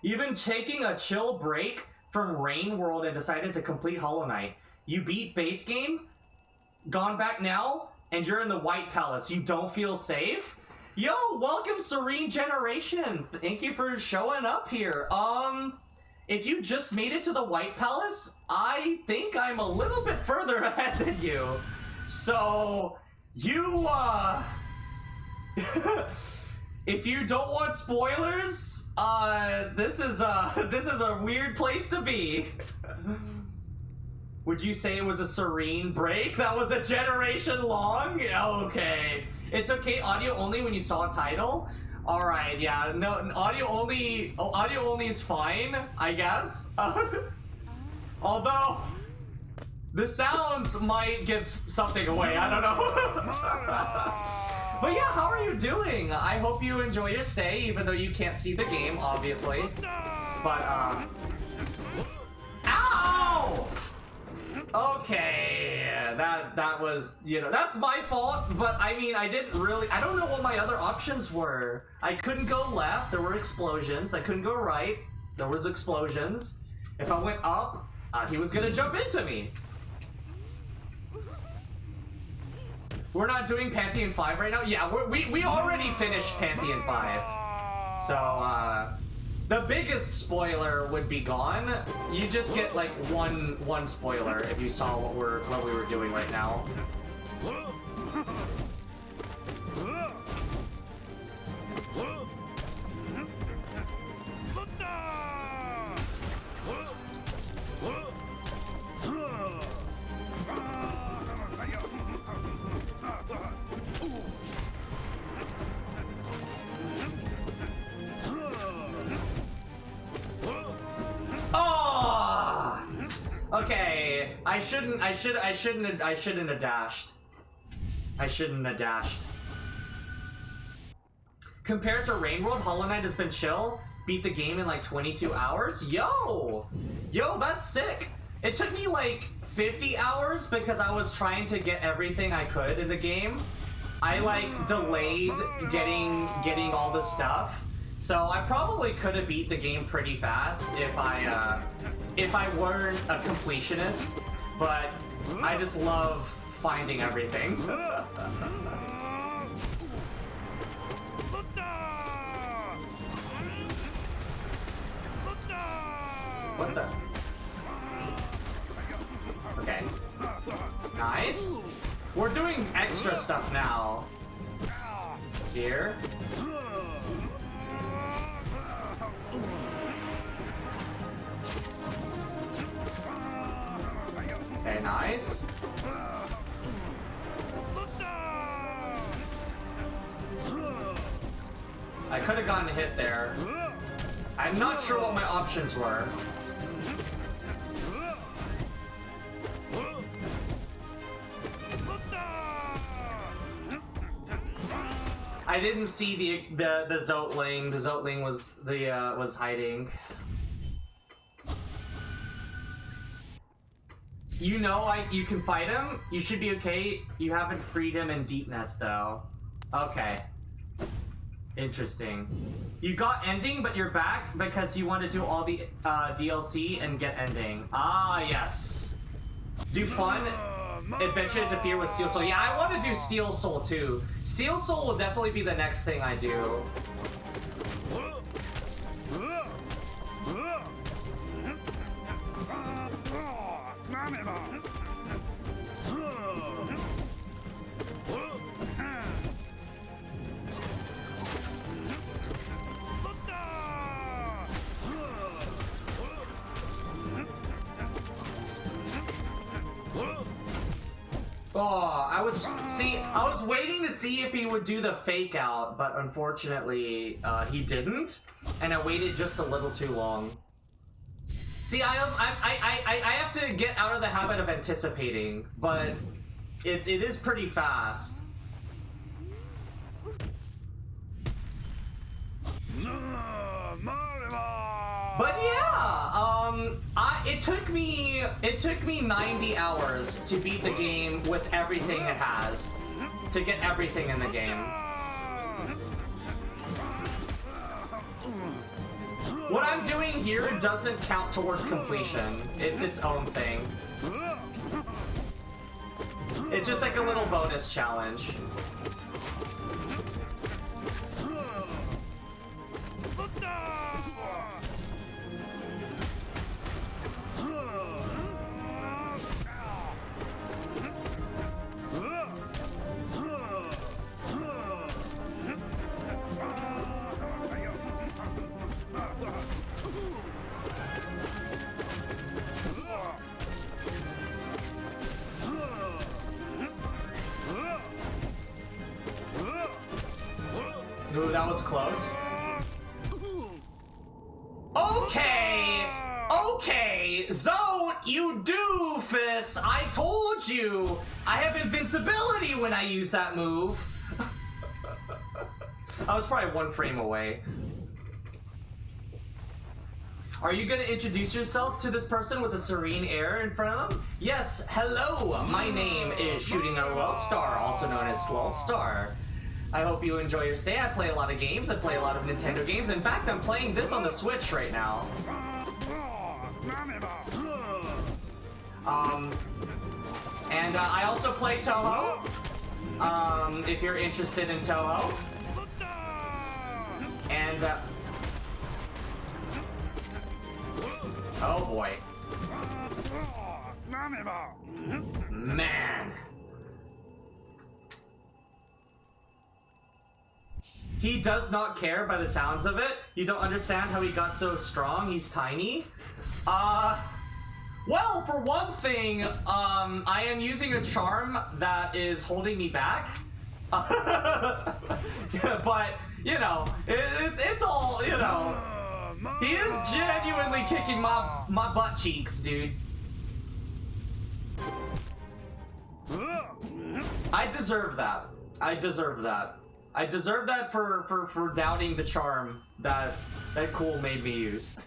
You've been taking a chill break from Rain World and decided to complete Hollow Knight. You beat base game, gone back now, and you're in the White Palace. You don't feel safe? Yo, welcome Serene Generation. Thank you for showing up here. If you just made it to the White Palace, I think I'm a little bit further ahead than you. So, you, if you don't want spoilers, this is a weird place to be. Would you say it was a serene break? That was a generation long? Okay. It's okay, audio only when you saw a title. All right, yeah, no, audio only is fine, I guess. Although the sounds might give something away. I don't know. But yeah, how are you doing? I hope you enjoy your stay, even though you can't see the game, obviously. But ow! Okay, that was, you know, that's my fault, but I mean, I don't know what my other options were. I couldn't go left, there were explosions. I couldn't go right, there was explosions. If I went up, he was gonna jump into me. We're not doing Pantheon 5 right now? Yeah, we already finished Pantheon 5. So, the biggest spoiler would be gone. You just get like one spoiler if you saw what we were doing right now. Oh! Okay, I shouldn't have dashed. I shouldn't have dashed. Compared to Rain World, Hollow Knight has been chill. Beat the game in like 22 hours. Yo, that's sick. It took me like 50 hours because I was trying to get everything I could in the game. I like delayed getting all the stuff. So I probably could have beat the game pretty fast if I weren't a completionist, but I just love finding everything. What the? Okay. Nice. We're doing extra stuff now. Here. Okay, nice. I could have gotten a hit there. I'm not sure what my options were. I didn't see the Zotling. The Zotling was hiding. You know, you can fight him. You should be okay. You haven't freed him in Deep Nest though. Okay. Interesting. You got ending, but you're back because you want to do all the DLC and get ending. Ah, yes. Do fun adventure interfere with Steel Soul. Yeah, I want to do Steel Soul too. Steel Soul will definitely be the next thing I do. Oh, I was waiting to see if he would do the fake out, but unfortunately, he didn't, and I waited just a little too long. See, I have to get out of the habit of anticipating, but it is pretty fast. But yeah, it took me 90 hours to beat the game with everything it has, to get everything in the game. What I'm doing here doesn't count towards completion. It's its own thing. It's just like a little bonus challenge. was close. Okay! Okay! Zone, you doofus! I told you! I have invincibility when I use that move! I was probably 1 frame away. Are you gonna introduce yourself to this person with a serene air in front of them? Yes, hello! My name is Shooting a Lil Star, also known as Slul Star. I hope you enjoy your stay. I play a lot of games. I play a lot of Nintendo games. In fact, I'm playing this on the Switch right now. And I also play Toho. If you're interested in Toho. And, oh boy. Man. He does not care by the sounds of it. You don't understand how he got so strong. He's tiny. Well, for one thing, I am using a charm that is holding me back. But, you know, it's all, you know. He is genuinely kicking my butt cheeks, dude. I deserve that. I deserve that. I deserve that for doubting the charm that Cool made me use.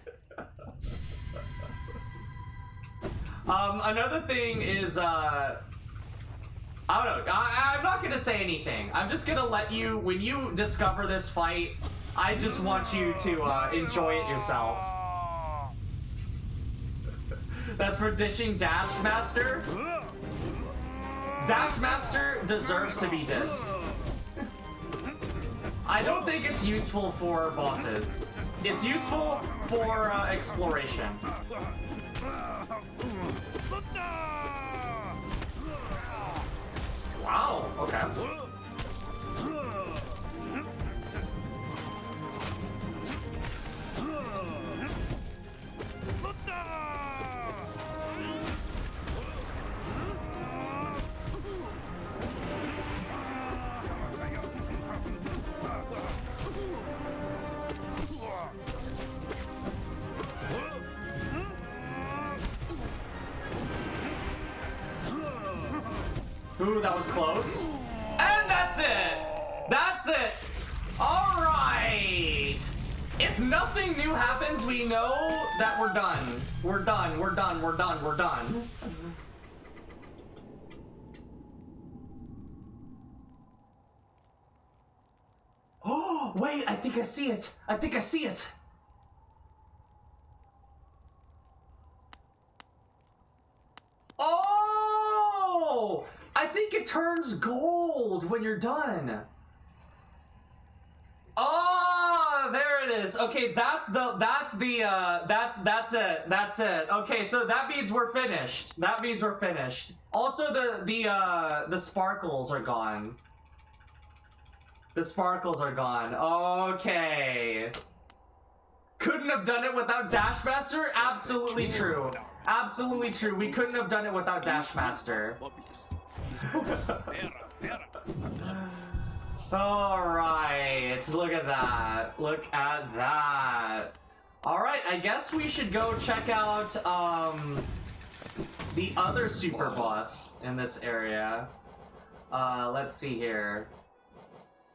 Another thing is, I don't know, I'm not gonna say anything. I'm just gonna let you, when you discover this fight, I just want you to enjoy it yourself. That's for dishing Dash Master. Dash Master deserves to be dissed. I don't think it's useful for bosses. It's useful for exploration. Wow, okay. Ooh, that was close. And that's it! That's it! Alright! If nothing new happens, we know that we're done. We're done, we're done, we're done, we're done. Oh, wait, I think I see it. I think I see it. Oh! I think it turns gold when you're done. Oh, there it is. Okay, that's it. Okay, so that means we're finished. That means we're finished. Also, the sparkles are gone. The sparkles are gone. Okay. Couldn't have done it without Dash Master? Absolutely true. Absolutely true. We couldn't have done it without Dash Master. Alright, look at that. Look at that. Alright, I guess we should go check out the other super boss in this area. Let's see here.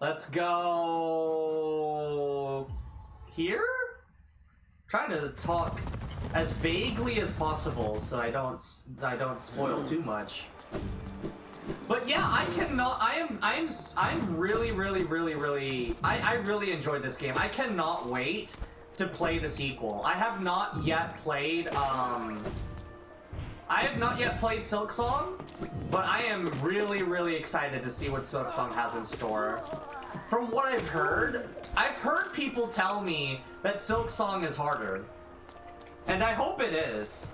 Let's go here? Trying to talk as vaguely as possible so I don't spoil too much. But yeah, I'm really I really enjoyed this game. I cannot wait to play the sequel. I have not yet played Silksong, but I am really excited to see what Silksong has in store. From what I've heard people tell me that Silksong is harder. And I hope it is.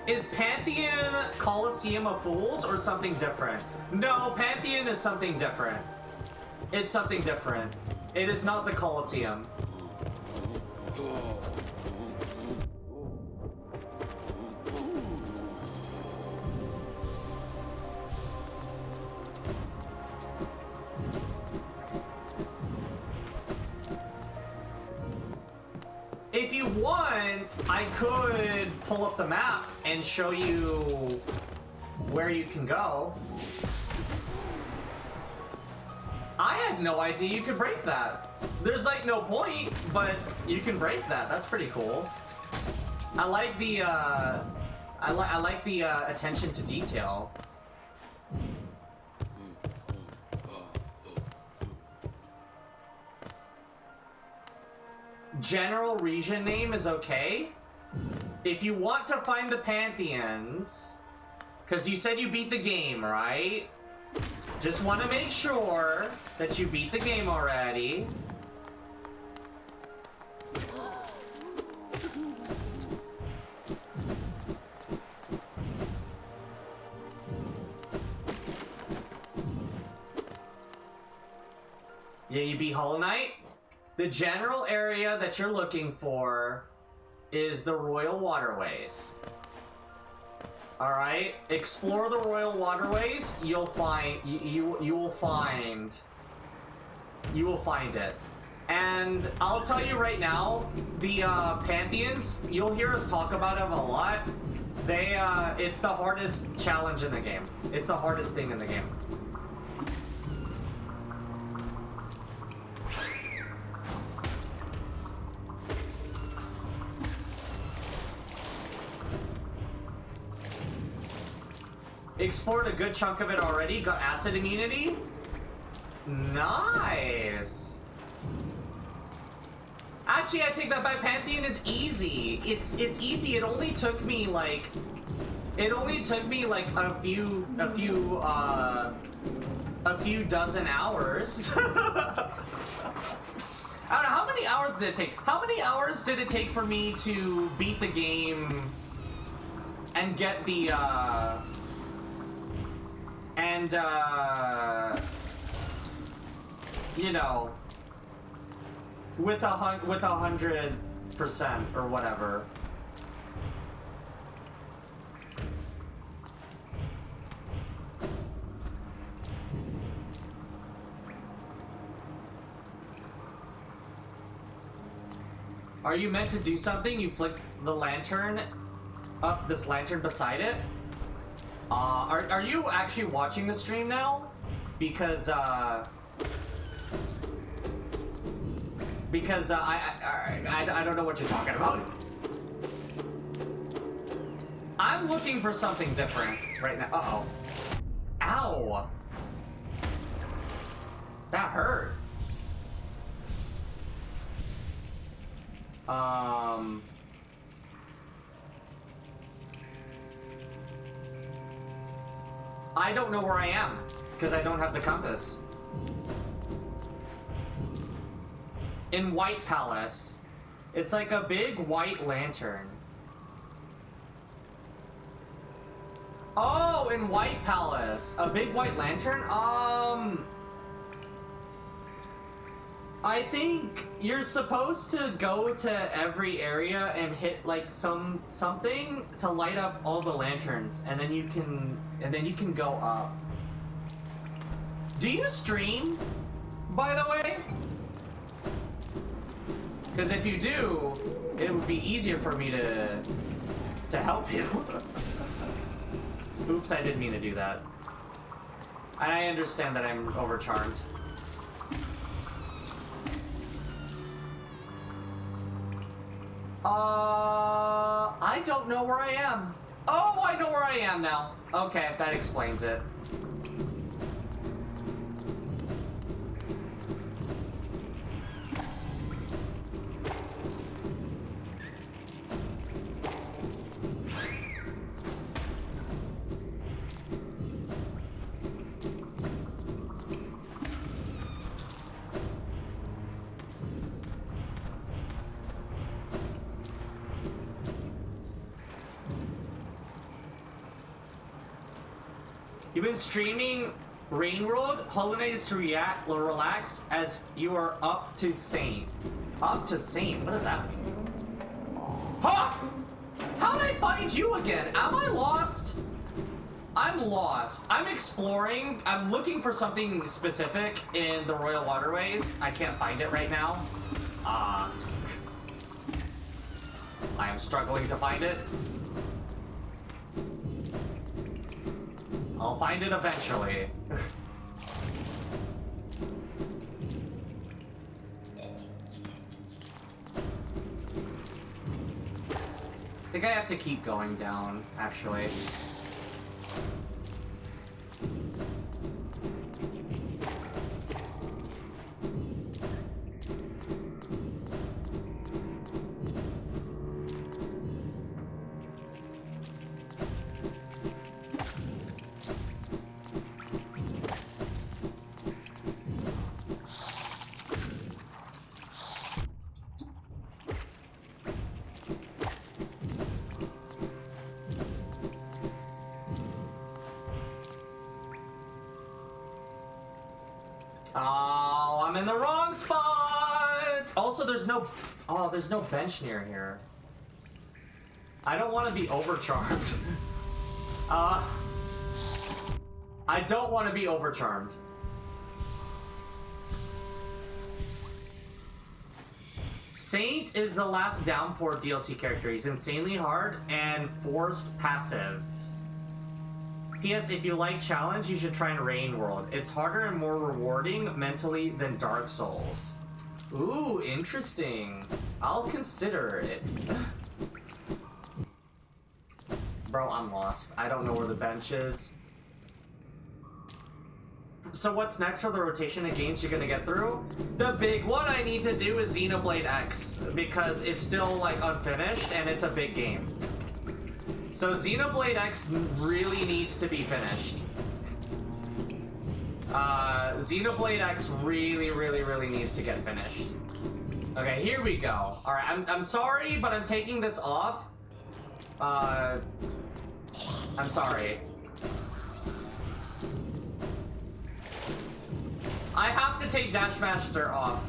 Is Pantheon Coliseum of Fools or something different? No, Pantheon is something different. It's something different. It is not the Coliseum. If you want, I could pull up the map and show you where you can go. I had no idea you could break that. There's like no point, but you can break that. That's pretty cool. I like the I like the attention to detail. General region name is okay. If you want to find the Pantheons, because you said you beat the game, right? Just want to make sure that you beat the game already. Yeah, you beat Hollow Knight. The general area that you're looking for is the Royal Waterways. All right, explore the Royal Waterways. You'll find you will find it. And I'll tell you right now, the Pantheons, you'll hear us talk about them a lot. They it's the hardest challenge in the game. It's the hardest thing in the game. Explored a good chunk of it already. Got acid immunity. Nice. Actually, I take that back. Pantheon is easy. It's easy. It only took me like a few dozen hours. I don't know, how many hours did it take? How many hours did it take for me to beat the game and get the you know, with 100% or whatever. Are you meant to do something? You flicked the lantern up this lantern beside it? Are you actually watching the stream now? Because I don't know what you're talking about. I'm looking for something different right now. Uh-oh. Ow. That hurt. I don't know where I am, because I don't have the compass. In White Palace. It's like a big white lantern. Oh, in White Palace. A big white lantern? I think you're supposed to go to every area and hit like something to light up all the lanterns, and then you can go up. Do you stream, by the way? Because if you do, it would be easier for me to help you. Oops, I didn't mean to do that. I understand that I'm overcharmed. I don't know where I am. Oh, I know where I am now. Okay, that explains it. You've been streaming Rain World. Hollow Knight is to relax as you are up to Saint. Up to Saint? What does that mean? Huh? How did I find you again? Am I lost? I'm lost. I'm exploring. I'm looking for something specific in the Royal Waterways. I can't find it right now. I am struggling to find it. I'll find it eventually. I think I have to keep going down, actually. Oh, I'm in the wrong spot! Also, there's no bench near here. I don't want to be overcharmed. I don't want to be overcharmed. Saint is the last Downpour DLC character. He's insanely hard and forced passives. P.S. If you like challenge, you should try in Rain World. It's harder and more rewarding mentally than Dark Souls. Ooh, interesting. I'll consider it. Bro, I'm lost. I don't know where the bench is. So what's next for the rotation of games you're gonna get through? The big one I need to do is Xenoblade X, because it's still, like, unfinished, and it's a big game. So Xenoblade X really needs to be finished. Xenoblade X really needs to get finished. Okay, here we go. Alright, I'm sorry, but I'm taking this off. I'm sorry. I have to take Dash Master off.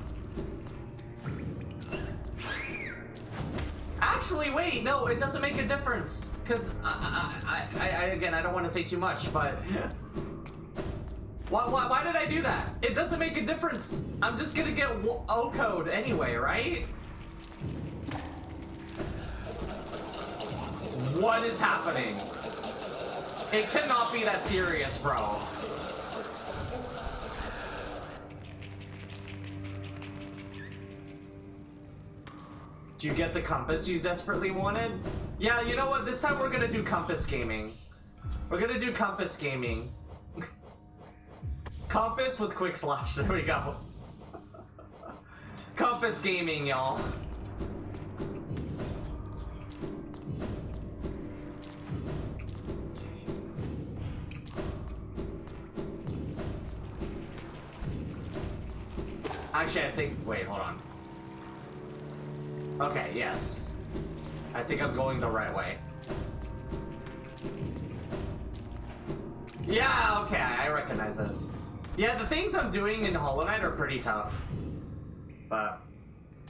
Actually, wait, no, it doesn't make a difference. Because, again, I don't want to say too much, but... why did I do that? It doesn't make a difference. I'm just gonna get O-code anyway, right? What is happening? It cannot be that serious, bro. Do you get the compass you desperately wanted? Yeah, you know what? This time we're gonna do compass gaming. We're gonna do compass gaming. Compass with quick slash. There we go. Compass gaming, y'all. Actually, I think... Wait, hold on. Okay, yes. I think I'm going the right way. Yeah, okay, I recognize this. Yeah, the things I'm doing in Hollow Knight are pretty tough. But...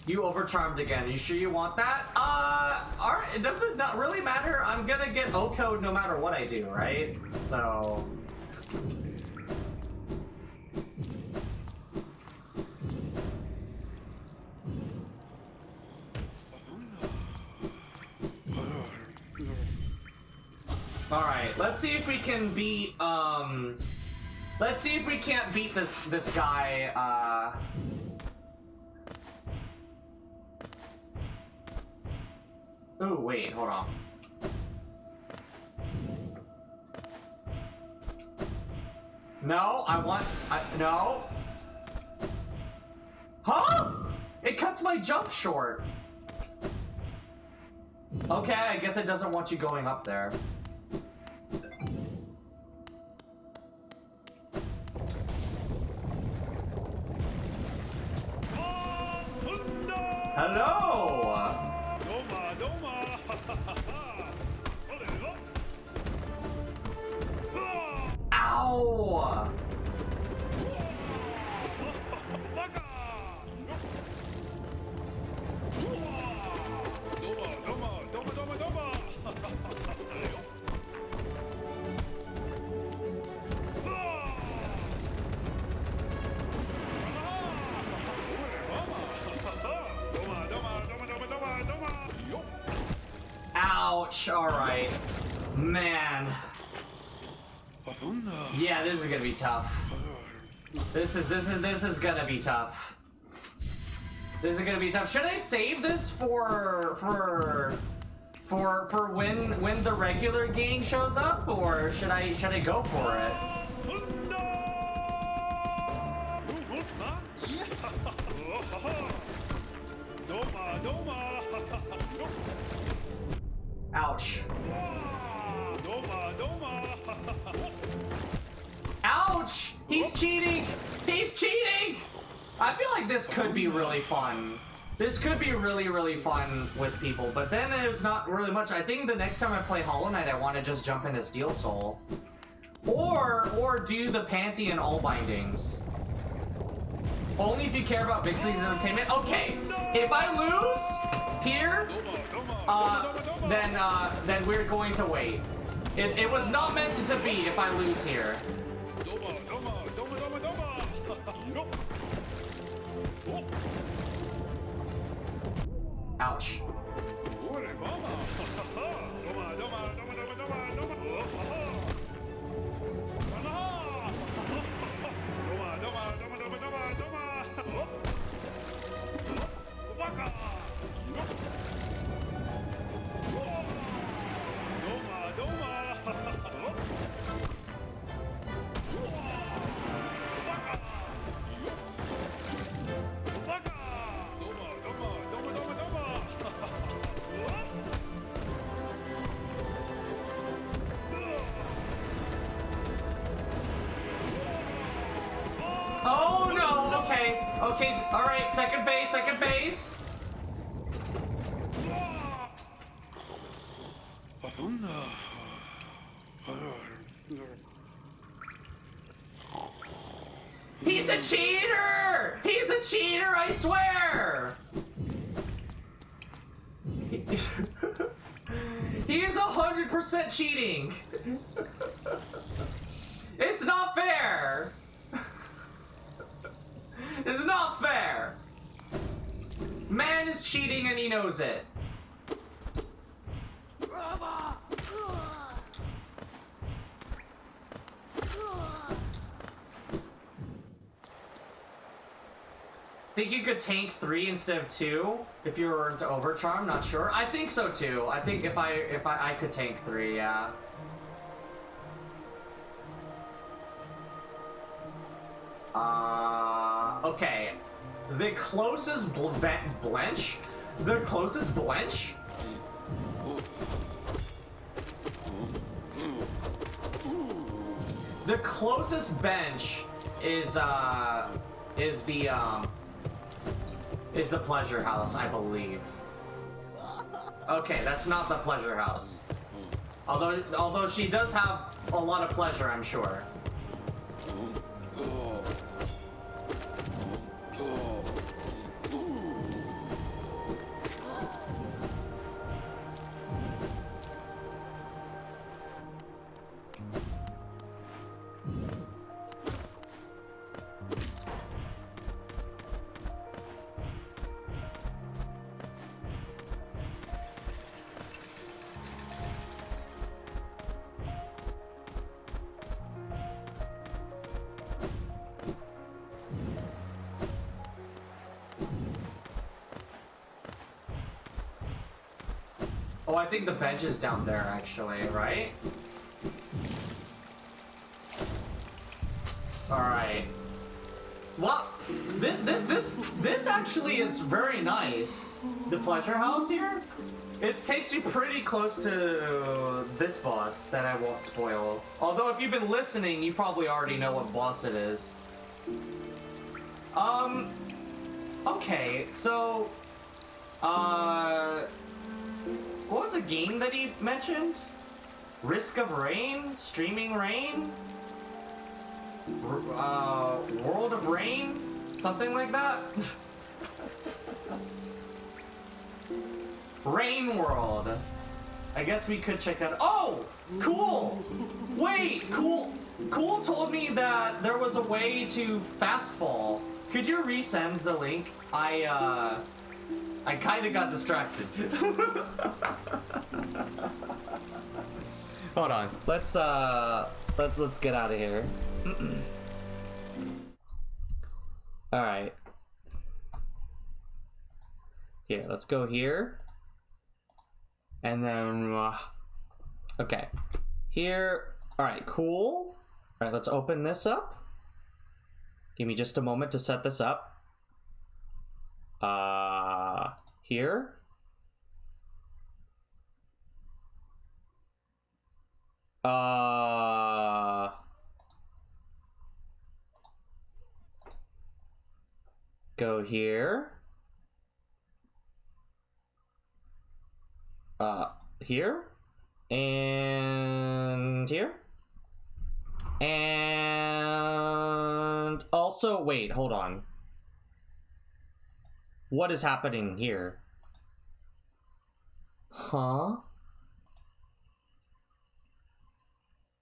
You overcharmed again. You sure you want that? Alright, it doesn't not really matter. I'm gonna get O-code no matter what I do, right? So... Alright, let's see if we can beat, let's see if we can't beat this guy, Oh, wait, hold on. No, no. Huh? It cuts my jump short. Okay, I guess it doesn't want you going up there. Hello! Ouch, alright. Man. Yeah, this is gonna be tough. This is gonna be tough. This is gonna be tough. Should I save this for when the regular gang shows up, or should I go for it? Ouch. Ouch! He's cheating! He's cheating! I feel like this could be really fun. This could be really fun with people, but then there's not really much. I think the next time I play Hollow Knight, I want to just jump into Steel Soul. Or do the Pantheon all bindings. Only if you care about Big Cities Entertainment. Okay, if I lose here, then we're going to wait. It was not meant to be if I lose here. Ouch. Oh no, okay. Okay, alright, second base, second base. He's a cheater! He's a cheater, I swear! He is 100% cheating! It's not fair! It's not fair! Man is cheating and he knows it. Think you could tank 3 instead of 2 if you were to overcharm? Not sure. I think so too. I think if I could tank 3, yeah. Okay. The closest blench? The closest blench? The closest bench is the pleasure house, I believe. Okay, that's not the pleasure house. Although she does have a lot of pleasure, I'm sure. Oh, I think the bench is down there, actually, right? Alright. Well, this actually is very nice. The pleasure house here? It takes you pretty close to this boss that I won't spoil. Although if you've been listening, you probably already know what boss it is. Okay, so... what was the game that he mentioned? Risk of Rain? Streaming Rain? World of Rain? Something like that? Rain World. I guess we could check that. Oh! Cool! Wait, Cool told me that there was a way to fast fall. Could you resend the link? I kinda got distracted. Hold on. Let's get out of here. All right. Here, let's go here. And then okay. Here. All right, cool. All right, let's open this up. Give me just a moment to set this up. Here. Go here. Here. And here. And also, wait, hold on. What is happening here? Huh?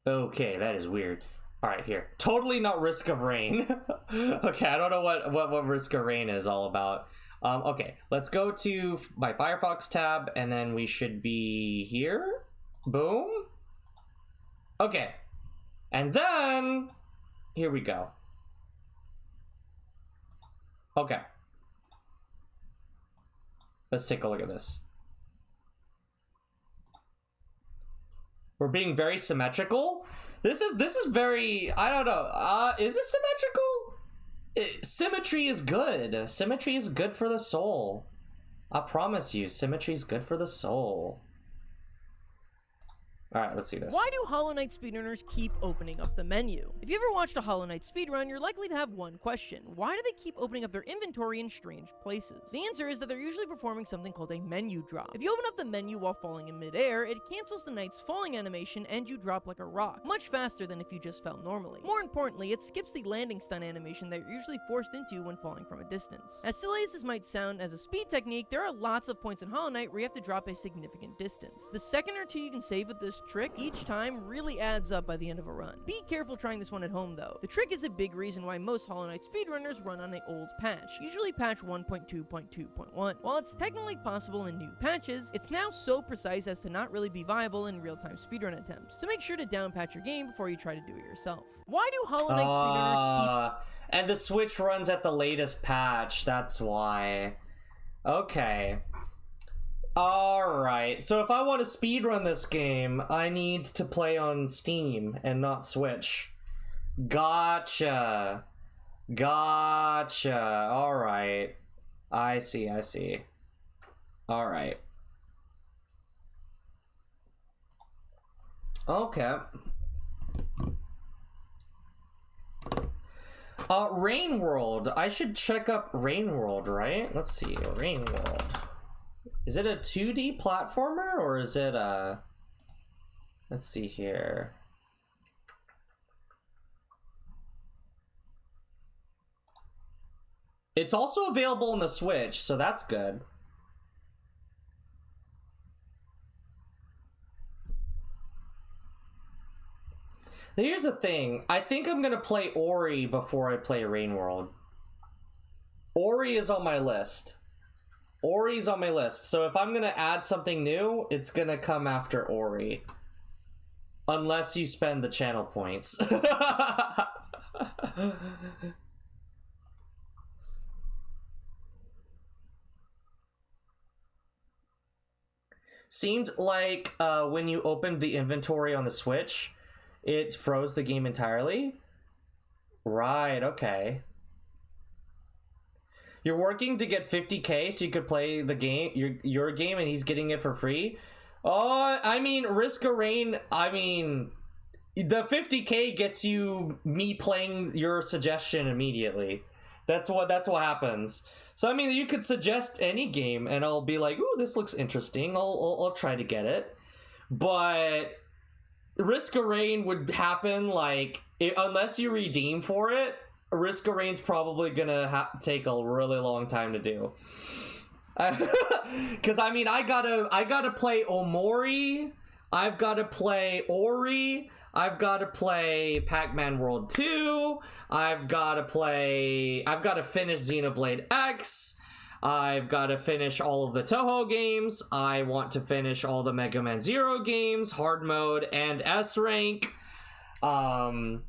Okay, that is weird. All right, here. Totally not Risk of Rain. Okay, I don't know what Risk of Rain is all about. Okay, let's go to my Firefox tab, and then we should be here. Boom. Okay. And then, here we go. Okay. Let's take a look at this. We're being very symmetrical. This is very, I don't know. Is it symmetrical? Symmetry is good. Symmetry is good for the soul. I promise you, symmetry is good for the soul. Alright, let's see this. Why do Hollow Knight speedrunners keep opening up the menu? If you ever watched a Hollow Knight speedrun, you're likely to have one question. Why do they keep opening up their inventory in strange places? The answer is that they're usually performing something called a menu drop. If you open up the menu while falling in midair, it cancels the knight's falling animation and you drop like a rock, much faster than if you just fell normally. More importantly, it skips the landing stun animation that you're usually forced into when falling from a distance. As silly as this might sound as a speed technique, there are lots of points in Hollow Knight where you have to drop a significant distance. The second or two you can save with this trick each time really adds up by the end of a run. Be careful trying this one at home though. The trick is a big reason why most Hollow Knight speedrunners run on an old patch, usually patch 1.2.2.1. While it's technically possible in new patches, it's now so precise as to not really be viable in real-time speedrun attempts, so make sure to downpatch your game before you try to do it yourself. Why do Hollow Knight speedrunners keep... And the Switch runs at the latest patch, that's why. Okay. Alright, so if I want to speedrun this game, I need to play on Steam and not Switch. Gotcha. Gotcha. Alright. I see. Alright. Okay. Rain World. I should check up Rain World, right? Let's see. Rain World. Is it a 2D platformer or is it a... Let's see here. It's also available on the Switch, so that's good. Now here's the thing. I think I'm gonna play Ori before I play Rain World. Ori is on my list. Ori's on my list, so if I'm gonna add something new, it's gonna come after Ori. Unless you spend the channel points. Seemed like when you opened the inventory on the Switch, it froze the game entirely. Right, okay. You're working to get 50k so you could play the game, your game, and he's getting it for free. Oh, I mean, Risk of Rain, I mean, the 50k gets you me playing your suggestion immediately. That's what happens. So I mean, you could suggest any game and I'll be like, ooh, this looks interesting. I'll try to get it. But Risk of Rain would happen like unless you redeem for it. Risk of Rain's probably gonna take a really long time to do. Because I mean, I gotta play Omori, I've gotta play Ori, I've gotta play Pac-Man World 2, I've gotta finish Xenoblade X, I've got to finish all of the Toho games. I want to finish all the Mega Man Zero games, hard mode and S rank. There's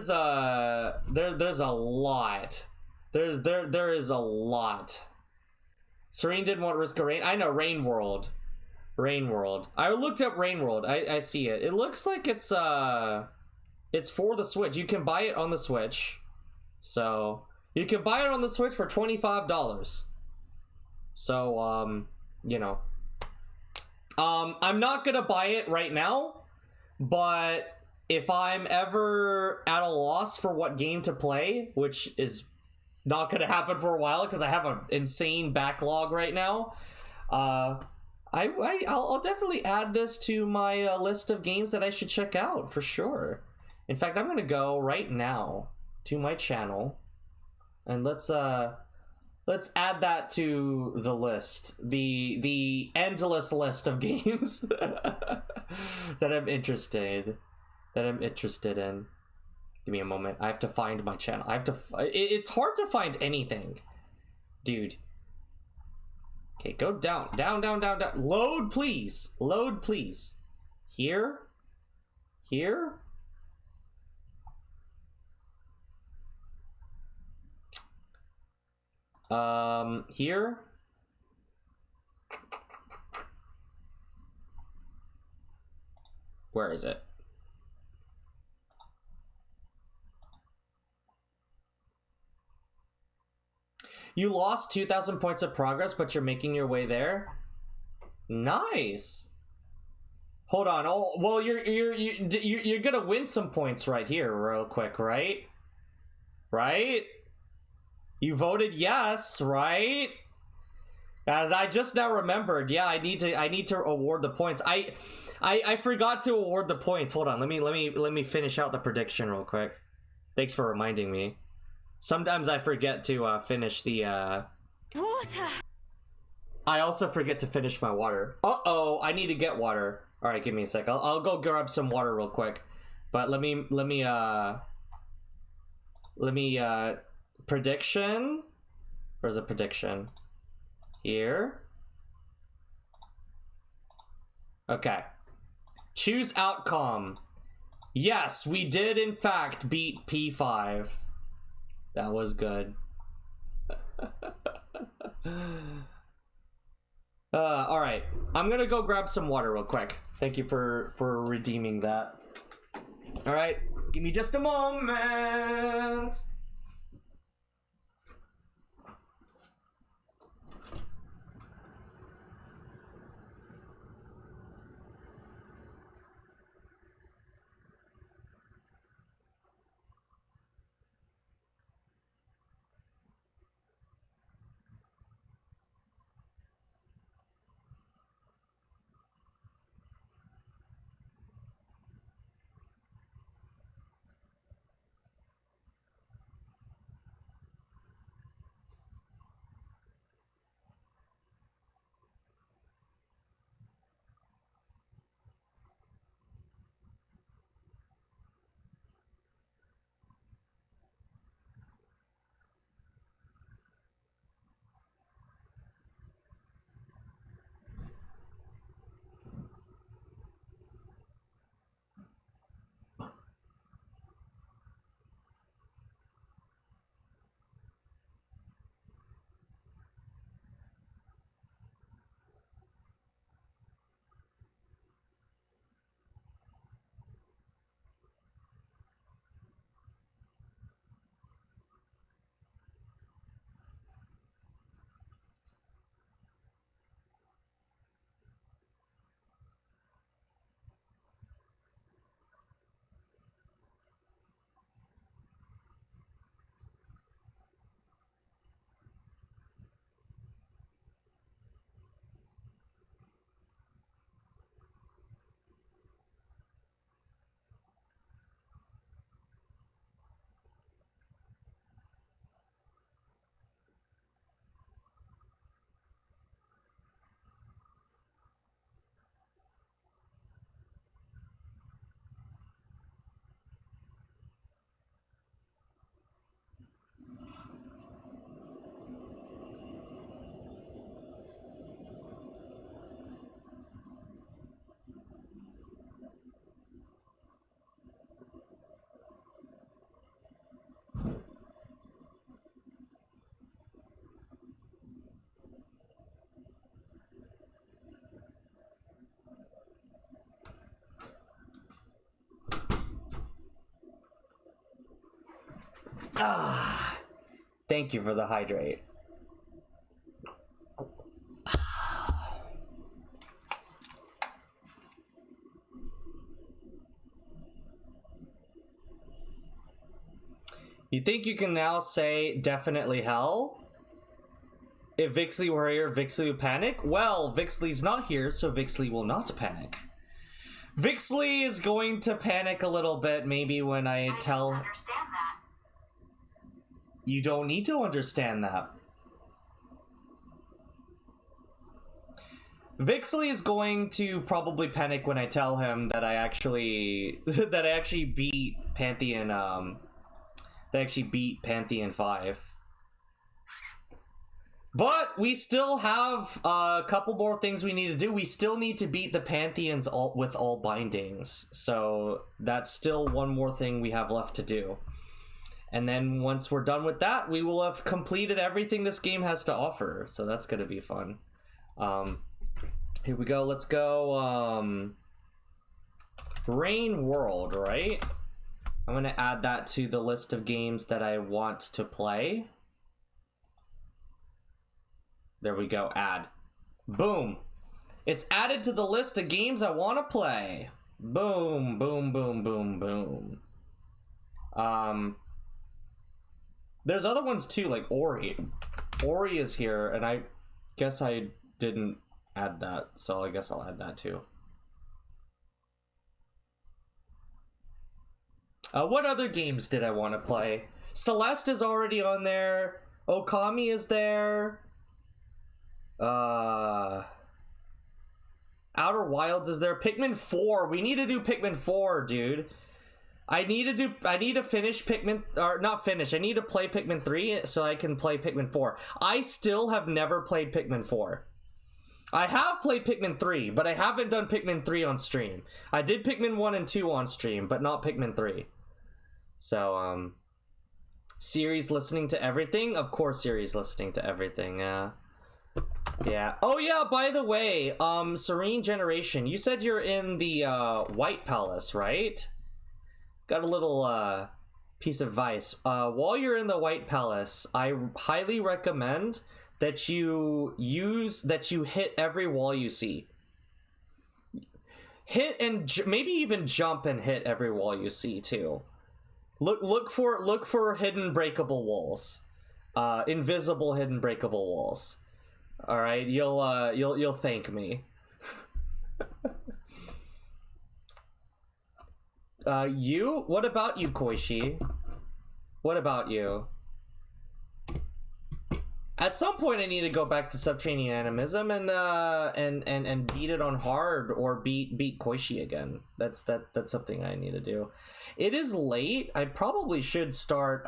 a lot. There is a lot. Serene didn't want Risk of Rain. I know, Rain World. I looked up Rain World. I see it. It looks like it's for the Switch. You can buy it on the Switch. So you can buy it on the Switch for $25. So you know. I'm not gonna buy it right now, but if I'm ever at a loss for what game to play, which is not gonna happen for a while because I have an insane backlog right now, I'll definitely add this to my list of games that I should check out for sure. In fact, I'm gonna go right now to my channel and let's add that to the list, the endless list of games that I'm interested in. Give me a moment. I have to find my channel. It's hard to find anything, dude. Okay, go down. Load, please. Here. Here. Where is it? You lost 2,000 points of progress, but you're making your way there. Nice. Hold on. Oh, well, you're gonna win some points right here, real quick, right? Right? You voted yes, right? As I just now remembered, yeah, I need to award the points. I forgot to award the points. Hold on. Let me finish out the prediction real quick. Thanks for reminding me. Sometimes I forget to finish the water. I also forget to finish my water. Uh-oh, I need to get water. All right, give me a sec. I'll go grab some water real quick. But let me prediction. Where's the prediction? Here. Okay. Choose outcome. Yes, we did in fact beat P5. That was good. All right. I'm gonna go grab some water real quick. Thank you for redeeming that. All right. Give me just a moment. Ah, thank you for the hydrate. You think you can now say definitely hell? If Vixley were here, Vixley would panic? Well, Vixley's not here, so Vixley will not panic. Vixley is going to panic a little bit maybe when I tell... don't understand that. You don't need to understand that. Vixley is going to probably panic when I tell him that I actually beat Pantheon Pantheon 5. But we still have a couple more things we need to do. We still need to beat the Pantheons with all bindings. So that's still one more thing we have left to do. And then once we're done with that, we will have completed everything this game has to offer. So that's going to be fun. Here we go. Let's go. Rain World, right? I'm going to add that to the list of games that I want to play. There we go, add. Boom. It's added to the list of games I want to play. Boom, boom, boom, boom, boom. There's other ones too, like Ori. Ori is here, and I guess I didn't add that, so I guess I'll add that too. What other games did I want to play? Celeste is already on there. Okami is there. Outer Wilds is there. Pikmin 4. We need to do Pikmin 4, dude. I need to finish Pikmin, or not finish. I need to play Pikmin 3 so I can play Pikmin 4. I still have never played Pikmin 4. I have played Pikmin 3, but I haven't done Pikmin 3 on stream. I did Pikmin 1 and 2 on stream, but not Pikmin 3. So, Siri's listening to everything? Of course Siri's listening to everything, yeah. Yeah. Oh yeah, by the way, Serene Generation, you said you're in the, White Palace, right? Got a little, piece of advice. While you're in the White Palace, I highly recommend that you hit every wall you see. Hit and maybe even jump and hit every wall you see too. Look for hidden breakable walls, invisible hidden breakable walls. All right, you'll thank me. You? What about you, Koishi? What about you? At some point, I need to go back to Subterranean Animism and beat it on hard, or beat Koishi again. That's something I need to do. It is late. I probably should start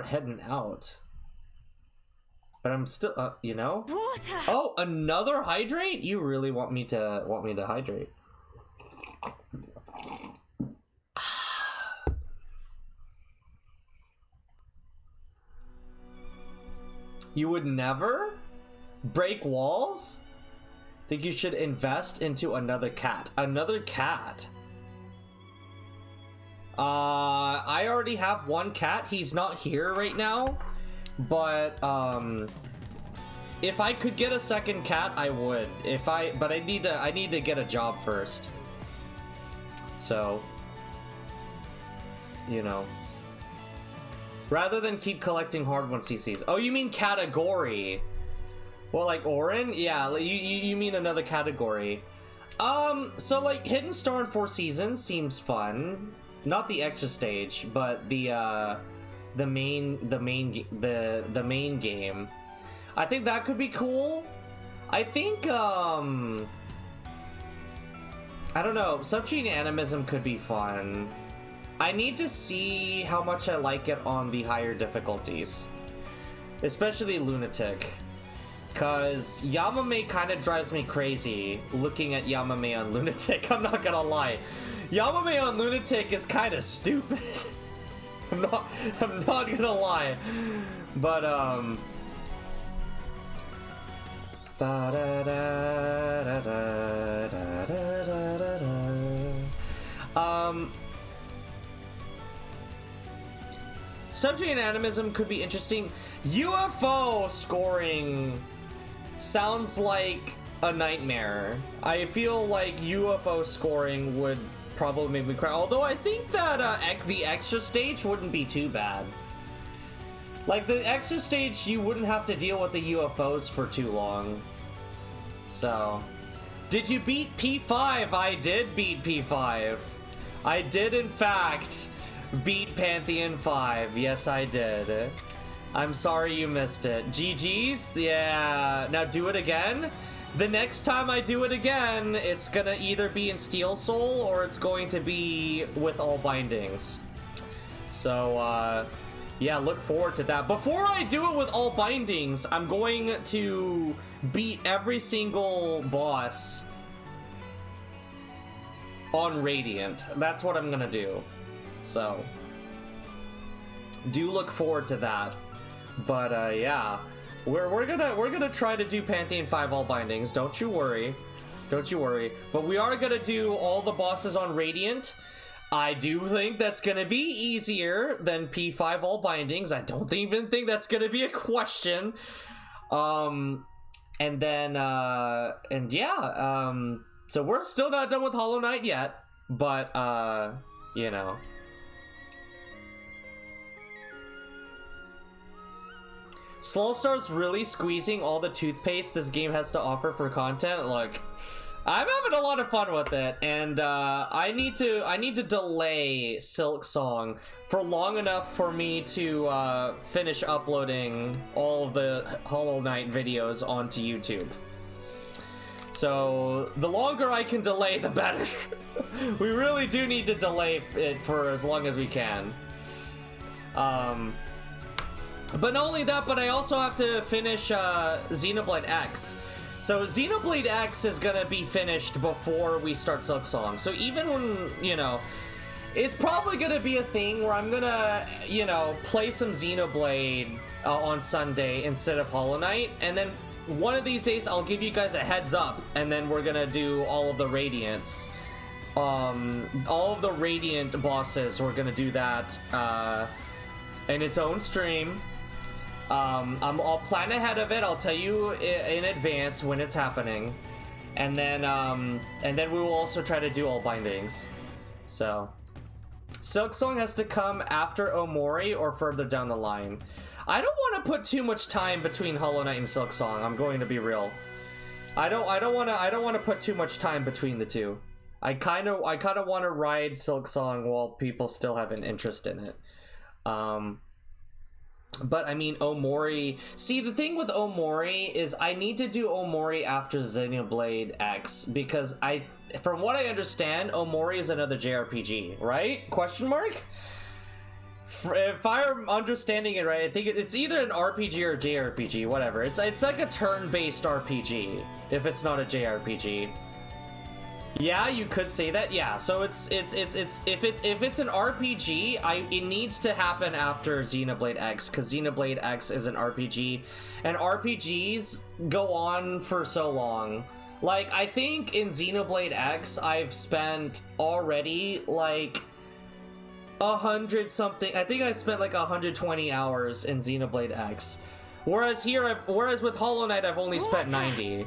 heading out. But I'm still, you know. Oh, another hydrate? You really want me to hydrate? You would never break walls? Think you should invest into another cat. Another cat? I already have one cat. He's not here right now. But, if I could get a second cat, I would. But I need to get a job first. So, you know. Rather than keep collecting hard one CCs. Oh, you mean category? Well, like Orin? Yeah, like you mean another category. So like Hidden Star in 4 Seasons seems fun. Not the extra stage, but the main game. I think that could be cool. I think I don't know, Subterranean Animism could be fun. I need to see how much I like it on the higher difficulties. Especially Lunatic. Cause Yamame kind of drives me crazy looking at Yamame on Lunatic, I'm not gonna lie. Yamame on Lunatic is kind of stupid. I'm not gonna lie. But subject animism could be interesting. UFO scoring sounds like a nightmare. I feel like UFO scoring would probably make me cry. Although I think that the extra stage wouldn't be too bad. Like, the extra stage, you wouldn't have to deal with the UFOs for too long. So, did you beat P5? I did beat P5. I did, in fact, beat Pantheon 5. Yes, I did. I'm sorry you missed it. GG's? Yeah. Now do it again? The next time I do it again, it's gonna either be in Steel Soul or it's going to be with all bindings. So, yeah, look forward to that. Before I do it with all bindings, I'm going to beat every single boss on Radiant. That's what I'm gonna do. So, do look forward to that. But, yeah. We're gonna try to do Pantheon 5 all bindings. Don't you worry. Don't you worry. But we are gonna do all the bosses on Radiant. I do think that's gonna be easier than P5 all bindings. I don't even think that's gonna be a question. And then, and yeah, so we're still not done with Hollow Knight yet, but, you know. Slowstar's really squeezing all the toothpaste this game has to offer for content. Look, I'm having a lot of fun with it, and I need to delay Silk Song for long enough for me to finish uploading all of the Hollow Knight videos onto YouTube. So the longer I can delay, the better. We really do need to delay it for as long as we can. But not only that, but I also have to finish Xenoblade X. So Xenoblade X is gonna be finished before we start Silk Song. So even when, you know, it's probably gonna be a thing where I'm gonna, you know, play some Xenoblade on Sunday instead of Hollow Knight, and then one of these days I'll give you guys a heads up, and then we're gonna do all of the Radiants. All of the Radiant bosses, we're gonna do that in its own stream. I'll plan ahead of it. I'll tell you in advance when it's happening, and then we will also try to do all bindings. So, Silk Song has to come after Omori or further down the line. I don't want to put too much time between Hollow Knight and Silk Song. I'm going to be real. I don't want to put too much time between the two. I kind of want to ride Silk Song while people still have an interest in it. But I mean, Omori. See, the thing with Omori is I need to do Omori after Xenoblade X because from what I understand, Omori is another JRPG, right? Question mark? If I'm understanding it right, I think it's either an RPG or a JRPG, whatever. It's like a turn-based RPG if it's not a JRPG. Yeah, you could say that. Yeah, so if it's an RPG, it needs to happen after Xenoblade X because Xenoblade X is an RPG, and RPGs go on for so long. Like, I think in Xenoblade X, I've spent already like 100 something. I think I spent like 120 hours in Xenoblade X, whereas with Hollow Knight, I've only spent 90.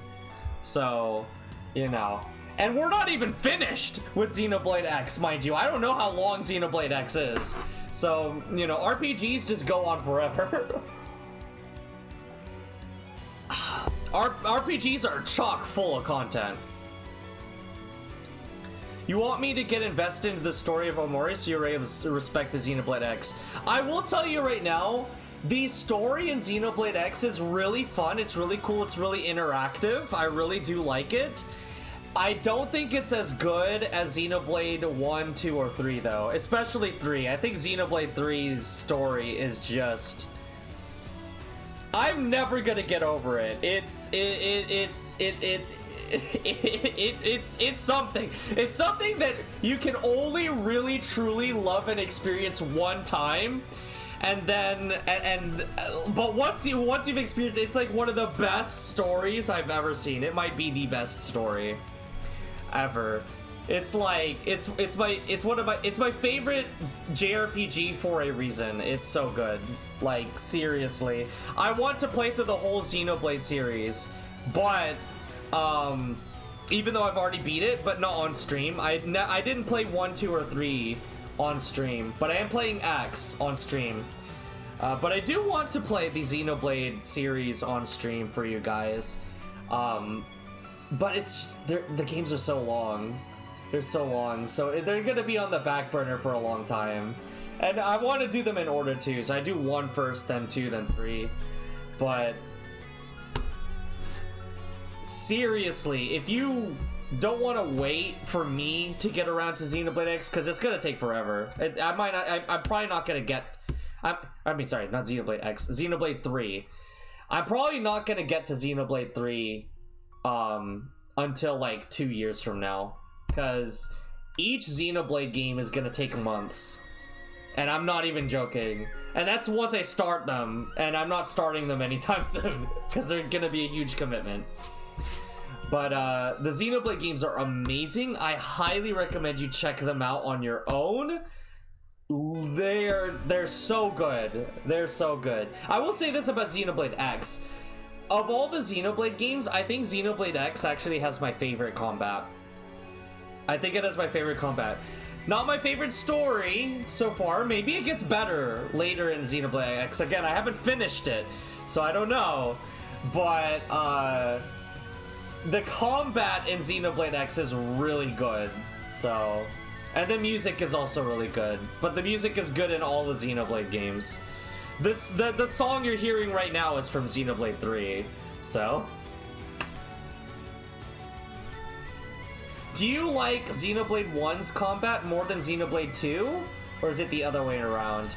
So, you know. And we're not even finished with Xenoblade X, mind you. I don't know how long Xenoblade X is. So, you know, RPGs just go on forever. RPGs are chock full of content. You want me to get invested into the story of Omori so you're able to respect the Xenoblade X. I will tell you right now, the story in Xenoblade X is really fun. It's really cool. It's really interactive. I really do like it. I don't think it's as good as Xenoblade 1, 2, or 3, though. Especially 3. I think Xenoblade 3's story is just... I'm never gonna get over it. It's something. It's something that you can only really truly love and experience one time. And then, but once you've experienced it, it's like one of the best stories I've ever seen. It might be the best story ever. It's like it's my favorite JRPG for a reason. It's so good. Like, seriously. I want to play through the whole Xenoblade series, but even though I've already beat it, but not on stream. I didn't play 1, 2, or 3 on stream, but I am playing X on stream. But I do want to play the Xenoblade series on stream for you guys. But it's just, the games are so long. They're so long, so they're gonna be on the back burner for a long time. And I want to do them in order too, so I do 1 first, then 2, then 3. But seriously, if you don't want to wait for me to get around to Xenoblade X, because it's gonna take forever. I'm probably not gonna get. Sorry, not Xenoblade X, Xenoblade 3. I'm probably not gonna get to Xenoblade 3 until like 2 years from now, because each Xenoblade game is gonna take months, and I'm not even joking. And that's once I start them, and I'm not starting them anytime soon, because they're gonna be a huge commitment. But the Xenoblade games are amazing. I highly recommend you check them out on your own. They're so good. They're so good. I will say this about Xenoblade X. Of all the Xenoblade games, I think Xenoblade X actually has my favorite combat. I think it has my favorite combat. Not my favorite story so far. Maybe it gets better later in Xenoblade X. Again, I haven't finished it, so I don't know. But the combat in Xenoblade X is really good. So, and the music is also really good. But the music is good in all the Xenoblade games. The song you're hearing right now is from Xenoblade 3. So, do you like Xenoblade 1's combat more than Xenoblade 2? Or is it the other way around?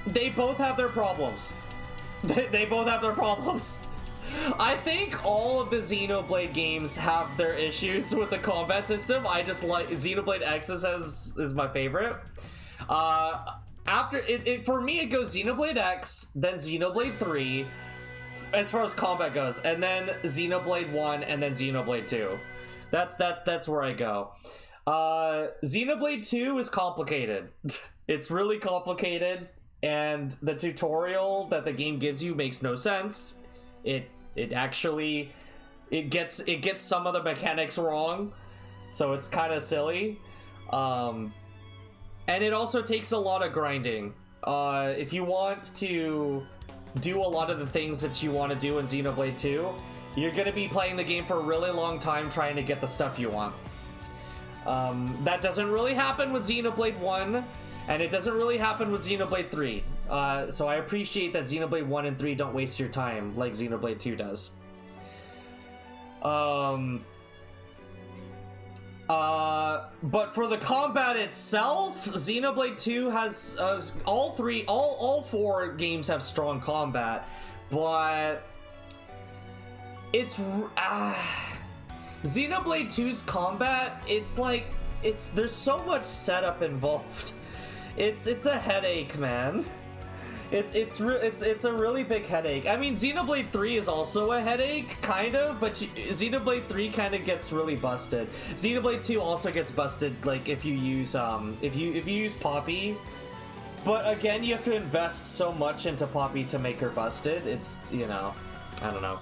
They both have their problems. They both have their problems. I think all of the Xenoblade games have their issues with the combat system. I just like Xenoblade X is my favorite. After it for me, it goes Xenoblade X, then Xenoblade 3, as far as combat goes, and then Xenoblade 1, and then Xenoblade 2. That's where I go. Xenoblade 2 is complicated. It's really complicated, and the tutorial that the game gives you makes no sense. It gets some of the mechanics wrong, so it's kind of silly. And it also takes a lot of grinding. If you want to do a lot of the things that you want to do in Xenoblade 2, you're going to be playing the game for a really long time trying to get the stuff you want. That doesn't really happen with Xenoblade 1, and it doesn't really happen with Xenoblade 3. So I appreciate that Xenoblade 1 and 3 don't waste your time like Xenoblade 2 does. But for the combat itself, Xenoblade 2 has all four games have strong combat, but it's Xenoblade 2's combat. It's like there's so much setup involved. It's a headache, man. It's a really big headache. I mean, Xenoblade 3 is also a headache, kind of, but Xenoblade 3 kind of gets really busted. Xenoblade 2 also gets busted, like if you use if you use Poppy, but again, you have to invest so much into Poppy to make her busted. It's, you know, I don't know.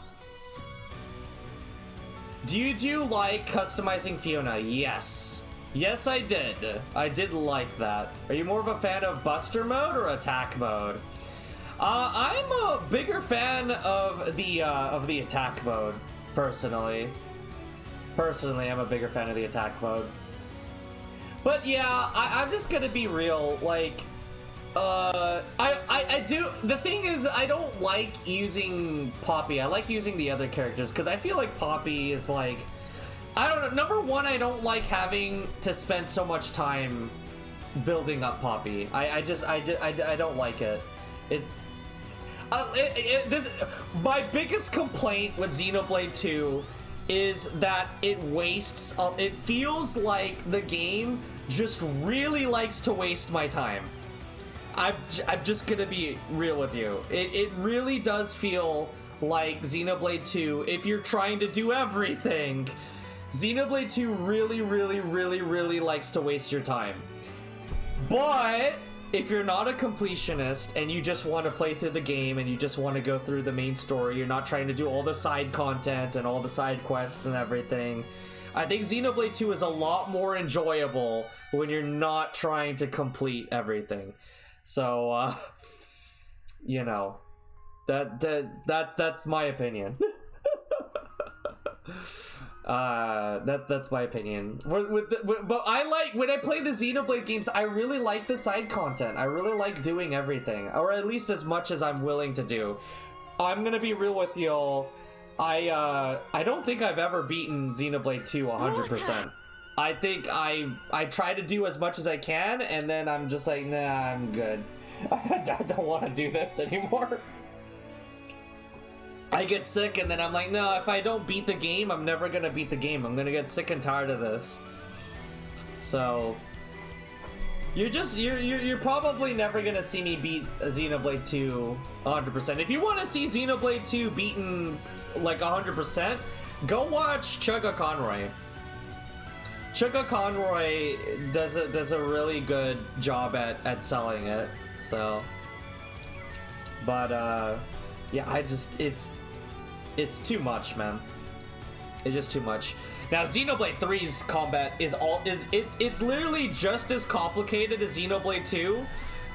Do you like customizing Fiona? Yes. Yes, I did. I did like that. Are you more of a fan of Buster mode or attack mode? I'm a bigger fan of the attack mode, personally. Personally, I'm a bigger fan of the attack mode. But yeah, I'm just gonna be real. Like, I do. The thing is, I don't like using Poppy. I like using the other characters because I feel like Poppy is like, I don't know. Number one, I don't like having to spend so much time building up Poppy. I don't like it. My biggest complaint with Xenoblade 2 is that it wastes. It feels like the game just really likes to waste my time. I'm just gonna be real with you. It really does feel like Xenoblade 2, if you're trying to do everything, Xenoblade 2 really likes to waste your time. But if you're not a completionist and you just want to play through the game and you just want to go through the main story, you're not trying to do all the side content and all the side quests and everything, I think Xenoblade 2 is a lot more enjoyable when you're not trying to complete everything. So, you know, that's my opinion. That's my opinion. But I like, when I play the Xenoblade games, I really like the side content. I really like doing everything, or at least as much as I'm willing to do. I'm gonna be real with y'all. I don't think I've ever beaten Xenoblade 2 100%. I think I try to do as much as I can, and then I'm just like, nah, I'm good. I don't want to do this anymore. I get sick, and then I'm like, no, if I don't beat the game, I'm never gonna beat the game. I'm gonna get sick and tired of this. So you're probably never gonna see me beat Xenoblade 2 100%. If you want to see Xenoblade 2 beaten like 100%, go watch Chugga Conroy. Chugga Conroy does a really good job at selling it. So, but yeah, it's too much, man. It's just too much. Now, Xenoblade 3's combat it's literally just as complicated as Xenoblade 2,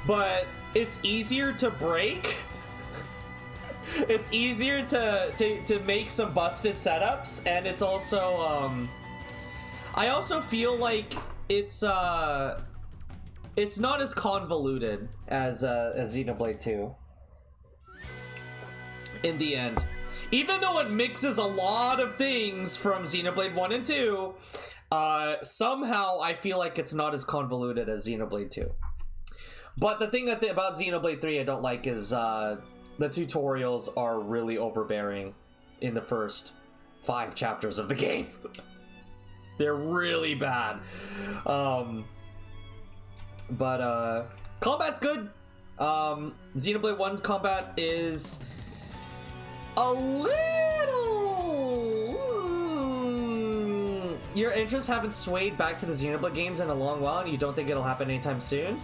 but it's easier to break. It's easier to make some busted setups, and it's also I also feel like it's not as convoluted as Xenoblade 2 in the end. Even though it mixes a lot of things from Xenoblade 1 and 2, somehow I feel like it's not as convoluted as Xenoblade 2. But the thing about Xenoblade 3 I don't like is the tutorials are really overbearing in the first 5 chapters of the game. They're really bad. But combat's good. Xenoblade 1's combat is a little... Your interests haven't swayed back to the Xenoblade games in a long while, and you don't think it'll happen anytime soon?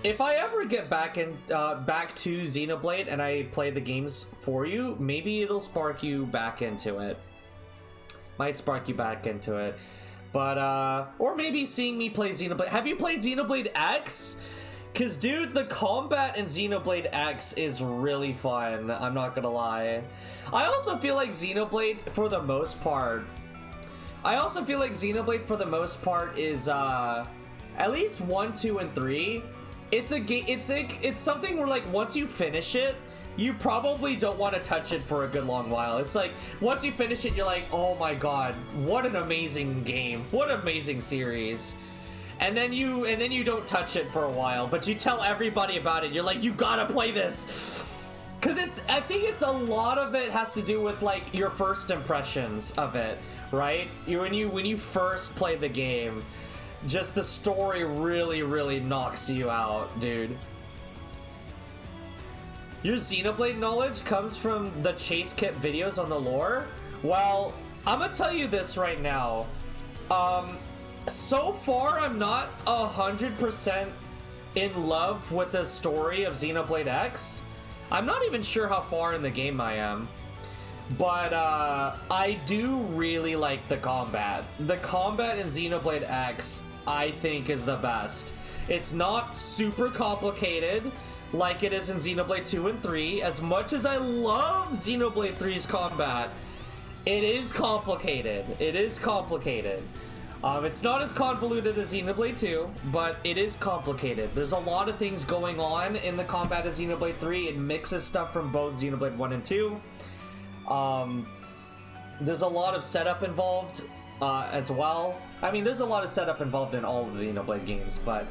If I ever get back to Xenoblade and I play the games for you, maybe it'll spark you back into it. Might spark you back into it. But, or maybe seeing me play Xenoblade. Have you played Xenoblade X? Cause dude, the combat in Xenoblade X is really fun, I'm not gonna lie. I also feel like Xenoblade, for the most part, is, at least 1, 2, and 3. It's something where, like, once you finish it, you probably don't want to touch it for a good long while. It's like, once you finish it, you're like, oh my god, what an amazing game. What an amazing series. And then you don't touch it for a while, but you tell everybody about it. You're like, you gotta play this. Cause I think it's a lot of it has to do with like your first impressions of it, right? When you first play the game, just the story really knocks you out, dude. Your Xenoblade knowledge comes from the Chase Kit videos on the lore? Well, I'm gonna tell you this right now. So far, I'm not 100% in love with the story of Xenoblade X. I'm not even sure how far in the game I am. But, I do really like the combat. The combat in Xenoblade X, I think, is the best. It's not super complicated like it is in Xenoblade 2 and 3. As much as I love Xenoblade 3's combat, it is complicated. It is complicated. It's not as convoluted as Xenoblade 2, but it is complicated. There's a lot of things going on in the combat of Xenoblade 3. It mixes stuff from both Xenoblade 1 and 2. There's a lot of setup involved as well. I mean, there's a lot of setup involved in all of the Xenoblade games, but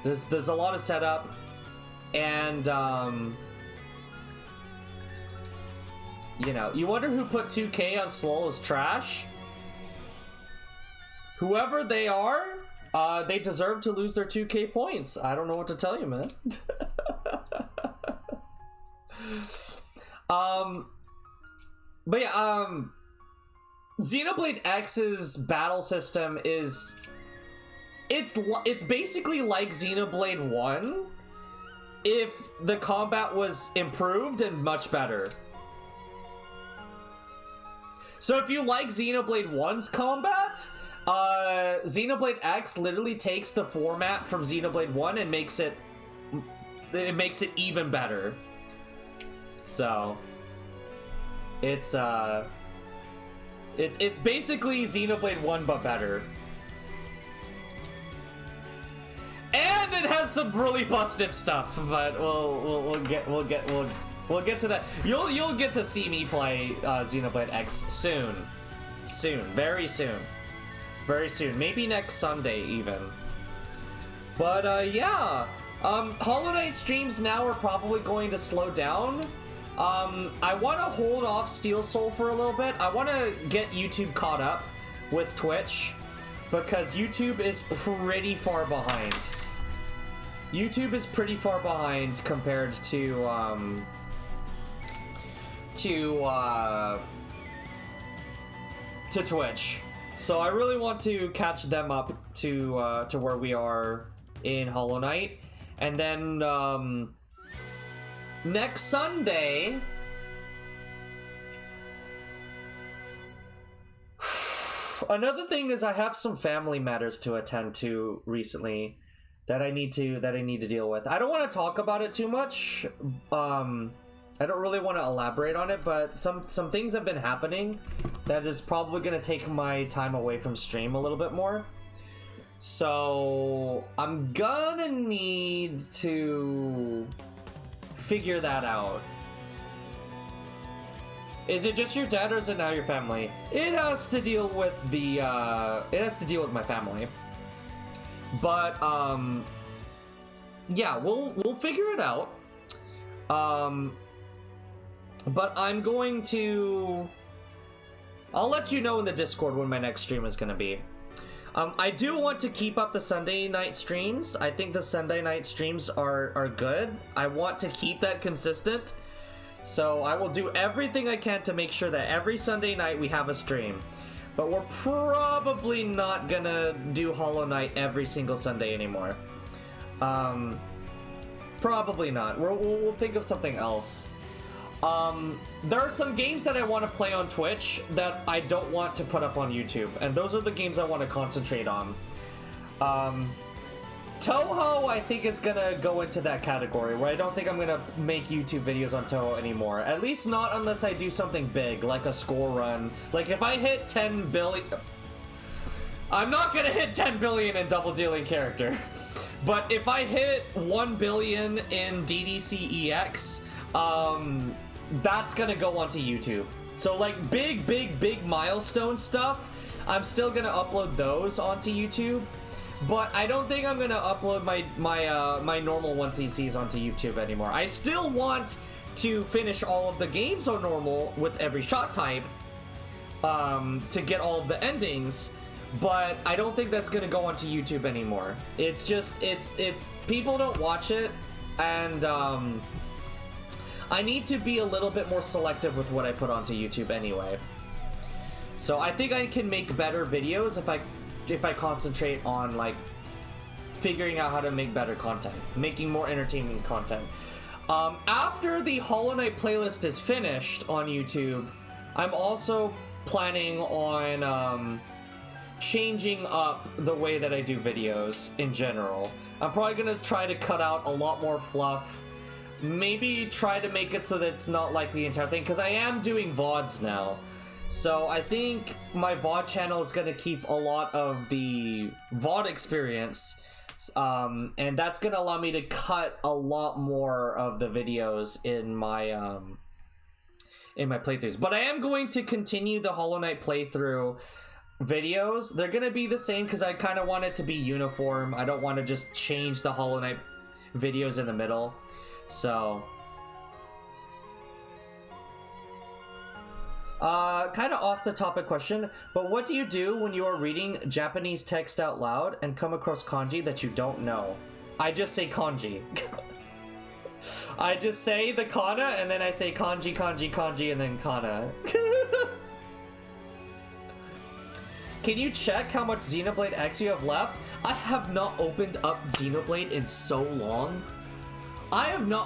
there's a lot of setup, and you know, you wonder who put 2K on Slola's trash? Whoever they are, they deserve to lose their 2K points. I don't know what to tell you, man. But yeah, Xenoblade X's battle system is... It's basically like Xenoblade 1 if the combat was improved and much better. So if you like Xenoblade 1's combat, Xenoblade X literally takes the format from Xenoblade 1 and makes it even better. So it's basically Xenoblade 1 but better. And it has some really busted stuff, but we'll get to that. You'll get to see me play Xenoblade X soon, very soon, maybe next Sunday even. But yeah, Hollow Knight streams now are probably going to slow down. I want to hold off Steel Soul for a little bit. I want to get YouTube caught up with Twitch, because YouTube is pretty far behind. YouTube is pretty far behind compared to Twitch. So I really want to catch them up to where we are in Hollow Knight. And then next Sunday, another thing is I have some family matters to attend to recently that I need to deal with. I don't want to talk about it too much. I don't really want to elaborate on it, but some things have been happening that is probably going to take my time away from stream a little bit more. So I'm gonna need to figure that out. Is it just your dad, or is it now your family? It has to deal with the my family. But yeah, we'll figure it out. But I'm going to... I'll let you know in the Discord when my next stream is going to be. I do want to keep up the Sunday night streams. I think the Sunday night streams are good. I want to keep that consistent. So I will do everything I can to make sure that every Sunday night we have a stream. But we're probably not gonna do Hollow Knight every single Sunday anymore. Probably not. We'll think of something else. There are some games that I want to play on Twitch that I don't want to put up on YouTube, and those are the games I want to concentrate on. Toho, I think, is gonna go into that category, where I don't think I'm gonna make YouTube videos on Toho anymore. At least not unless I do something big, like a score run. Like, if I hit 10 billion... I'm not gonna hit 10 billion in Double Dealing Character. But if I hit 1 billion in DDC EX, that's gonna go onto YouTube. So, like, big milestone stuff, I'm still gonna upload those onto YouTube. But I don't think I'm gonna upload my normal 1cc's onto YouTube anymore. I still want to finish all of the games on normal with every shot type, to get all of the endings, but I don't think that's gonna go onto YouTube anymore. It's just, it's people don't watch it, and I need to be a little bit more selective with what I put onto YouTube anyway. So I think I can make better videos if I concentrate on, like, figuring out how to make better content, making more entertaining content. After the Hollow Knight playlist is finished on YouTube, I'm also planning on changing up the way that I do videos in general. I'm probably gonna try to cut out a lot more fluff. Maybe try to make it so that it's not like the entire thing, because I am doing VODs now. So I think my VOD channel is going to keep a lot of the VOD experience, and that's going to allow me to cut a lot more of the videos in my playthroughs. But I am going to continue the Hollow Knight playthrough videos. They're going to be the same because I kind of want it to be uniform. I don't want to just change the Hollow Knight videos in the middle. So... kind of off the topic question, but what do you do when you are reading Japanese text out loud and come across kanji that you don't know? I just say kanji. I just say the kana, and then I say kanji, kanji, kanji, and then kana. can you check how much Xenoblade X you have left? I have not opened up Xenoblade in so long. I have no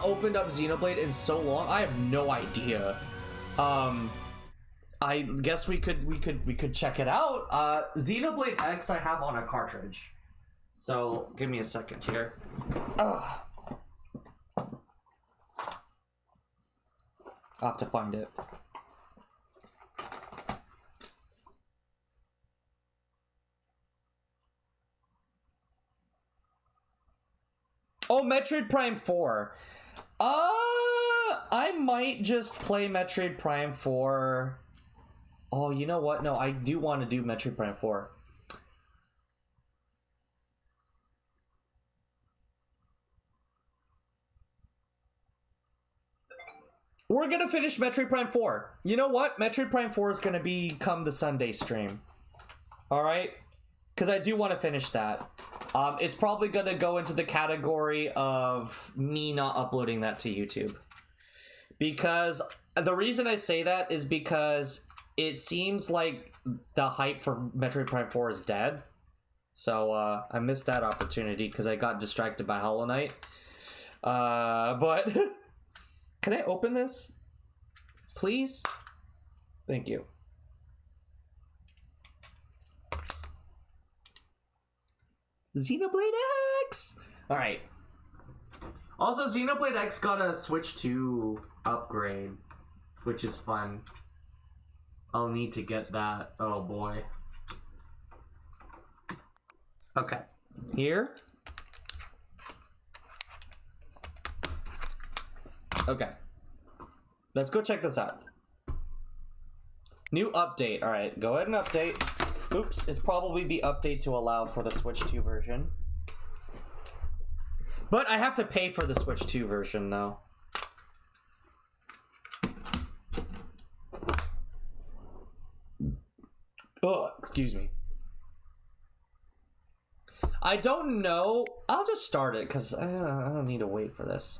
idea. I guess we could check it out. Xenoblade X I have on a cartridge. So give me a second here. I'll have to find it. Oh, Metroid Prime 4. I might just play Metroid Prime 4. Oh, you know what? No, I do want to do Metroid Prime 4. We're gonna finish Metroid Prime 4. You know what? Metroid Prime 4 is gonna become the Sunday stream. Alright? Because I do want to finish that. It's probably gonna go into the category of me not uploading that to YouTube. Because the reason I say that is because it seems like the hype for Metroid Prime 4 is dead. So I missed that opportunity because I got distracted by Hollow Knight. But can I open this? Please? Thank you. Xenoblade X! Alright. Also, Xenoblade X got a Switch 2 upgrade, which is fun. I'll need to get that. Oh boy. Okay. Here. Okay. Let's go check this out. New update. Alright, go ahead and update. Oops, it's probably the update to allow for the Switch 2 version. But I have to pay for the Switch 2 version, though. Oh, excuse me. I don't know. I'll just start it, because I don't need to wait for this.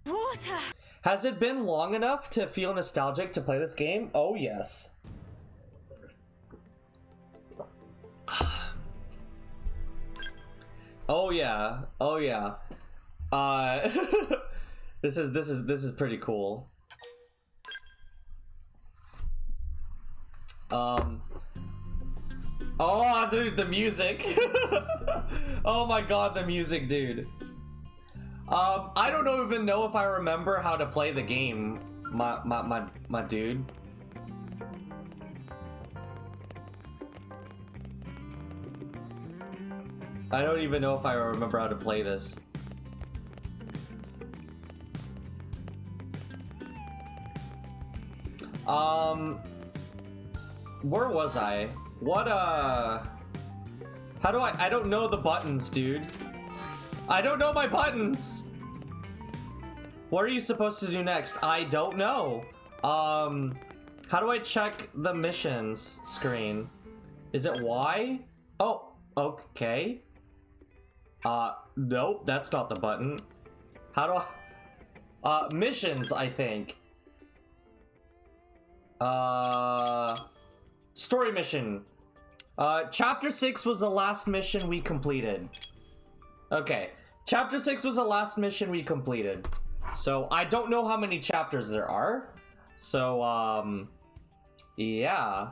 Water. Has it been long enough to feel nostalgic to play this game? Oh, yes. Oh yeah, oh yeah. This is pretty cool. Oh, dude, the music. Oh my god, the music, dude. I don't even know if I remember how to play the game, my dude. I don't even know if I remember how to play this. Where was I? What, how do I don't know the buttons, dude. I don't know my buttons! What are you supposed to do next? I don't know. How do I check the missions screen? Is it Y? Oh, okay. Nope, that's not the button. How do I... missions, I think. Story mission. Chapter 6 was the last mission we completed. Okay, Chapter 6 was the last mission we completed. So, I don't know how many chapters there are. So, yeah.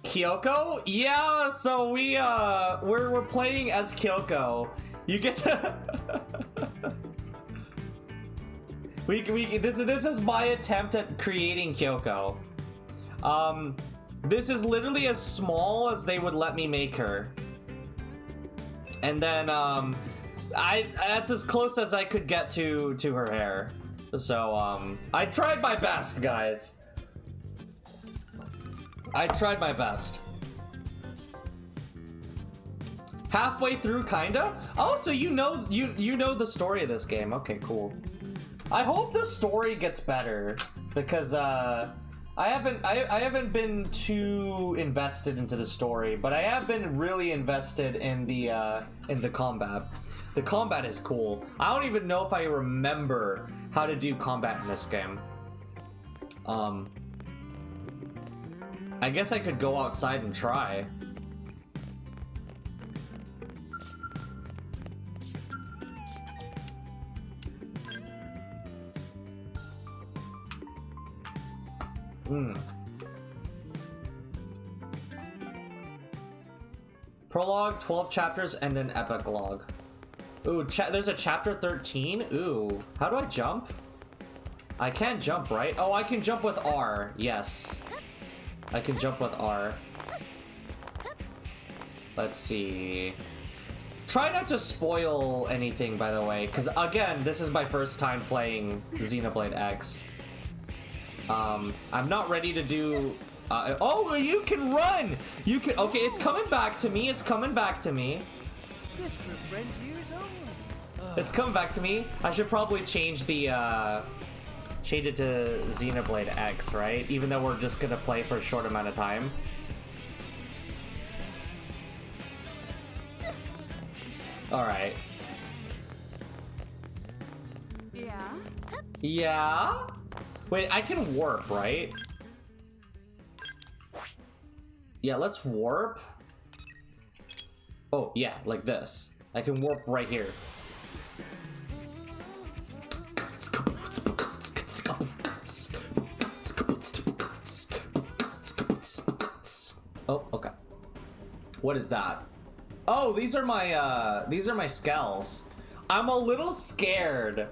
Kyoko? Yeah, so we're playing as Kyoko. You get to this is my attempt at creating Kyoko. This is literally as small as they would let me make her. And then that's as close as I could get to her hair. So I tried my best, guys. I tried my best. Halfway through, kinda? Oh, so you know the story of this game. Okay, cool. I hope the story gets better because I haven't been too invested into the story, but I have been really invested in the combat. The combat is cool. I don't even know if I remember how to do combat in this game. I guess I could go outside and try. Prologue, 12 chapters, and an epilogue. Ooh, there's a chapter 13? Ooh, how do I jump? I can't jump, right? Oh, I can jump with R. Yes. I can jump with R. Let's see. Try not to spoil anything, by the way, because, again, this is my first time playing Xenoblade X. I'm not ready to do... oh, you can run! You can... Okay, it's coming back to me. It's coming back to me. This for Frontiers only. It's coming back to me. I should probably change the, change it to Xenoblade X, right? Even though we're just gonna play for a short amount of time. Alright. Yeah? Yeah? Wait, I can warp, right? Yeah, let's warp. Oh, yeah, like this. I can warp right here. Oh, okay. What is that? Oh, these are my skells. I'm a little scared.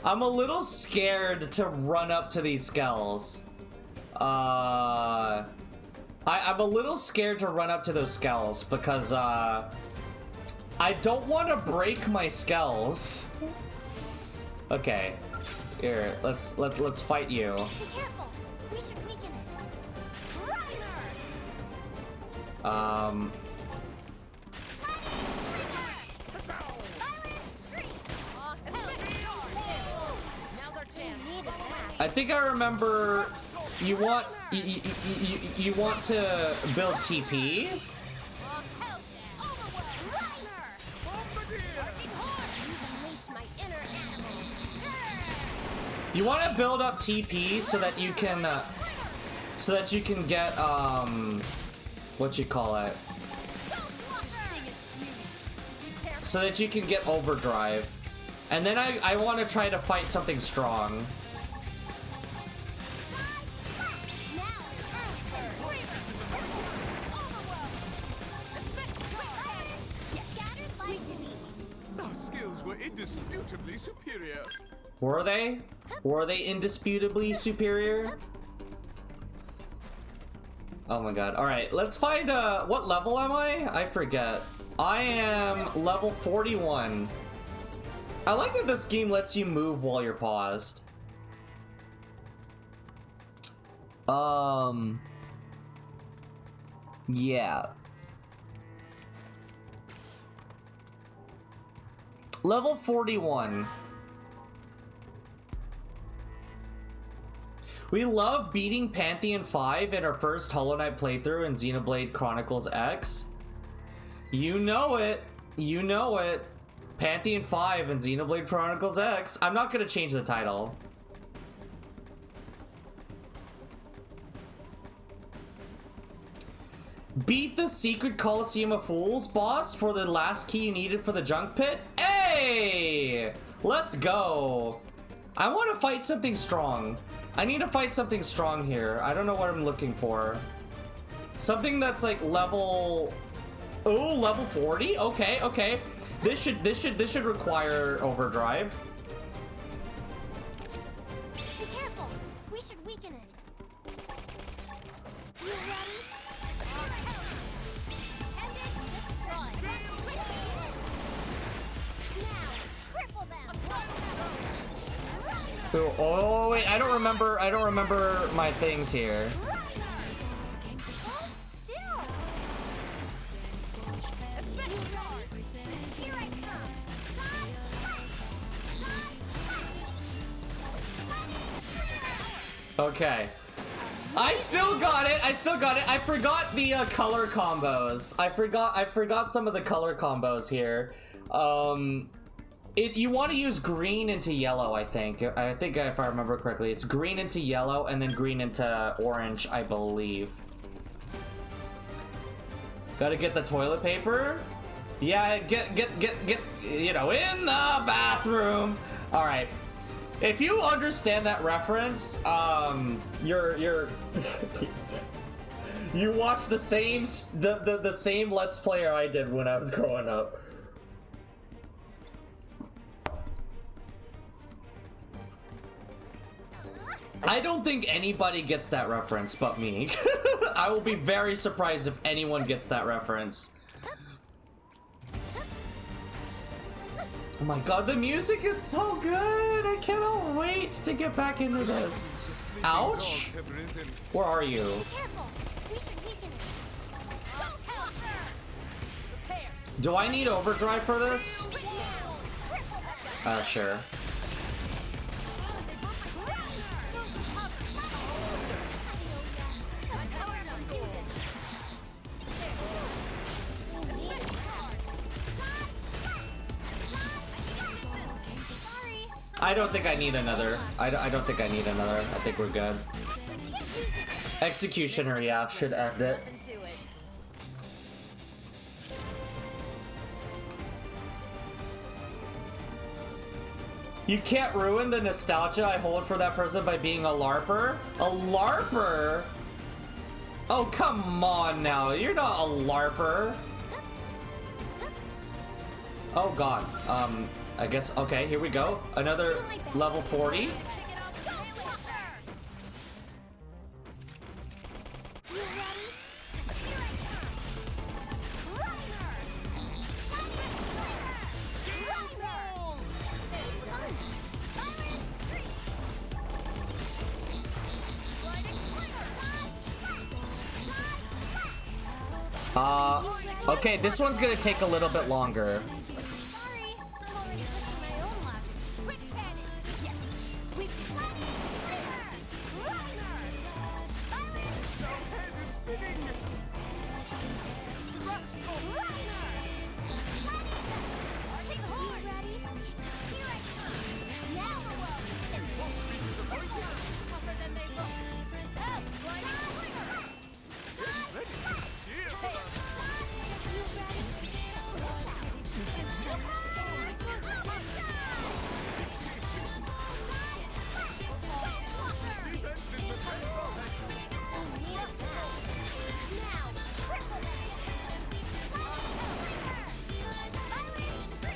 I'm a little scared to run up to these skells. I'm a little scared to run up to those skells because I don't want to break my skells. Okay, here, let's fight you. Be careful. We should weaken it. Runner! I think I remember you want you want to build TP. You want to build up TP so that you can get what you call it? So that you can get overdrive. And then I want to try to fight something strong. Our skills were indisputably superior. Were they? Were they indisputably superior? Oh my god. Alright, let's find, what level am I? I forget. I am level 41. I like that this game lets you move while you're paused. Yeah. Level 41. We love beating Pantheon 5 in our first Hollow Knight playthrough in Xenoblade Chronicles X. You know it. You know it. Pantheon 5 and Xenoblade Chronicles X. I'm not gonna change the title. Beat the Secret Coliseum of Fools boss for the last key you needed for the junk pit? Hey! Let's go! I want to fight something strong. I need to fight something strong here. I don't know what I'm looking for. Something that's like level... Oh, level 40? Okay, okay. This should require overdrive. Be careful. We should weaken it. You ready? Now, cripple them. Oh wait, I don't remember my things here. Okay. I still got it. I forgot the color combos. I forgot some of the color combos here. You want to use green into yellow, I think. If I remember correctly, it's green into yellow and then green into orange, I believe. Gotta get the toilet paper. Yeah, get, you know, in the bathroom. All right. If you understand that reference, you're you watch the same the same Let's Player I did when I was growing up. I don't think anybody gets that reference but me. I will be very surprised if anyone gets that reference. Oh my god, the music is so good! I cannot wait to get back into this. Ouch! Where are you? Be careful. We should weaken it. Do I need overdrive for this? Sure. I don't think I need another. I don't think I need another. I think we're good. Executioner, yeah, should end it. You can't ruin the nostalgia I hold for that person by being a LARPer. A LARPer? Oh, come on now. You're not a LARPer. Oh god. I guess, okay, here we go. Another level 40. Okay, this one's gonna take a little bit longer.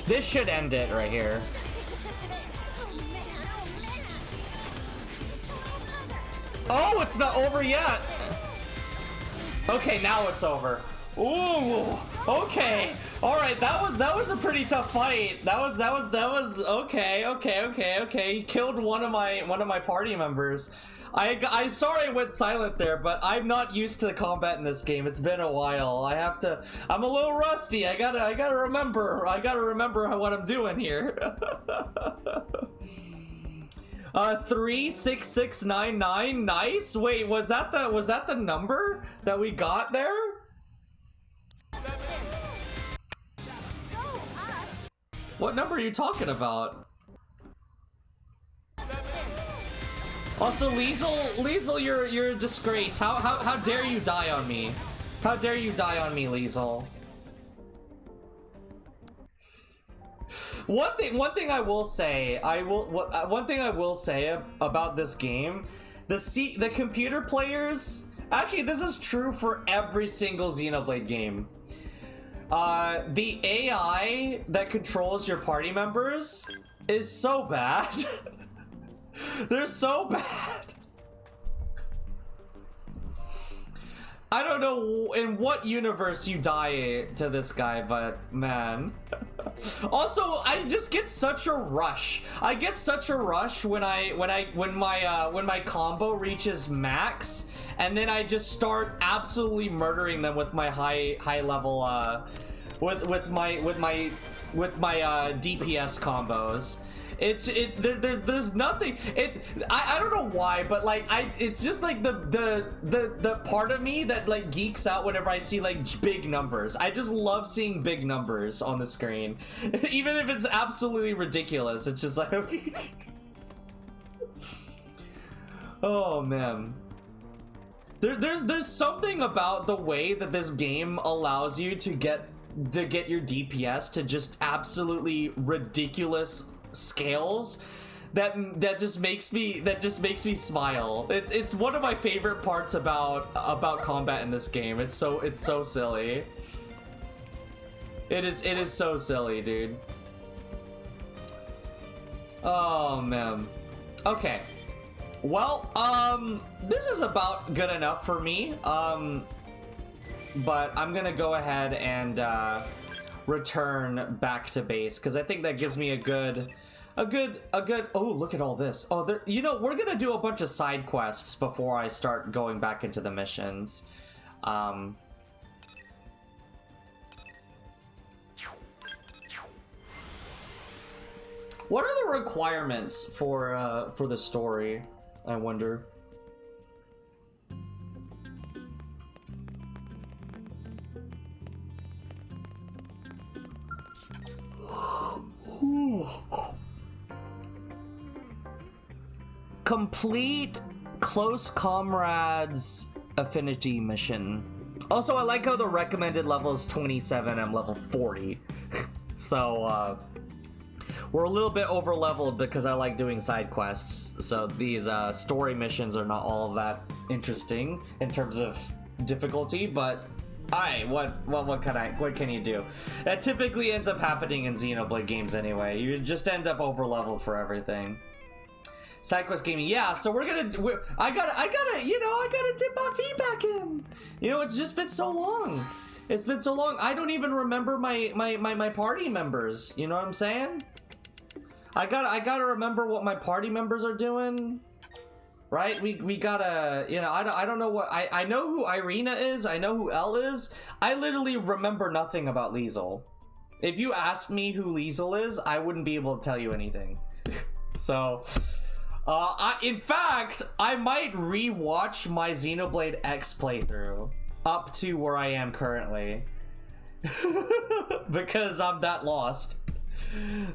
This should end it right here. Oh, it's not over yet. Okay, now it's over. Ooh, okay. All right, that was a pretty tough fight. That was okay. He killed one of my party members. I'm sorry I went silent there, but I'm not used to the combat in this game. It's been a while. I'm a little rusty. I gotta remember what I'm doing here. 36699. Nice. Wait, was that the number that we got there? What number are you talking about? Also, Liesel, you're a disgrace. How dare you die on me? How dare you die on me, Liesel? One thing I will say, one thing I will say about this game, the computer players. Actually, this is true for every single Xenoblade game. The AI that controls your party members is so bad. They're so bad. I don't know in what universe you die to this guy, but man. Also, I just get such a rush. I get such a rush when my combo reaches max, and then I just start absolutely murdering them with my high level with my DPS combos. There's nothing. I don't know why, but like it's just like the part of me that like geeks out whenever I see like big numbers. I just love seeing big numbers on the screen, even if it's absolutely ridiculous. It's just like oh man. There's something about the way that this game allows you to get your DPS to just absolutely ridiculous scales that just makes me smile. It's one of my favorite parts about combat in this game. It's so silly. It is so silly, dude. Oh man. Okay. Well, this is about good enough for me. But I'm gonna go ahead and return back to base because I think that gives me a good. Oh, look at all this. Oh, there. You know, we're gonna do a bunch of side quests before I start going back into the missions. What are the requirements for the story? I wonder. Complete Close Comrades Affinity mission. Also, I like how the recommended level is 27. I'm level 40. So, we're a little bit over leveled because I like doing side quests. So these story missions are not all that interesting in terms of difficulty, but what can you do? That typically ends up happening in Xenoblade games anyway. You just end up over leveled for everything. Side quest gaming, yeah. So I gotta dip my feet back in. You know, it's just been so long. It's been so long. I don't even remember my party members. You know what I'm saying? I gotta remember what my party members are doing, right? We gotta, you know, I don't know what I know who Irina is. I know who Elle is. I literally remember nothing about Liesel. If you asked me who Liesel is, I wouldn't be able to tell you anything. So, in fact, I might re-watch my Xenoblade X playthrough up to where I am currently because I'm that lost.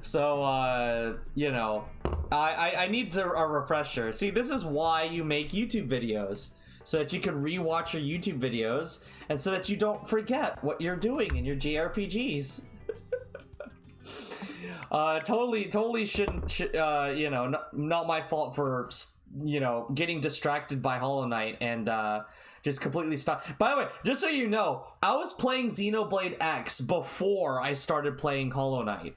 So, you know, I need a refresher. See, this is why you make YouTube videos, so that you can rewatch your YouTube videos, and so that you don't forget what you're doing in your JRPGs. Totally shouldn't, you know, not my fault for, you know, getting distracted by Hollow Knight and, just completely stop. By the way, just so you know, I was playing Xenoblade X before I started playing Hollow Knight.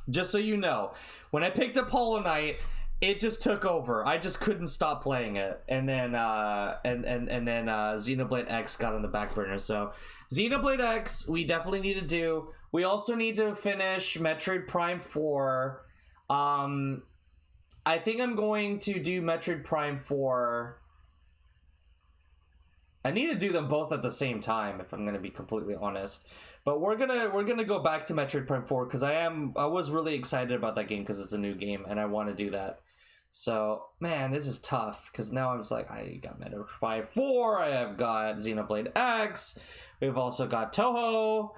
Just so you know, when I picked up Hollow Knight, it just took over. I just couldn't stop playing it, and then Xenoblade X got on the back burner. So Xenoblade X, we definitely need to do. We also need to finish Metroid Prime 4. I think I'm going to do Metroid Prime 4. I need to do them both at the same time, if I'm going to be completely honest. But we're gonna go back to Metroid Prime 4 because I was really excited about that game because it's a new game and I want to do that. So man, this is tough because now I'm just like, I got Metroid Prime 4, I have got Xenoblade X, we've also got Toho.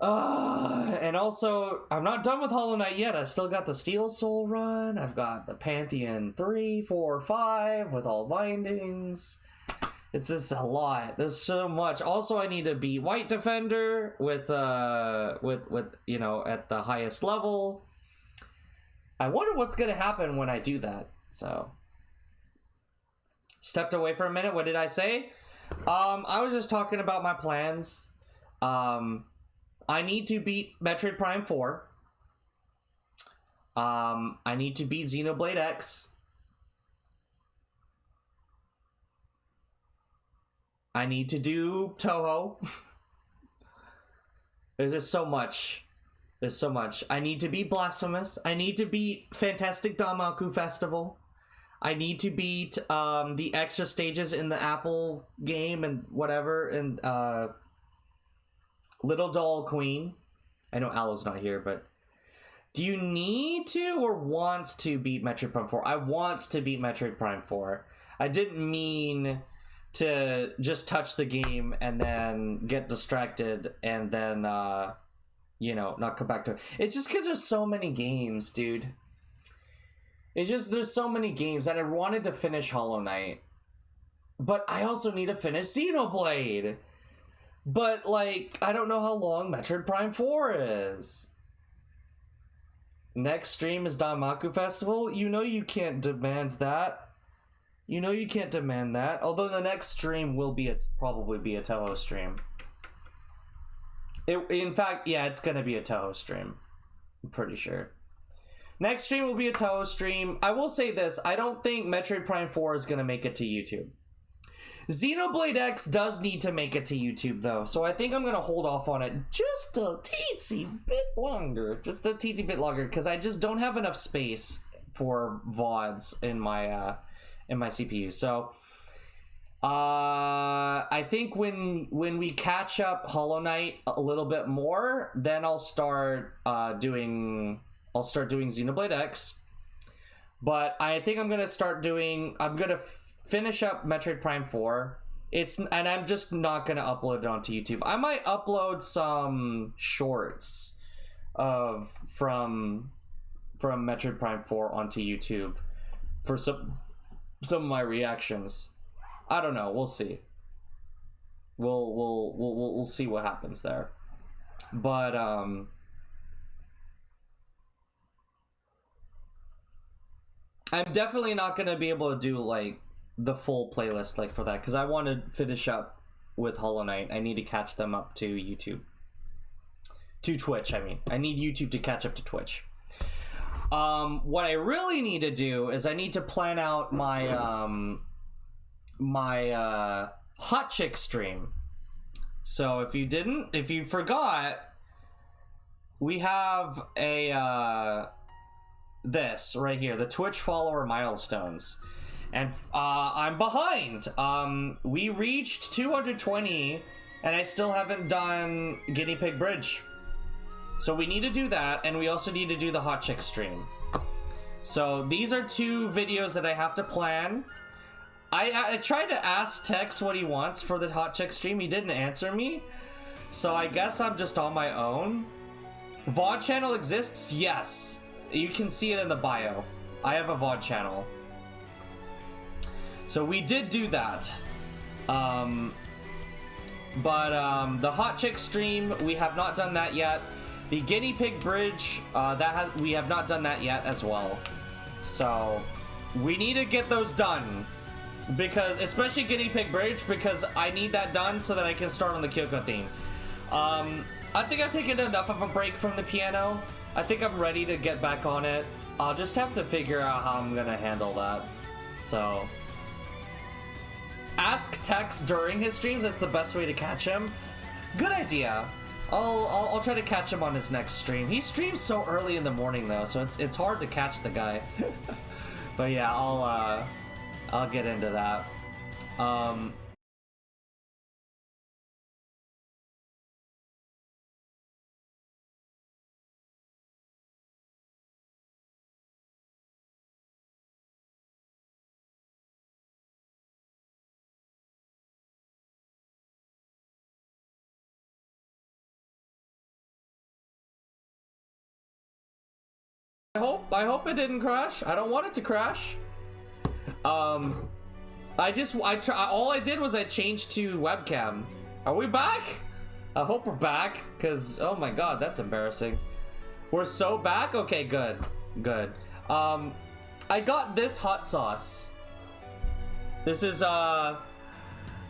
And also, I'm not done with Hollow Knight yet. I still got the Steel Soul run. I've got the Pantheon 3, 4, 5 with all bindings. It's just a lot. There's so much. Also, I need to beat White Defender with you know, at the highest level. I wonder what's gonna happen when I do that. So, stepped away for a minute. What did I say? I was just talking about my plans. I need to beat Metroid Prime 4. I need to beat Xenoblade X. I need to do Toho. There's just so much. There's so much. I need to beat Blasphemous. I need to beat Fantastic Damaku Festival. I need to beat the extra stages in the Apple game and whatever. And Little Doll Queen. I know Aloe's not here, but do you need to or wants to beat Metroid Prime 4? I wants to beat Metroid Prime 4. I didn't mean to just touch the game and then get distracted and then, you know, not come back to it. It's just because there's so many games, dude. It's just, there's so many games, and I wanted to finish Hollow Knight. But I also need to finish Xenoblade. But, like, I don't know how long Metroid Prime 4 is. Next stream is Danmaku Festival. You know you can't demand that. You know you can't demand that. Although the next stream will be probably be a Toho stream. In fact, yeah, it's gonna be a Toho stream. I'm pretty sure. Next stream will be a Toho stream. I will say this. I don't think Metroid Prime 4 is gonna make it to YouTube. Xenoblade X does need to make it to YouTube, though, so I think I'm gonna hold off on it just a teensy bit longer. Just a teensy bit longer, because I just don't have enough space for VODs in my CPU. So, I think when we catch up Hollow Knight a little bit more, then I'll start doing Xenoblade X. But I think I'm gonna finish up Metroid Prime 4. And I'm just not gonna upload it onto YouTube. I might upload some shorts from Metroid Prime 4 onto YouTube for some of my reactions. I don't know. We'll see. We'll see what happens there. But I'm definitely not gonna be able to do like the full playlist like for that, because I want to finish up with Hollow Knight. I need to catch them up to YouTube. To Twitch, I mean. I need YouTube to catch up to Twitch. What I really need to do is I need to plan out my Hot Chick stream. So if you forgot, we have a this right here, the Twitch follower milestones. And I'm behind. We reached 220 and I still haven't done Guinea Pig Bridge. So we need to do that, and we also need to do the Hot Chick stream. So these are 2 videos that I have to plan. I tried to ask Tex what he wants for the Hot Chick stream. He didn't answer me. So I guess I'm just on my own. VOD channel exists? Yes. You can see it in the bio. I have a VOD channel. So we did do that. The Hot Chick stream, we have not done that yet. The Guinea Pig Bridge, we have not done that yet as well. So we need to get those done, because especially Guinea Pig Bridge, because I need that done so that I can start on the Kyoko theme. I think I've taken enough of a break from the piano. I think I'm ready to get back on it. I'll just have to figure out how I'm gonna handle that. So ask Tex during his streams. That's the best way to catch him. Good idea. I'll try to catch him on his next stream. He streams so early in the morning though, so it's hard to catch the guy. But yeah, I'll get into that. I hope it didn't crash. I don't want it to crash. All I did was I changed to webcam. Are we back? I hope we're back, because oh my god, that's embarrassing. We're so back? Okay, good. I got this hot sauce. This is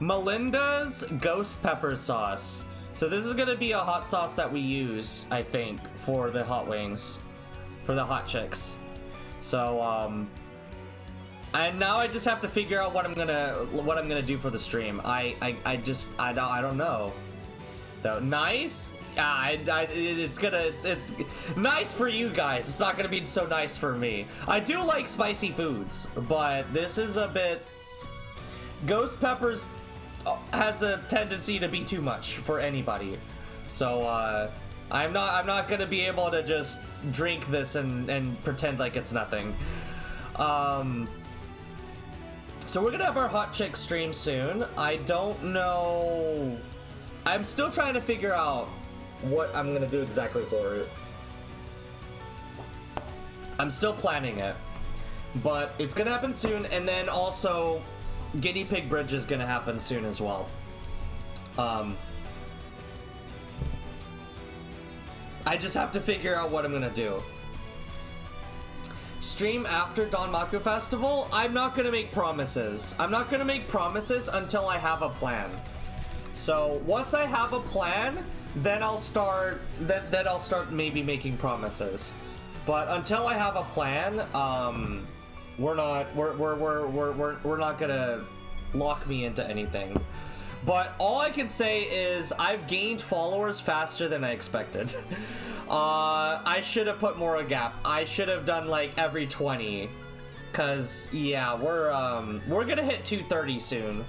Melinda's ghost pepper sauce. So this is gonna be a hot sauce that we use, I think, for the hot wings. For the Hot Chicks. So and now I just have to figure out what I'm gonna do for the stream. I don't know. Though nice? It's nice for you guys. It's not gonna be so nice for me. I do like spicy foods, but this is a bit. Ghost peppers has a tendency to be too much for anybody. So I'm not gonna be able to just drink this and pretend like it's nothing. So we're gonna have our Hot Chick stream soon. I don't know. I'm still trying to figure out what I'm gonna do exactly for it. I'm still planning it, but it's gonna happen soon. And then also, guinea pig bridge is gonna happen soon as well. I just have to figure out what I'm gonna do. Stream after Danmaku Festival? I'm not gonna make promises. I'm not gonna make promises until I have a plan. So once I have a plan, then I'll start. Then I'll start maybe making promises. But until I have a plan, we're not gonna lock me into anything. But all I can say is I've gained followers faster than I expected. I should have put more a gap. I should have done like every 20. Cause yeah, we're gonna hit 230 soon.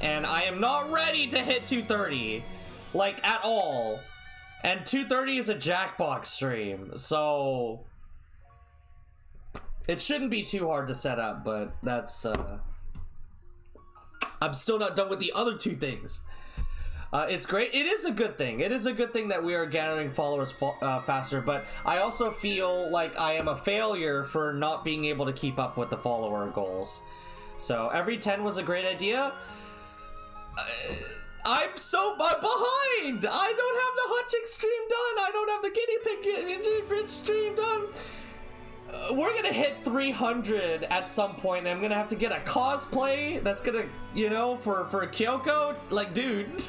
And I am not ready to hit 230. Like at all. And 230 is a Jackbox stream, so it shouldn't be too hard to set up, but that's I'm still not done with the other two things. It's great. It is a good thing. It is a good thing that we are gathering followers faster, but I also feel like I am a failure for not being able to keep up with the follower goals. So every 10 was a great idea. I'm behind. I don't have the hot chick stream done. I don't have the guinea pig stream done. We're gonna hit 300 at some point, and I'm gonna have to get a cosplay that's gonna, you know, for Kyoko. Like, dude,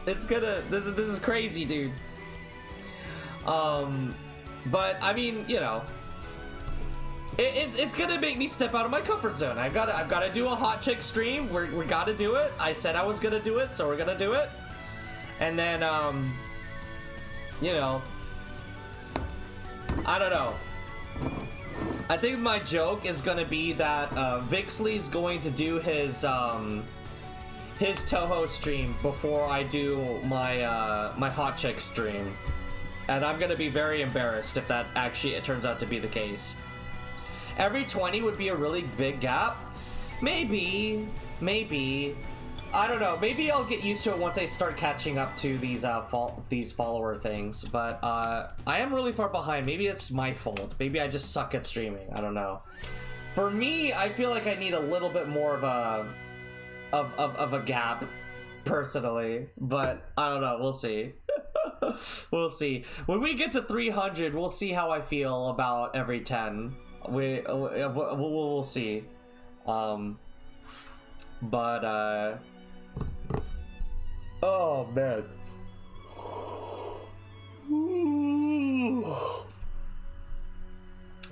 it's gonna. This is crazy, dude. But I mean, you know, it's gonna make me step out of my comfort zone. I've gotta do a hot chick stream. We gotta do it. I said I was gonna do it, so we're gonna do it. And then, you know, I don't know. I think my joke is gonna be that Vixley's going to do his Toho stream before I do my my hot chick stream, and I'm gonna be very embarrassed if that actually it turns out to be the case. Every 20 would be a really big gap. Maybe. I don't know. Maybe I'll get used to it once I start catching up to these follower things. But I am really far behind. Maybe it's my fault. Maybe I just suck at streaming. I don't know. For me, I feel like I need a little bit more of a gap, personally. But I don't know. We'll see. We'll see. When we get to 300, we'll see how I feel about every 10. We'll see. But oh man.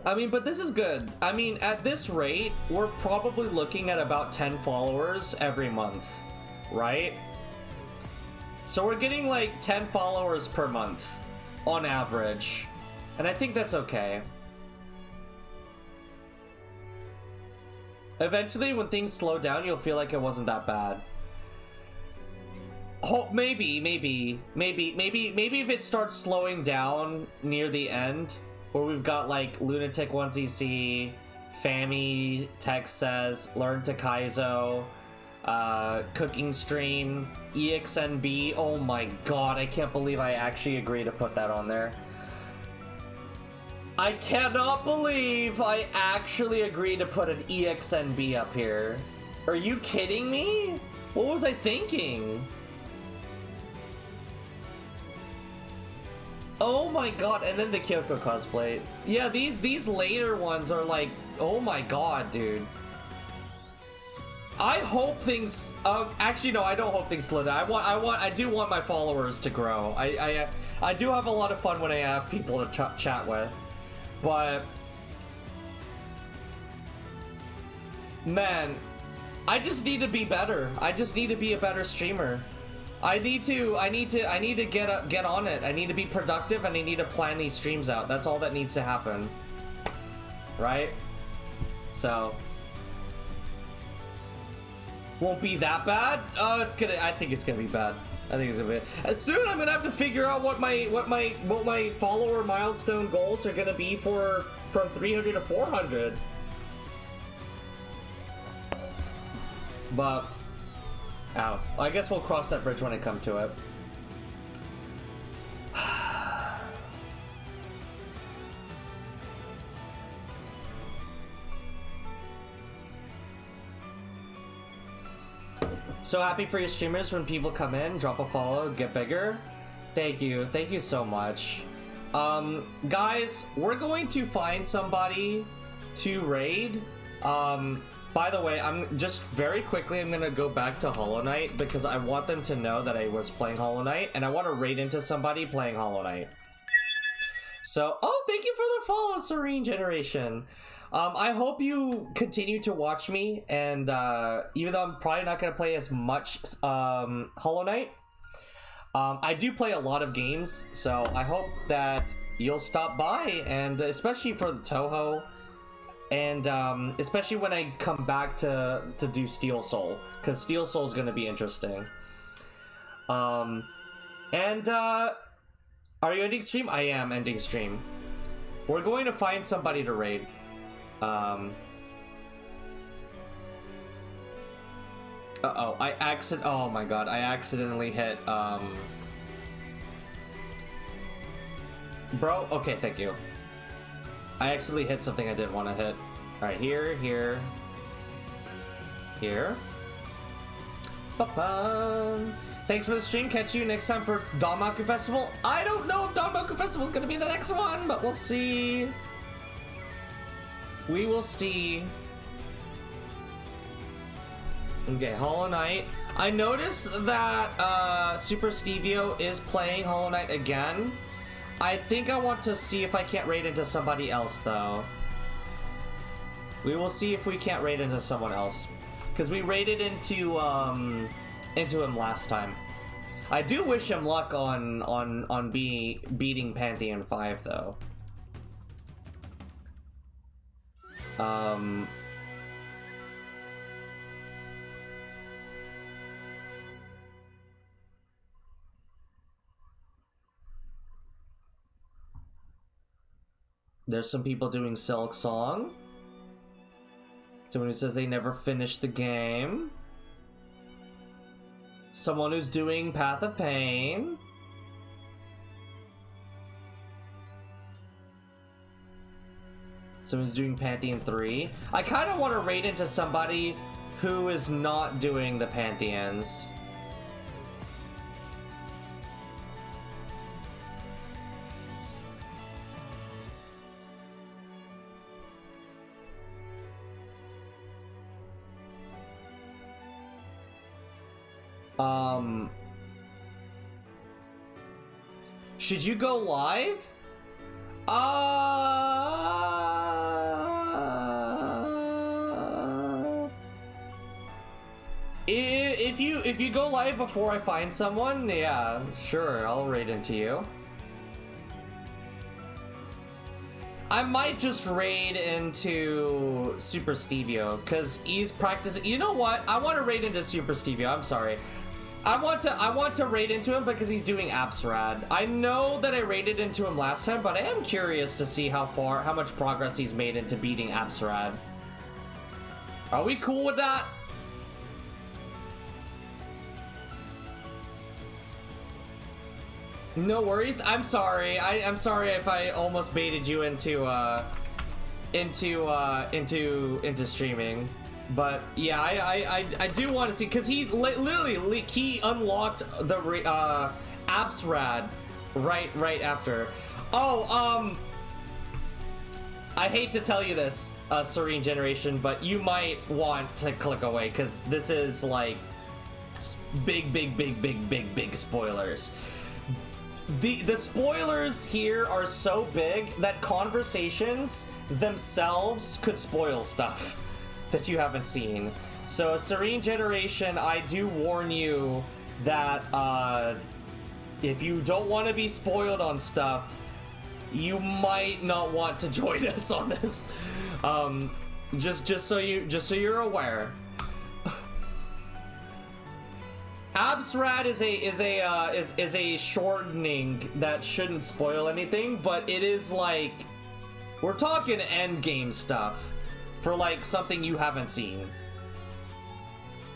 I mean, but this is good. I mean, at this rate, we're probably looking at about 10 followers every month, right? So we're getting like 10 followers per month on average, and I think that's okay. Eventually, when things slow down, you'll feel like it wasn't that bad. Oh, maybe if it starts slowing down near the end, where we've got like Lunatic 1cc, Fami, Text Says, Learn to Kaizo, Cooking Stream, EXNB. Oh my god, I can't believe I actually agreed to put that on there. I cannot believe I actually agreed to put an EXNB up here. Are you kidding me? What was I thinking? Oh my god, and then the Kyoko cosplay. Yeah, these later ones are like, oh my god, dude. I hope things, actually no, I don't hope things slow down. I do want my followers to grow. I do have a lot of fun when I have people to chat with. But man, I just need to be better. I just need to be a better streamer. I need to get on it. I need to be productive, and I need to plan these streams out. That's all that needs to happen. Right? So won't be that bad. Oh, I think it's gonna be bad. I think it's gonna be. Soon I'm gonna have to figure out what my follower milestone goals are gonna be from 300 to 400. But I guess we'll cross that bridge when I come to it. So happy for your streamers when people come in, drop a follow, get bigger. Thank you so much. Guys, we're going to find somebody to raid. By the way, I'm just very quickly, I'm gonna go back to Hollow Knight because I want them to know that I was playing Hollow Knight and I want to raid into somebody playing Hollow Knight. So, oh, thank you for the follow, Serene Generation. I hope you continue to watch me, and even though I'm probably not gonna play as much Hollow Knight, I do play a lot of games, so I hope that you'll stop by, and especially for the Toho. And especially when I come back to do Steel Soul, because Steel Soul is going to be interesting. Are you ending stream? I am ending stream. We're going to find somebody to raid. Uh-oh, oh my god, I accidentally hit, Bro, okay, thank you. I actually hit something I didn't want to hit. Alright, here. Ba-bum. Thanks for the stream. Catch you next time for Danmaku Festival. I don't know if Danmaku Festival is going to be the next one, but we'll see. We will see. Okay, Hollow Knight. I noticed that Super Stevio is playing Hollow Knight again. I think I want to see if I can't raid into somebody else, though. We will see if we can't raid into someone else, because we raided into him last time. I do wish him luck on beating Pantheon 5, though. There's some people doing Silk Song. Someone who says they never finished the game. Someone who's doing Path of Pain. Someone's doing Pantheon 3. I kind of want to raid into somebody who is not doing the Pantheons. Should you go live? If you go live before I find someone, yeah, sure, I'll raid into you. I might just raid into Super Stevio, because he's practicing. You know what? I want to raid into Super Stevio. I'm sorry. I want to raid into him because he's doing Apsrad. I know that I raided into him last time, but I am curious to see how much progress he's made into beating Apsrad. Are we cool with that? No worries. I'm sorry. I'm sorry if I almost baited you into streaming. But yeah, I do want to see, because he literally he unlocked the Apsrad right after. Oh, I hate to tell you this, Serene Generation, but you might want to click away, because this is like big spoilers. The spoilers here are so big that conversations themselves could spoil stuff that you haven't seen. So, Serene Generation, I do warn you that if you don't want to be spoiled on stuff, you might not want to join us on this. Just so you're aware. Absrad is a shortening that shouldn't spoil anything, but it is like, we're talking end game stuff for like something you haven't seen.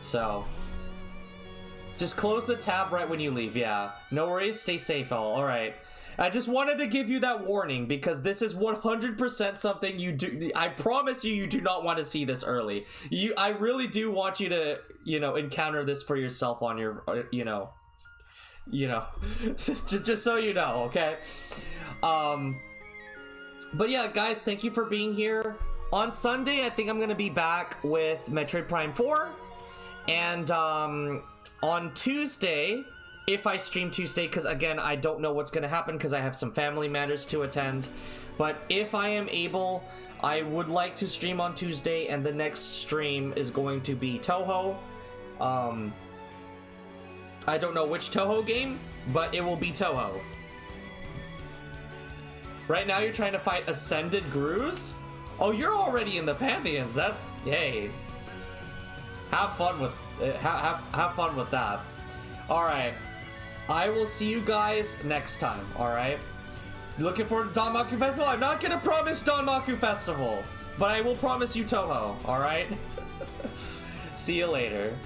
So just close the tab right when you leave. Yeah, no worries. Stay safe, all right. I just wanted to give you that warning because this is 100% something you do. I promise you, you do not want to see this early. I really do want you to, you know, encounter this for yourself on your, you know, just so you know, okay? But yeah, guys, thank you for being here. On Sunday, I think I'm gonna be back with Metroid Prime 4, and on Tuesday, if I stream Tuesday, because again, I don't know what's gonna happen because I have some family matters to attend, but if I am able, I would like to stream on Tuesday, and the next stream is going to be Toho. I don't know which Toho game, but it will be Toho. Right now, you're trying to fight Ascended Grus? Oh, you're already in the Pantheons. That's, hey. Have fun with have fun with that. All right. I will see you guys next time. All right. Looking forward to Danmaku Festival. I'm not gonna promise Danmaku Festival, but I will promise you Toho. All right. See you later.